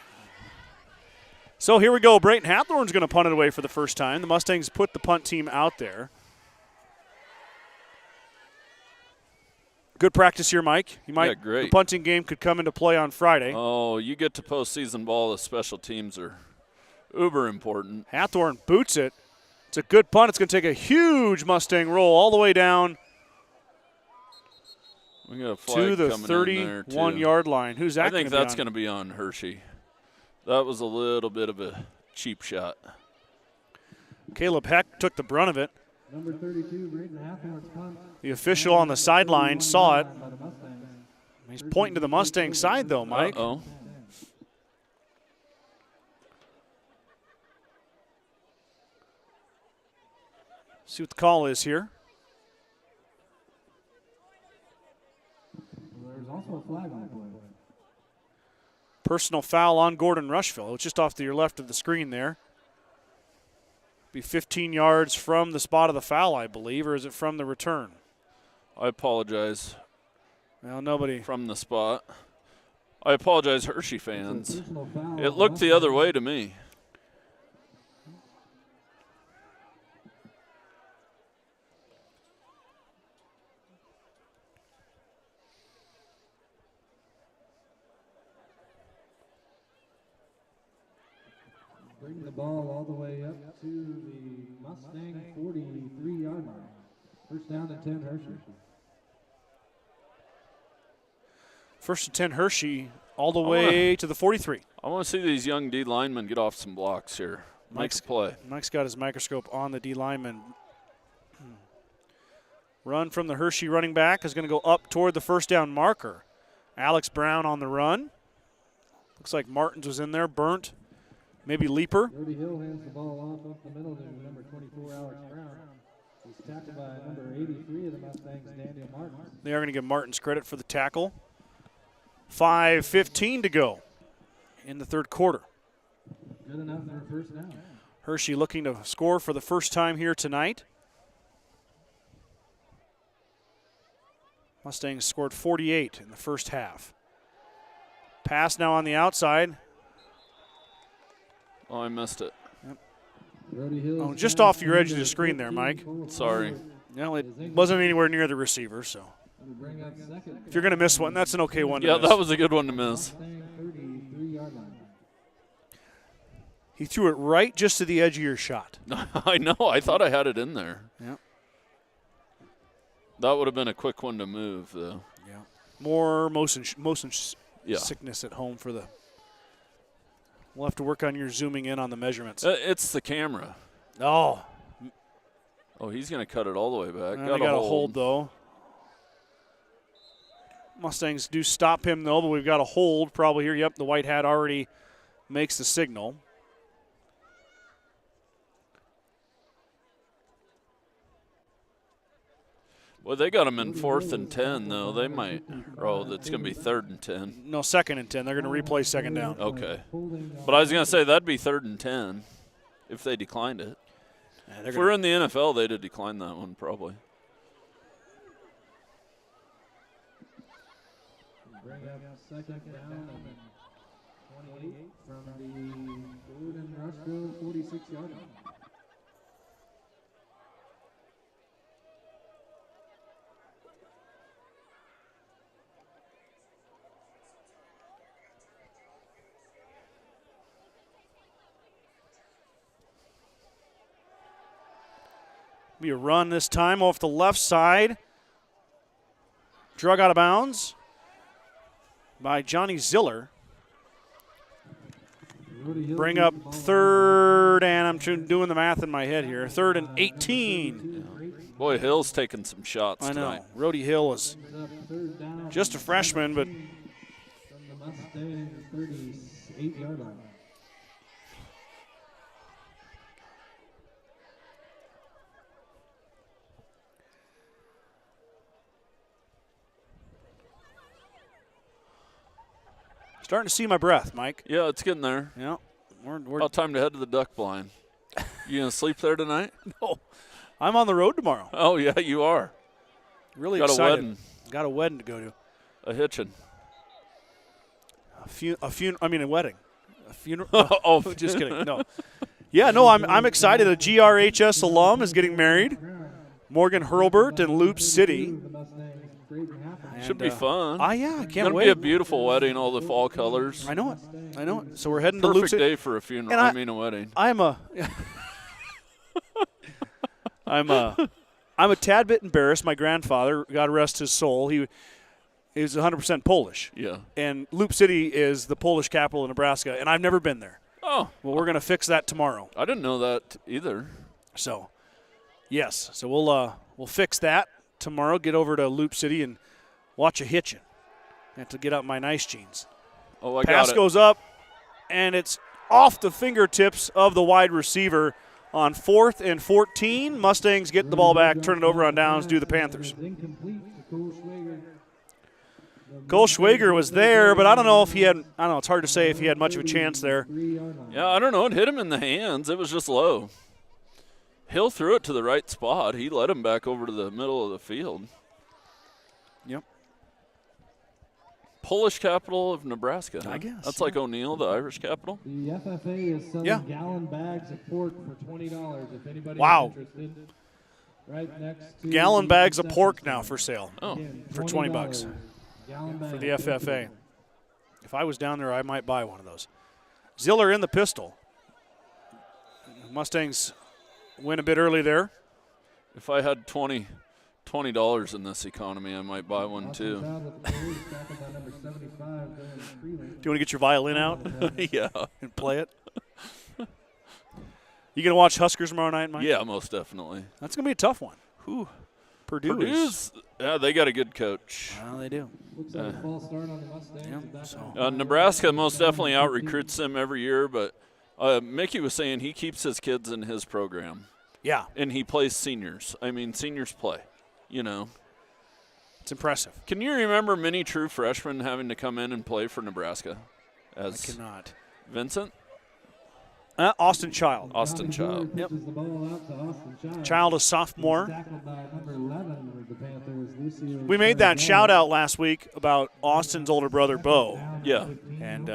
So here we go. Brayton Hathorn's going to punt it away for the first time. The Mustangs put the punt team out there. Good practice here, Mike. Yeah, great. The punting game could come into play on Friday. Oh, you get to postseason ball. The special teams are uber important. Hathorn boots it. It's a good punt. It's going to take a huge Mustang roll all the way down We got a flag to the coming in there, too. 31-yard line. Who's that? I think that's going to be on Hershey. That was a little bit of a cheap shot. Caleb Heck took the brunt of it. Number 32, Brayton Hathorn's punt. The official on the sideline saw it. He's pointing to the Mustang side, though, Mike. Uh-oh. See what the call is here. There's also a flag on the play. Personal foul on Gordon-Rushville. It's just off to your left of the screen there. Be 15 yards from the spot of the foul, I believe, or is it from the return? I apologize. Well, nobody. From the spot. I apologize, Hershey fans. It looked the other way to me. Bring the ball all the way up to the Mustang 43-yard line. First down and 10, Hershey. First and 10, Hershey, all the way to the 43. I want to see these young D linemen get off some blocks here. Mike's play. Mike's got his microscope on the D lineman. Run from the Hershey running back is going to go up toward the first down marker. Alex Brown on the run. Looks like Martins was in there, burnt. Maybe Leaper. Brody Hill hands the ball off up the middle to number 24, Alex Brown. He's tackled by number 83 of the Mustangs, Daniel Martin. They are going to give Martins credit for the tackle. 5:15 to go in the third quarter. Good enough for a first down. Hershey looking to score for the first time here tonight. Mustangs scored 48 in the first half. Pass now on the outside. Oh, I missed it. Brody Hill Oh, just off your edge of the screen there, Mike. Sorry. No, it wasn't anywhere near the receiver, so. If you're going to miss one, that's an okay one to miss. Yeah, that was a good one to miss. He threw it right just to the edge of your shot. I know. I thought I had it in there. Yeah. That would have been a quick one to move, though. Yeah. More motion sickness at home for the. We'll have to work on your zooming in on the measurements. It's the camera. Oh, he's going to cut it all the way back. got a hold, though. Mustangs do stop him, though, but we've got a hold probably here. Yep, the white hat already makes the signal. Well, they got him in 4th and 10, though. They might. Oh, that's going to be 3rd and 10. No, 2nd and 10. They're going to replay 2nd down. Okay. But I was going to say that'd be 3rd and 10 if they declined it. Yeah, if we're in the NFL, they'd have declined that one probably. Bring up 2nd down and 28 from the Gordon-Rushville 46-yard line. Be a run this time off the left side. Drug out of bounds by Johnny Ziller. Bring up 3rd, and I'm doing the math in my head here. 3rd and 18. Boy, Hill's taking some shots I know. tonight. Rhodey Hill is just a freshman, but From the Mustang 38-yard line. starting to see my breath, Mike. Yeah, it's getting there. Yeah. We're About time to head to the duck blind. You going to sleep there tonight? No. I'm on the road tomorrow. Oh, yeah, you are. Really Got excited. a wedding. Got a wedding to go to. A hitching. A wedding. A funeral. Oh, just kidding. No. Yeah, no, I'm excited. A GRHS alum is getting married. Morgan Hurlbert in Loop City. Should be fun. Yeah, I can't It's wait. going to be a beautiful wedding, all the fall colors. I know it. So we're heading to Loop Perfect City. day for a funeral. And a wedding. I'm a tad bit embarrassed. My grandfather, God rest his soul, he was 100% Polish. Yeah. And Loop City is the Polish capital of Nebraska, and I've never been there. Oh. Well, we're going to fix that tomorrow. I didn't know that either. So, yes. So we'll fix that tomorrow. Get over to Loop City and watch a hitchin'. I have to get out my nice jeans. Oh, I Pass got it. goes up, and it's off the fingertips of the wide receiver on 4th and 14. Mustangs get the ball back, turn it over on downs, do the Panthers. Cole Schwager was there, but I don't know if he had – it's hard to say if he had much of a chance there. Yeah, I don't know. It hit him in the hands. It was just low. Hill threw it to the right spot. He led him back over to the middle of the field. Yep. Polish capital of Nebraska. I guess. That's like O'Neill, the Irish capital. The FFA is selling gallon bags of pork for $20 if anybody's interested. Right next to Gallon bags of pork now for sale. Oh. Again, For $20 for the FFA. If I was down there, I might buy one of those. Ziller in the pistol. Mustangs win a bit early there. If I had $20 in this economy, I might buy one too. Do you want to get your violin out Yeah. and play it? You going to watch Huskers tomorrow night, Mike? Yeah, most definitely. That's going to be a tough one. Whew. Purdue's. They got a good coach. Well, they do. Looks like a false start on the Mustangs. So. Nebraska most definitely out-recruits them every year, but Mickey was saying he keeps his kids in his program. Yeah. And he plays seniors. I mean, seniors play, It's impressive. Can you remember many true freshmen having to come in and play for Nebraska? I cannot. Vincent? Austin Child. Austin Child. Yep. Child is sophomore. We made that shout out last week about Austin's older brother, Bo. Yeah. And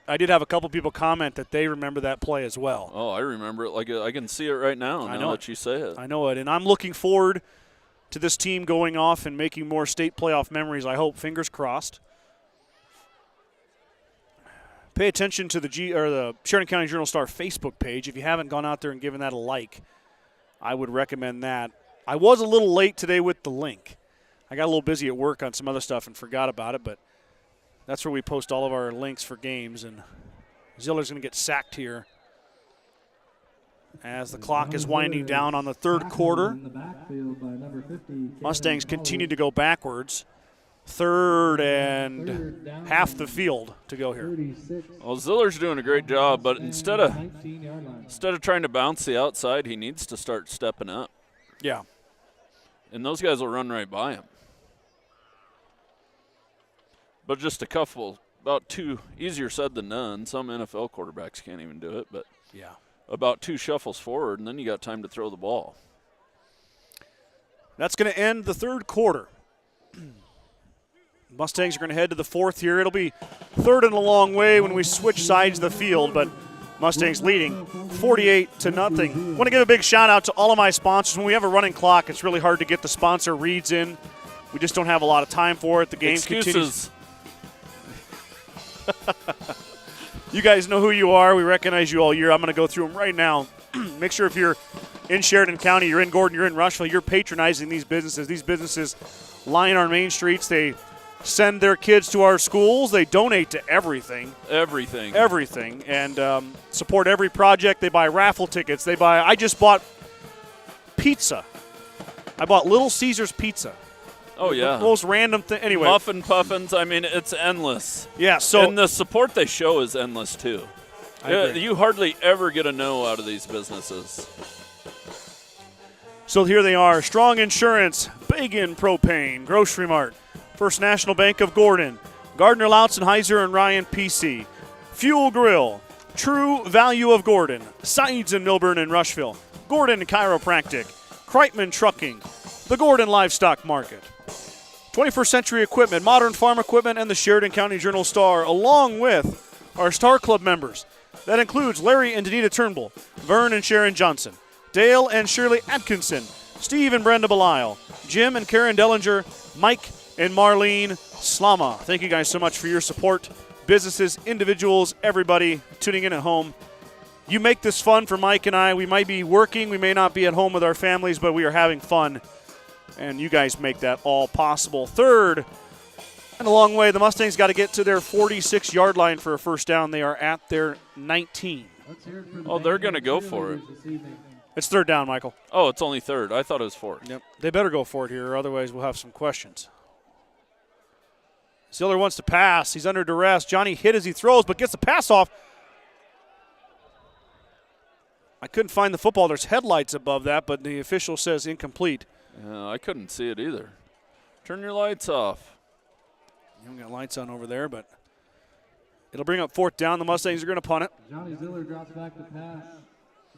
I did have a couple people comment that they remember that play as well. Oh, I remember it like I can see it right now. I know that you say it. I know it, and I'm looking forward to this team going off and making more state playoff memories, I hope. Fingers crossed. Pay attention to the Sheridan County Journal-Star Facebook page. If you haven't gone out there and given that a like, I would recommend that. I was a little late today with the link. I got a little busy at work on some other stuff and forgot about it, but that's where we post all of our links for games. And Ziller's going to get sacked here as the clock is winding down on the third quarter. Mustangs continue to go backwards. Third and half the field to go here. Well, Ziller's doing a great job, but instead of trying to bounce the outside, he needs to start stepping up. Yeah. And those guys will run right by him. But just a couple, about two, easier said than done. Some NFL quarterbacks can't even do it, but yeah, about 2 shuffles forward, and then you got time to throw the ball. That's going to end the third quarter. Mustangs are going to head to the fourth here. It'll be third and a long way when we switch sides of the field, but Mustangs leading 48-0. I want to give a big shout out to all of my sponsors. When we have a running clock, it's really hard to get the sponsor reads in. We just don't have a lot of time for it. The game continues. You guys know who you are. We recognize you all year. I'm going to go through them right now. Make sure if you're in Sheridan County, you're in Gordon, you're in Rushville, you're patronizing these businesses. These businesses line our main streets. They send their kids to our schools. They donate to everything. Everything. And support every project. They buy raffle tickets. I just bought pizza. I bought Little Caesars pizza. Oh, yeah. The most random thing. Anyway. Muffin Puffins. I mean, it's endless. Yeah, so. And the support they show is endless, too. You hardly ever get a no out of these businesses. So here they are. Strong Insurance, Bacon Propane, Grocery Mart, First National Bank of Gordon, Gardner Lautzenheiser and Ryan PC, Fuel Grill, True Value of Gordon, Sides in Milburn and Rushville, Gordon Chiropractic, Kreitman Trucking, the Gordon Livestock Market, 21st Century Equipment, Modern Farm Equipment, and the Sheridan County Journal-Star, along with our Star Club members. That includes Larry and Danita Turnbull, Vern and Sharon Johnson, Dale and Shirley Atkinson, Steve and Brenda Belisle, Jim and Karen Dellinger, Mike and Marlene Slama. Thank you guys so much for your support. Businesses, individuals, everybody tuning in at home. You make this fun for Mike and I. We might be working. We may not be at home with our families, but we are having fun. And you guys make that all possible. Third and a long way. The Mustangs got to get to their 46-yard line for a first down. They are at their 19. Oh, they're going to go for it. It's third down, Michael. Oh, it's only third. I thought it was fourth. Yep. They better go for it here, otherwise we'll have some questions. Ziller wants to pass. He's under duress. Johnny hit as he throws, but gets the pass off. I couldn't find the football. There's headlights above that, but the official says incomplete. I couldn't see it either. Turn your lights off. You don't got lights on over there, but it'll bring up fourth down. The Mustangs are going to punt it. Johnny Ziller drops back to pass.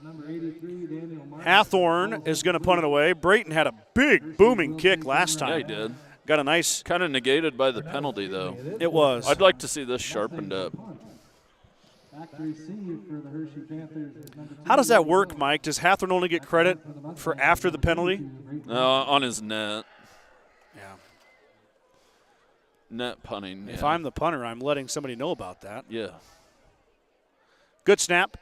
Number 83, Daniel Martin. Hathorn is going to punt it away. Brayton had a big booming kick last time. Yeah, he did. Got a nice. Kind of negated by the penalty, though. It was. I'd like to see this sharpened up. Back to receive for the Hershey Panthers. How does that work, Mike? Does Hathorn only get credit for after the penalty? On his net. Yeah. Net punting. If I'm the punter, I'm letting somebody know about that. Yeah. Good snap.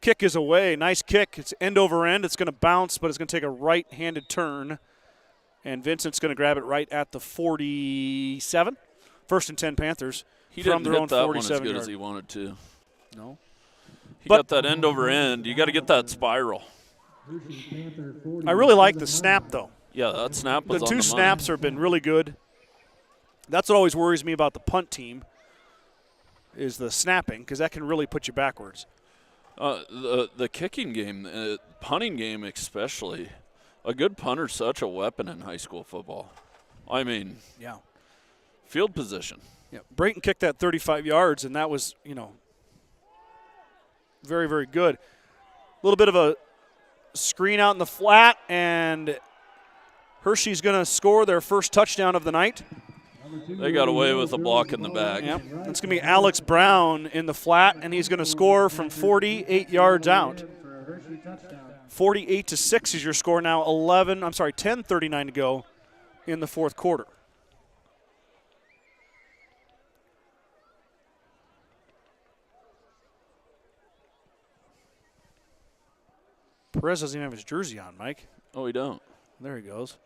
Kick is away. Nice kick. It's end over end. It's going to bounce, but it's going to take a right-handed turn. And Vincent's going to grab it right at the 47. First and 10 Panthers. He from didn't their hit own that 47 one as good yard. as he wanted to. No. He got that end over end. You got to get that spiral. I really like the snap, though. Yeah, that snap was the on two the snaps money. have been really good. That's what always worries me about the punt team is the snapping, because that can really put you backwards. The kicking game, punting game especially, a good punter's such a weapon in high school football. I mean, yeah, field position. Yeah, Brayton kicked that 35 yards, and that was, very, very good. A little bit of a screen out in the flat, and Hershey's going to score their first touchdown of the night. They got away with a block in the back. Yep. It's going to be Alex Brown in the flat, and he's going to score from 48 yards out. 48-6 is your score now. 10:39 to go in the fourth quarter. Perez doesn't even have his jersey on, Mike. Oh, we don't. There he goes.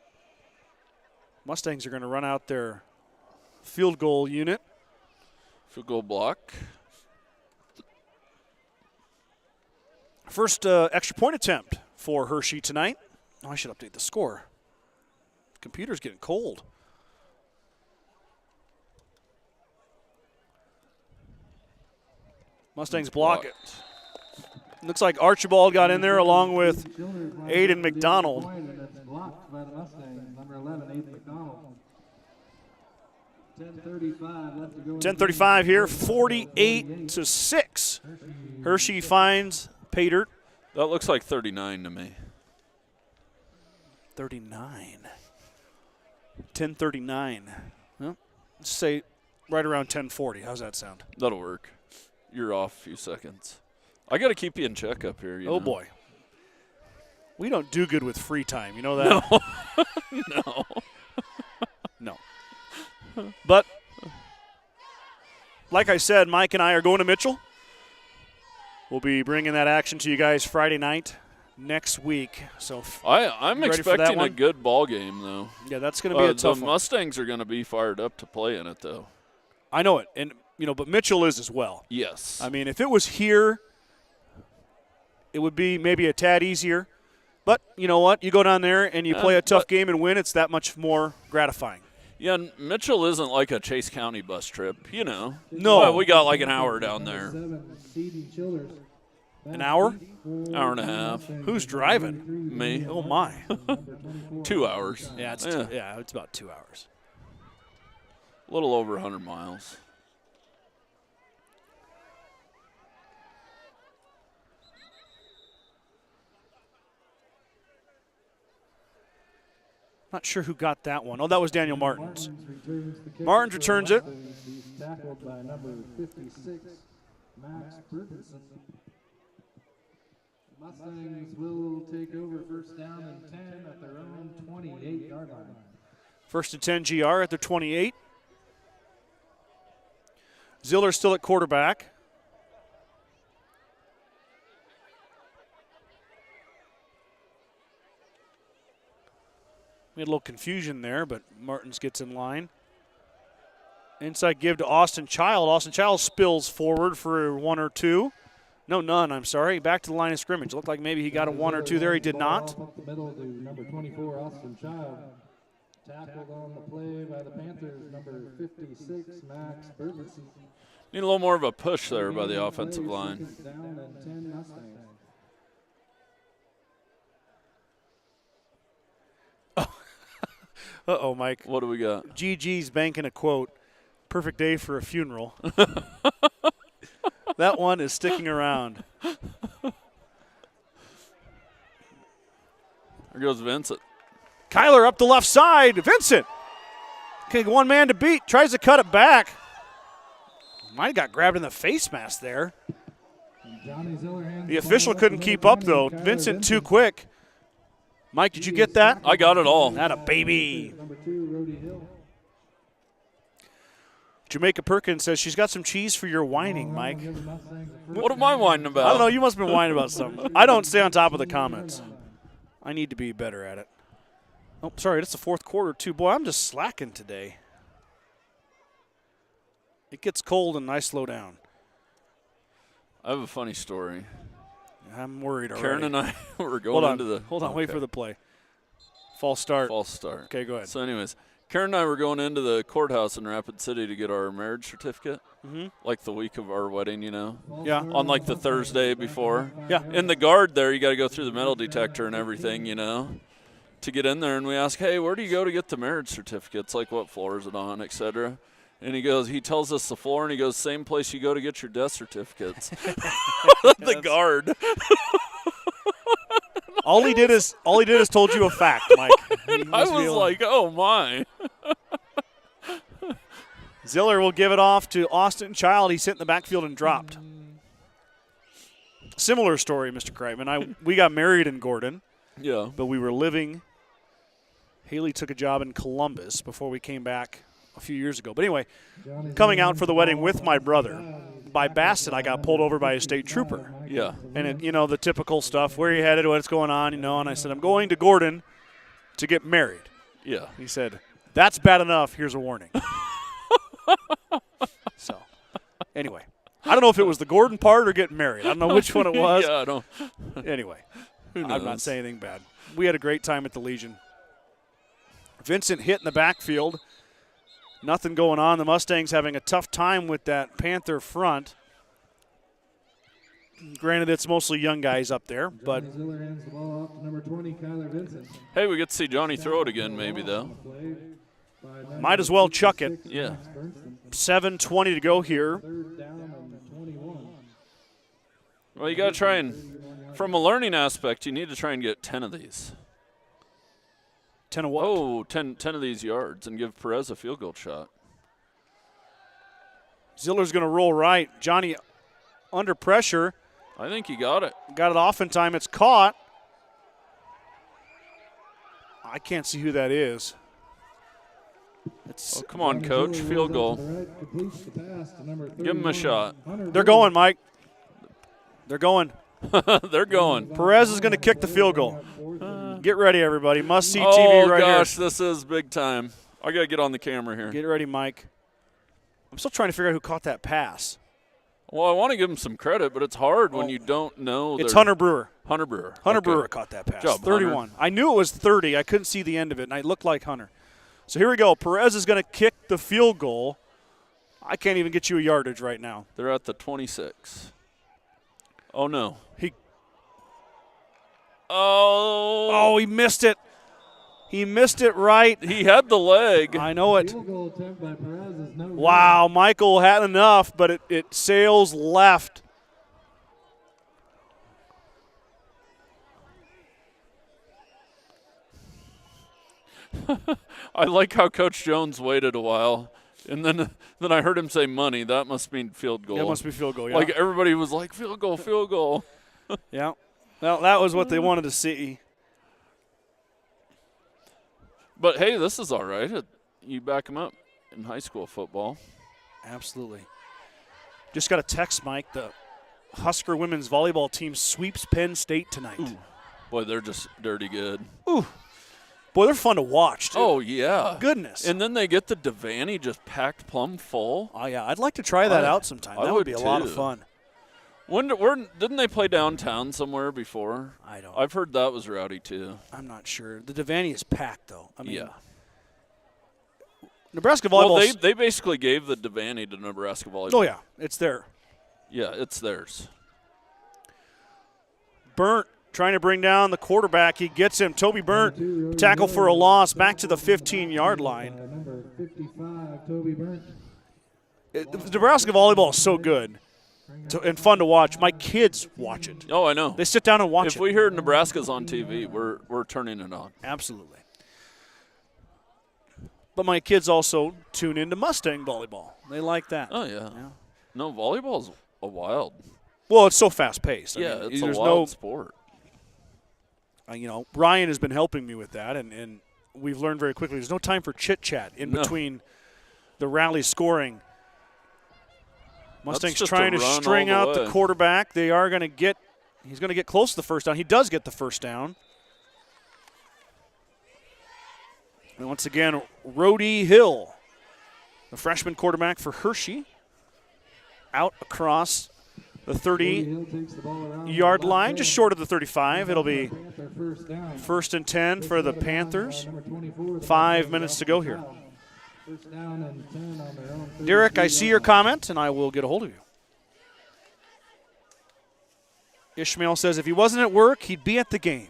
Mustangs are going to run out their field goal unit. Field goal block. First extra point attempt for Hershey tonight. Oh, I should update the score. Computer's getting cold. Mustangs block it. Looks like Archibald got in there along with Aiden McDonald. 10:35 here, 48-6. Hershey finds Pater. That looks like 39 to me. 39. 10:39. Well, let's say right around 10:40. How's that sound? That'll work. You're off a few seconds. I got to keep you in check up here. You know? Boy. We don't do good with free time. You know that? No. No. But, like I said, Mike and I are going to Mitchell. We'll be bringing that action to you guys Friday night next week. So I'm expecting a good ball game, though. Yeah, that's going to be a tough one. The one. Mustangs are going to be fired up to play in it, though. I know it. And, but Mitchell is as well. Yes. I mean, if it was here, it would be maybe a tad easier. But you know what? You go down there and you play a tough game and win, it's that much more gratifying. Yeah, Mitchell isn't like a Chase County bus trip, No. No. We got like an hour down there. An hour? Hour and a half. Who's driving? Me. Oh, my. 2 hours. Yeah, it's about 2 hours. A little over 100 miles. Not sure who got that one. Oh, that was Daniel Martins. Martins returns it. Tackled by number 56, Max Burtonson. Mustangs will take over first down and 10 at their own 28-yard line. First and 10 GR at the 28. Ziller still at quarterback. We had a little confusion there, but Martins gets in line. Inside give to Austin Child. Austin Child spills forward for one or two. No, none, I'm sorry. Back to the line of scrimmage. Looked like maybe he got a one or two there. He did not. Up the middle to number 24, Austin Child. Tackled on the play by the Panthers, number 56, Max Burtonson. Need a little more of a push there by the offensive line. Down and 10 Mustangs. Uh-oh, Mike. What do we got? GG's banking a quote. Perfect day for a funeral. That one is sticking around. There goes Vincent. Kyler up the left side. Vincent. Okay, one man to beat. Tries to cut it back. Might have got grabbed in the face mask there. The official couldn't keep up, though. Vincent too quick. Mike, did you get that? I got it all. That a baby. Number 2, Rody Hill. Jamaica Perkins says she's got some cheese for your whining, Mike. What am I whining about? I don't know. You must have been whining about something. I don't stay on top of the comments. I need to be better at it. Oh, sorry. That's the fourth quarter, too. Boy, I'm just slacking today. It gets cold and I slow down. I have a funny story. I'm worried already. Karen and I were going into the... Hold on. Wait for the play. False start. False start. Okay, go ahead. So anyways, Karen and I were going into the courthouse in Rapid City to get our marriage certificate, like the week of our wedding, Yeah. on like the Thursday before. Yeah. In the guard there, you got to go through the metal detector and everything, to get in there. And we ask, hey, where do you go to get the marriage certificates? Like what floor is it on, et cetera. And he tells us the floor, and he goes, same place you go to get your death certificates. The guard. All he did is told you a fact, Mike. And I was like, oh, my. Ziller will give it off to Austin Child. He's hit in the backfield and dropped. Similar story, Mr. Kreitman. We got married in Gordon. Yeah. But we were living. Haley took a job in Columbus before we came back a few years ago. But anyway, coming out for the wedding with my brother, by Bassett, I got pulled over by a state trooper. Yeah. And, the typical stuff, where you headed, what's going on, and I said, I'm going to Gordon to get married. Yeah. He said, that's bad enough. Here's a warning. So, anyway, I don't know if it was the Gordon part or getting married. I don't know which one it was. Yeah, I don't. Anyway, Who knows? I'm not saying anything bad. We had a great time at the Legion. Vincent hit in the backfield. Nothing going on. The Mustangs having a tough time with that Panther front. Granted, it's mostly young guys up there, but Hey, we get to see Johnny throw it again maybe, though. might as well chuck it. Yeah. 7:20 to go here. Well, you got to try and, from a learning aspect, you need to try and get 10 of these. 10 of what? Oh, 10 of these yards and give Perez a field goal shot. Ziller's going to roll right. Johnny under pressure. I think he got it. Got it off in time. It's caught. I can't see who that is. Oh, come on, Coach. Field goal. Give him a shot. They're going, Mike. They're going. They're going. Perez is going to kick the field goal. Get ready, everybody. Must-see TV right here. Oh, gosh, this is big time. I got to get on the camera here. Get ready, Mike. I'm still trying to figure out who caught that pass. Well, I want to give him some credit, but it's hard when you don't know. It's Hunter Brewer. Hunter Brewer. Hunter Okay. Brewer caught that pass. Job, 31. I knew it was 30. I couldn't see the end of it, and it looked like Hunter. So here we go. Perez is going to kick the field goal. I can't even get you a yardage right now. They're at the 26. Oh, no. Oh, he missed it. He missed it right. He had the leg. I know it. Wow, Michael had enough, but it sails left. I like how Coach Jones waited a while, and then I heard him say money. That must mean field goal. That must be field goal, yeah. Like everybody was like, field goal, field goal. Yeah. Well, that was what they wanted to see. But, hey, this is all right. You back him up in high school football. Absolutely. Just got a text, Mike. The Husker women's volleyball team sweeps Penn State tonight. Ooh. Boy, they're just dirty good. Ooh. Boy, they're fun to watch, too. Oh, yeah. Goodness. And then they get the Devaney just packed plumb full. Oh, yeah. I'd like to try that out sometime. That would be a lot of fun. Didn't they play downtown somewhere before? I don't. I've heard that was rowdy, too. I'm not sure. The Devaney is packed, though. I mean, yeah. Nebraska volleyball. Well, they basically gave the Devaney to Nebraska volleyball. Oh, yeah. It's there. Yeah, it's theirs. Burnt trying to bring down the quarterback. He gets him. Toby Burnt, tackle for a loss, back to the 15-yard line. Number 55, Toby Burnt. Nebraska volleyball is so good and fun to watch. My kids watch it. Oh, I know. They sit down and watch it. If we hear Nebraska's on TV, we're turning it on. Absolutely. But my kids also tune into Mustang volleyball. They like that. Oh, yeah. No, volleyball's a wild. Well, it's so fast-paced. Yeah, I mean, it's there's a wild sport. Ryan has been helping me with that, and we've learned very quickly there's no time for chit-chat in between the rally scoring. Mustangs trying to string out the quarterback. They are going to get – he's going to get close to the first down. He does get the first down. And once again, Rhodey Hill, the freshman quarterback for Hershey, out across the 30-yard line, just short of the 35. It'll be first and 10 for the Panthers. 5 minutes to go here. Derek, I see your comment, and I will get a hold of you. Ishmael says if he wasn't at work, he'd be at the game.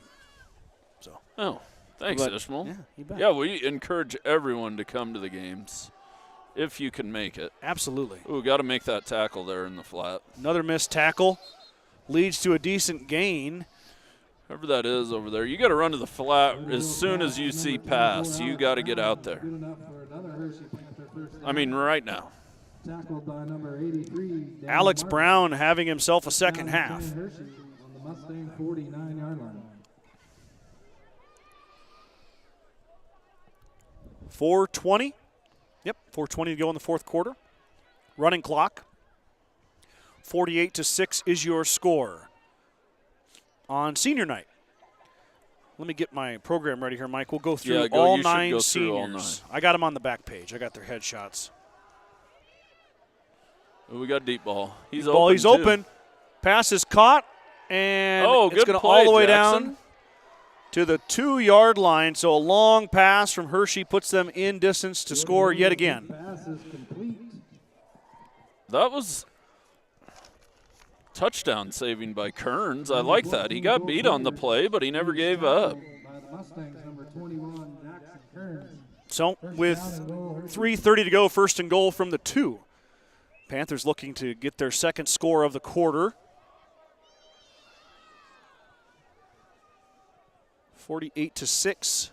So. Oh, thanks, Ishmael. Yeah, you bet. Yeah, we encourage everyone to come to the games if you can make it. Absolutely. Ooh, got to make that tackle there in the flat. Another missed tackle leads to a decent gain. Whoever that is over there, you got to run to the flat as soon as you see pass. You got to get out there. I mean, right now. Tackled by number 83. Alex Brown having himself a second half. Hershey on the Mustang 49-yard line. 4:20. Yep, 4:20 to go in the fourth quarter. Running clock. 48-6 is your score on senior night. Let me get my program ready here, Mike. We'll go through all 9 seniors. I got them on the back page. I got their headshots. We got deep ball. He's Deep ball, open. he's open. Pass is caught, and it's going to play, all the way Jackson. down to the 2-yard line. So a long pass from Hershey puts them in distance to score yet again. Pass is complete. That was touchdown saving by Kearns. I like that. He got beat on the play, but he never gave up. By the Mustangs, number 21, Jackson Kearns. So with 3:30 to go, first and goal from the 2. Panthers looking to get their second score of the quarter. 48-6.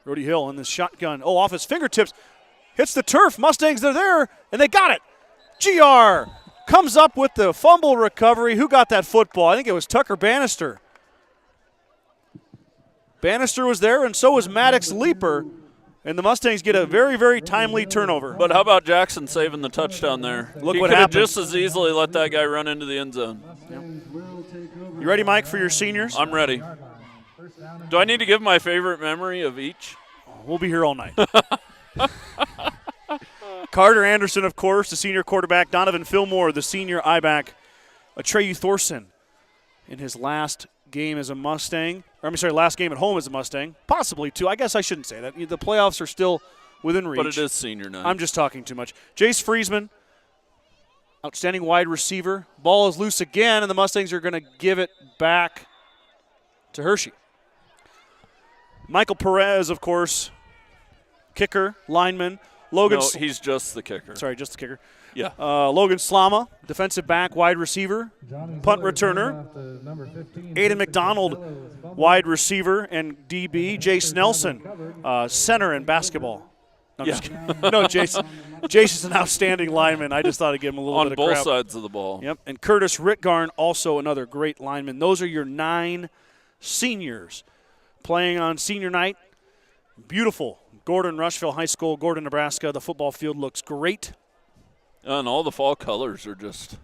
Brody Hill in the shotgun. Oh, off his fingertips. Hits the turf. Mustangs, they're there, and they got it. GR comes up with the fumble recovery. Who got that football? I think it was Tucker Bannister. Bannister was there, and so was Maddox Leaper. And the Mustangs get a very, very timely turnover. But how about Jackson saving the touchdown there? Look he what could have happened. just as easily let that guy run into the end zone. You ready, Mike, for your seniors? I'm ready. Do I need to give my favorite memory of each? We'll be here all night. Carter Anderson, of course, the senior quarterback. Donovan Fillmore, the senior I-back. Atreyu Thorson in his last game as a Mustang. Last game at home as a Mustang. Possibly, too. I guess I shouldn't say that. The playoffs are still within reach. But it is senior night. I'm just talking too much. Jace Friesman, outstanding wide receiver. Ball is loose again, and the Mustangs are going to give it back to Hershey. Michael Perez, of course, kicker, lineman. Logan. No, he's just the kicker. Sorry, just the kicker. Yeah. Logan Slama, defensive back, wide receiver, punt returner. Aiden McDonald, wide receiver and DB. Jace Nelson, center in basketball. No, just kidding. No, Jace is an outstanding lineman. I just thought I'd give him a little on bit of both crap. sides of the ball. Yep, and Curtis Ritgarn, also another great lineman. Those are your 9 seniors playing on senior night. Beautiful. Gordon-Rushville High School, Gordon, Nebraska. The football field looks great. And all the fall colors are just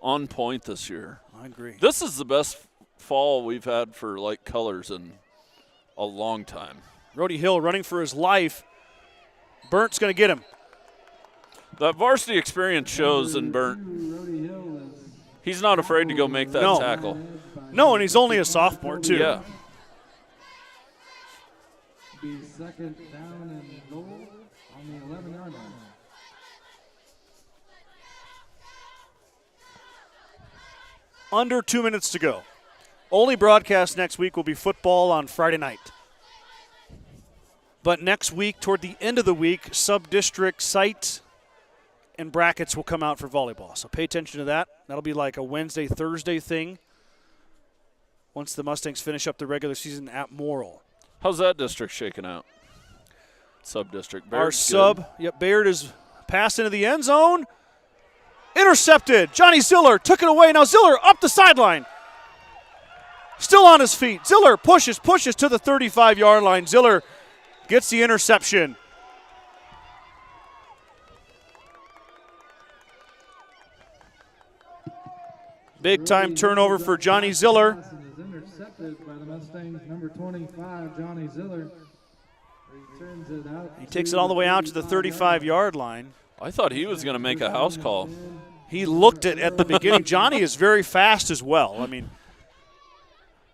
on point this year. I agree. This is the best fall we've had for, colors in a long time. Brody Hill running for his life. Burnt's going to get him. That varsity experience shows in Burnt. He's not afraid to go make that tackle. No, and he's only a sophomore, too. Yeah. Be second down and goal on the 11-yard line. Under 2 minutes to go. Only broadcast next week will be football on Friday night. But next week, toward the end of the week, sub-district site and brackets will come out for volleyball. So pay attention to that. That'll be like a Wednesday, Thursday thing once the Mustangs finish up the regular season at Morrill. How's that district shaking out? Sub-district. Our sub, Bayard is passed into the end zone. Intercepted. Johnny Ziller took it away. Now Ziller up the sideline. Still on his feet. Ziller pushes to the 35-yard line. Ziller gets the interception. Big-time turnover for Johnny Ziller. Intercepted by the Mustangs, number 25, Johnny Ziller. Returns it out. He takes it all the way out to the 35-yard line. I thought he was going to make a house call. He looked at the beginning. Johnny is very fast as well.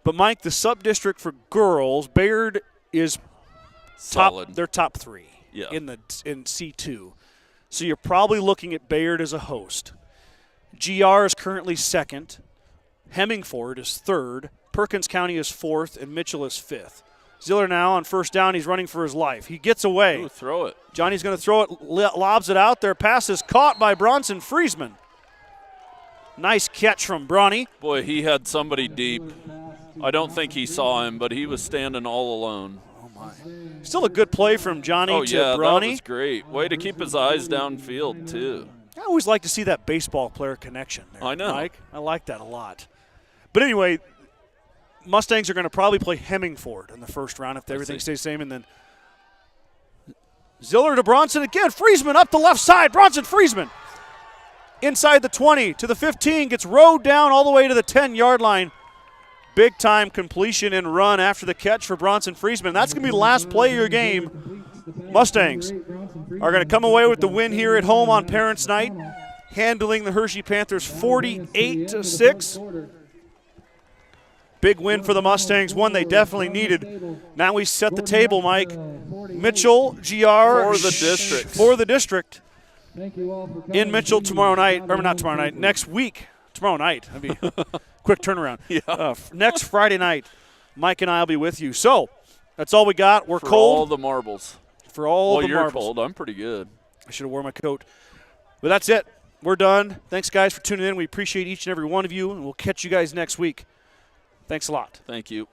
But Mike, the sub-district for girls, Bayard is Solid. They're top 3 in C2. So you're probably looking at Bayard as a host. GR is currently second. Hemmingford is third. Perkins County is fourth, and Mitchell is fifth. Ziller now on first down. He's running for his life. He gets away. Ooh, throw it. Johnny's going to throw it, lobs it out there. Pass is caught by Bronson Friesman. Nice catch from Bronny. Boy, he had somebody deep. I don't think he saw him, but he was standing all alone. Oh, my. Still a good play from Johnny Oh, to yeah, Bronny. that was great. Way to keep his eyes downfield, too. I always like to see that baseball player connection there, I know. Mike. I like that a lot. But anyway, Mustangs are going to probably play Hemingford in the first round if everything stays the same. And then Ziller to Bronson again. Friesman up the left side. Bronson Friesman inside the 20 to the 15. Gets rowed down all the way to the 10-yard line. Big time completion and run after the catch for Bronson Friesman. That's going to be the last play of your game. Mustangs are going to come away with the win here at home on Parents' Night, handling the Hershey Panthers 48-6. Big win for the Mustangs, one they definitely needed. Now we set the table, Mike. Mitchell, GR. For the district. For the district. In Mitchell tomorrow night, or not tomorrow night, next week. Tomorrow night. That'd be a quick turnaround. Yeah. Next Friday night, Mike and I will be with you. So that's all we got. We're For cold. all the marbles. For all well, the you're marbles. cold. I'm pretty good. I should have worn my coat. But that's it. We're done. Thanks, guys, for tuning in. We appreciate each and every one of you, and we'll catch you guys next week. Thanks a lot. Thank you.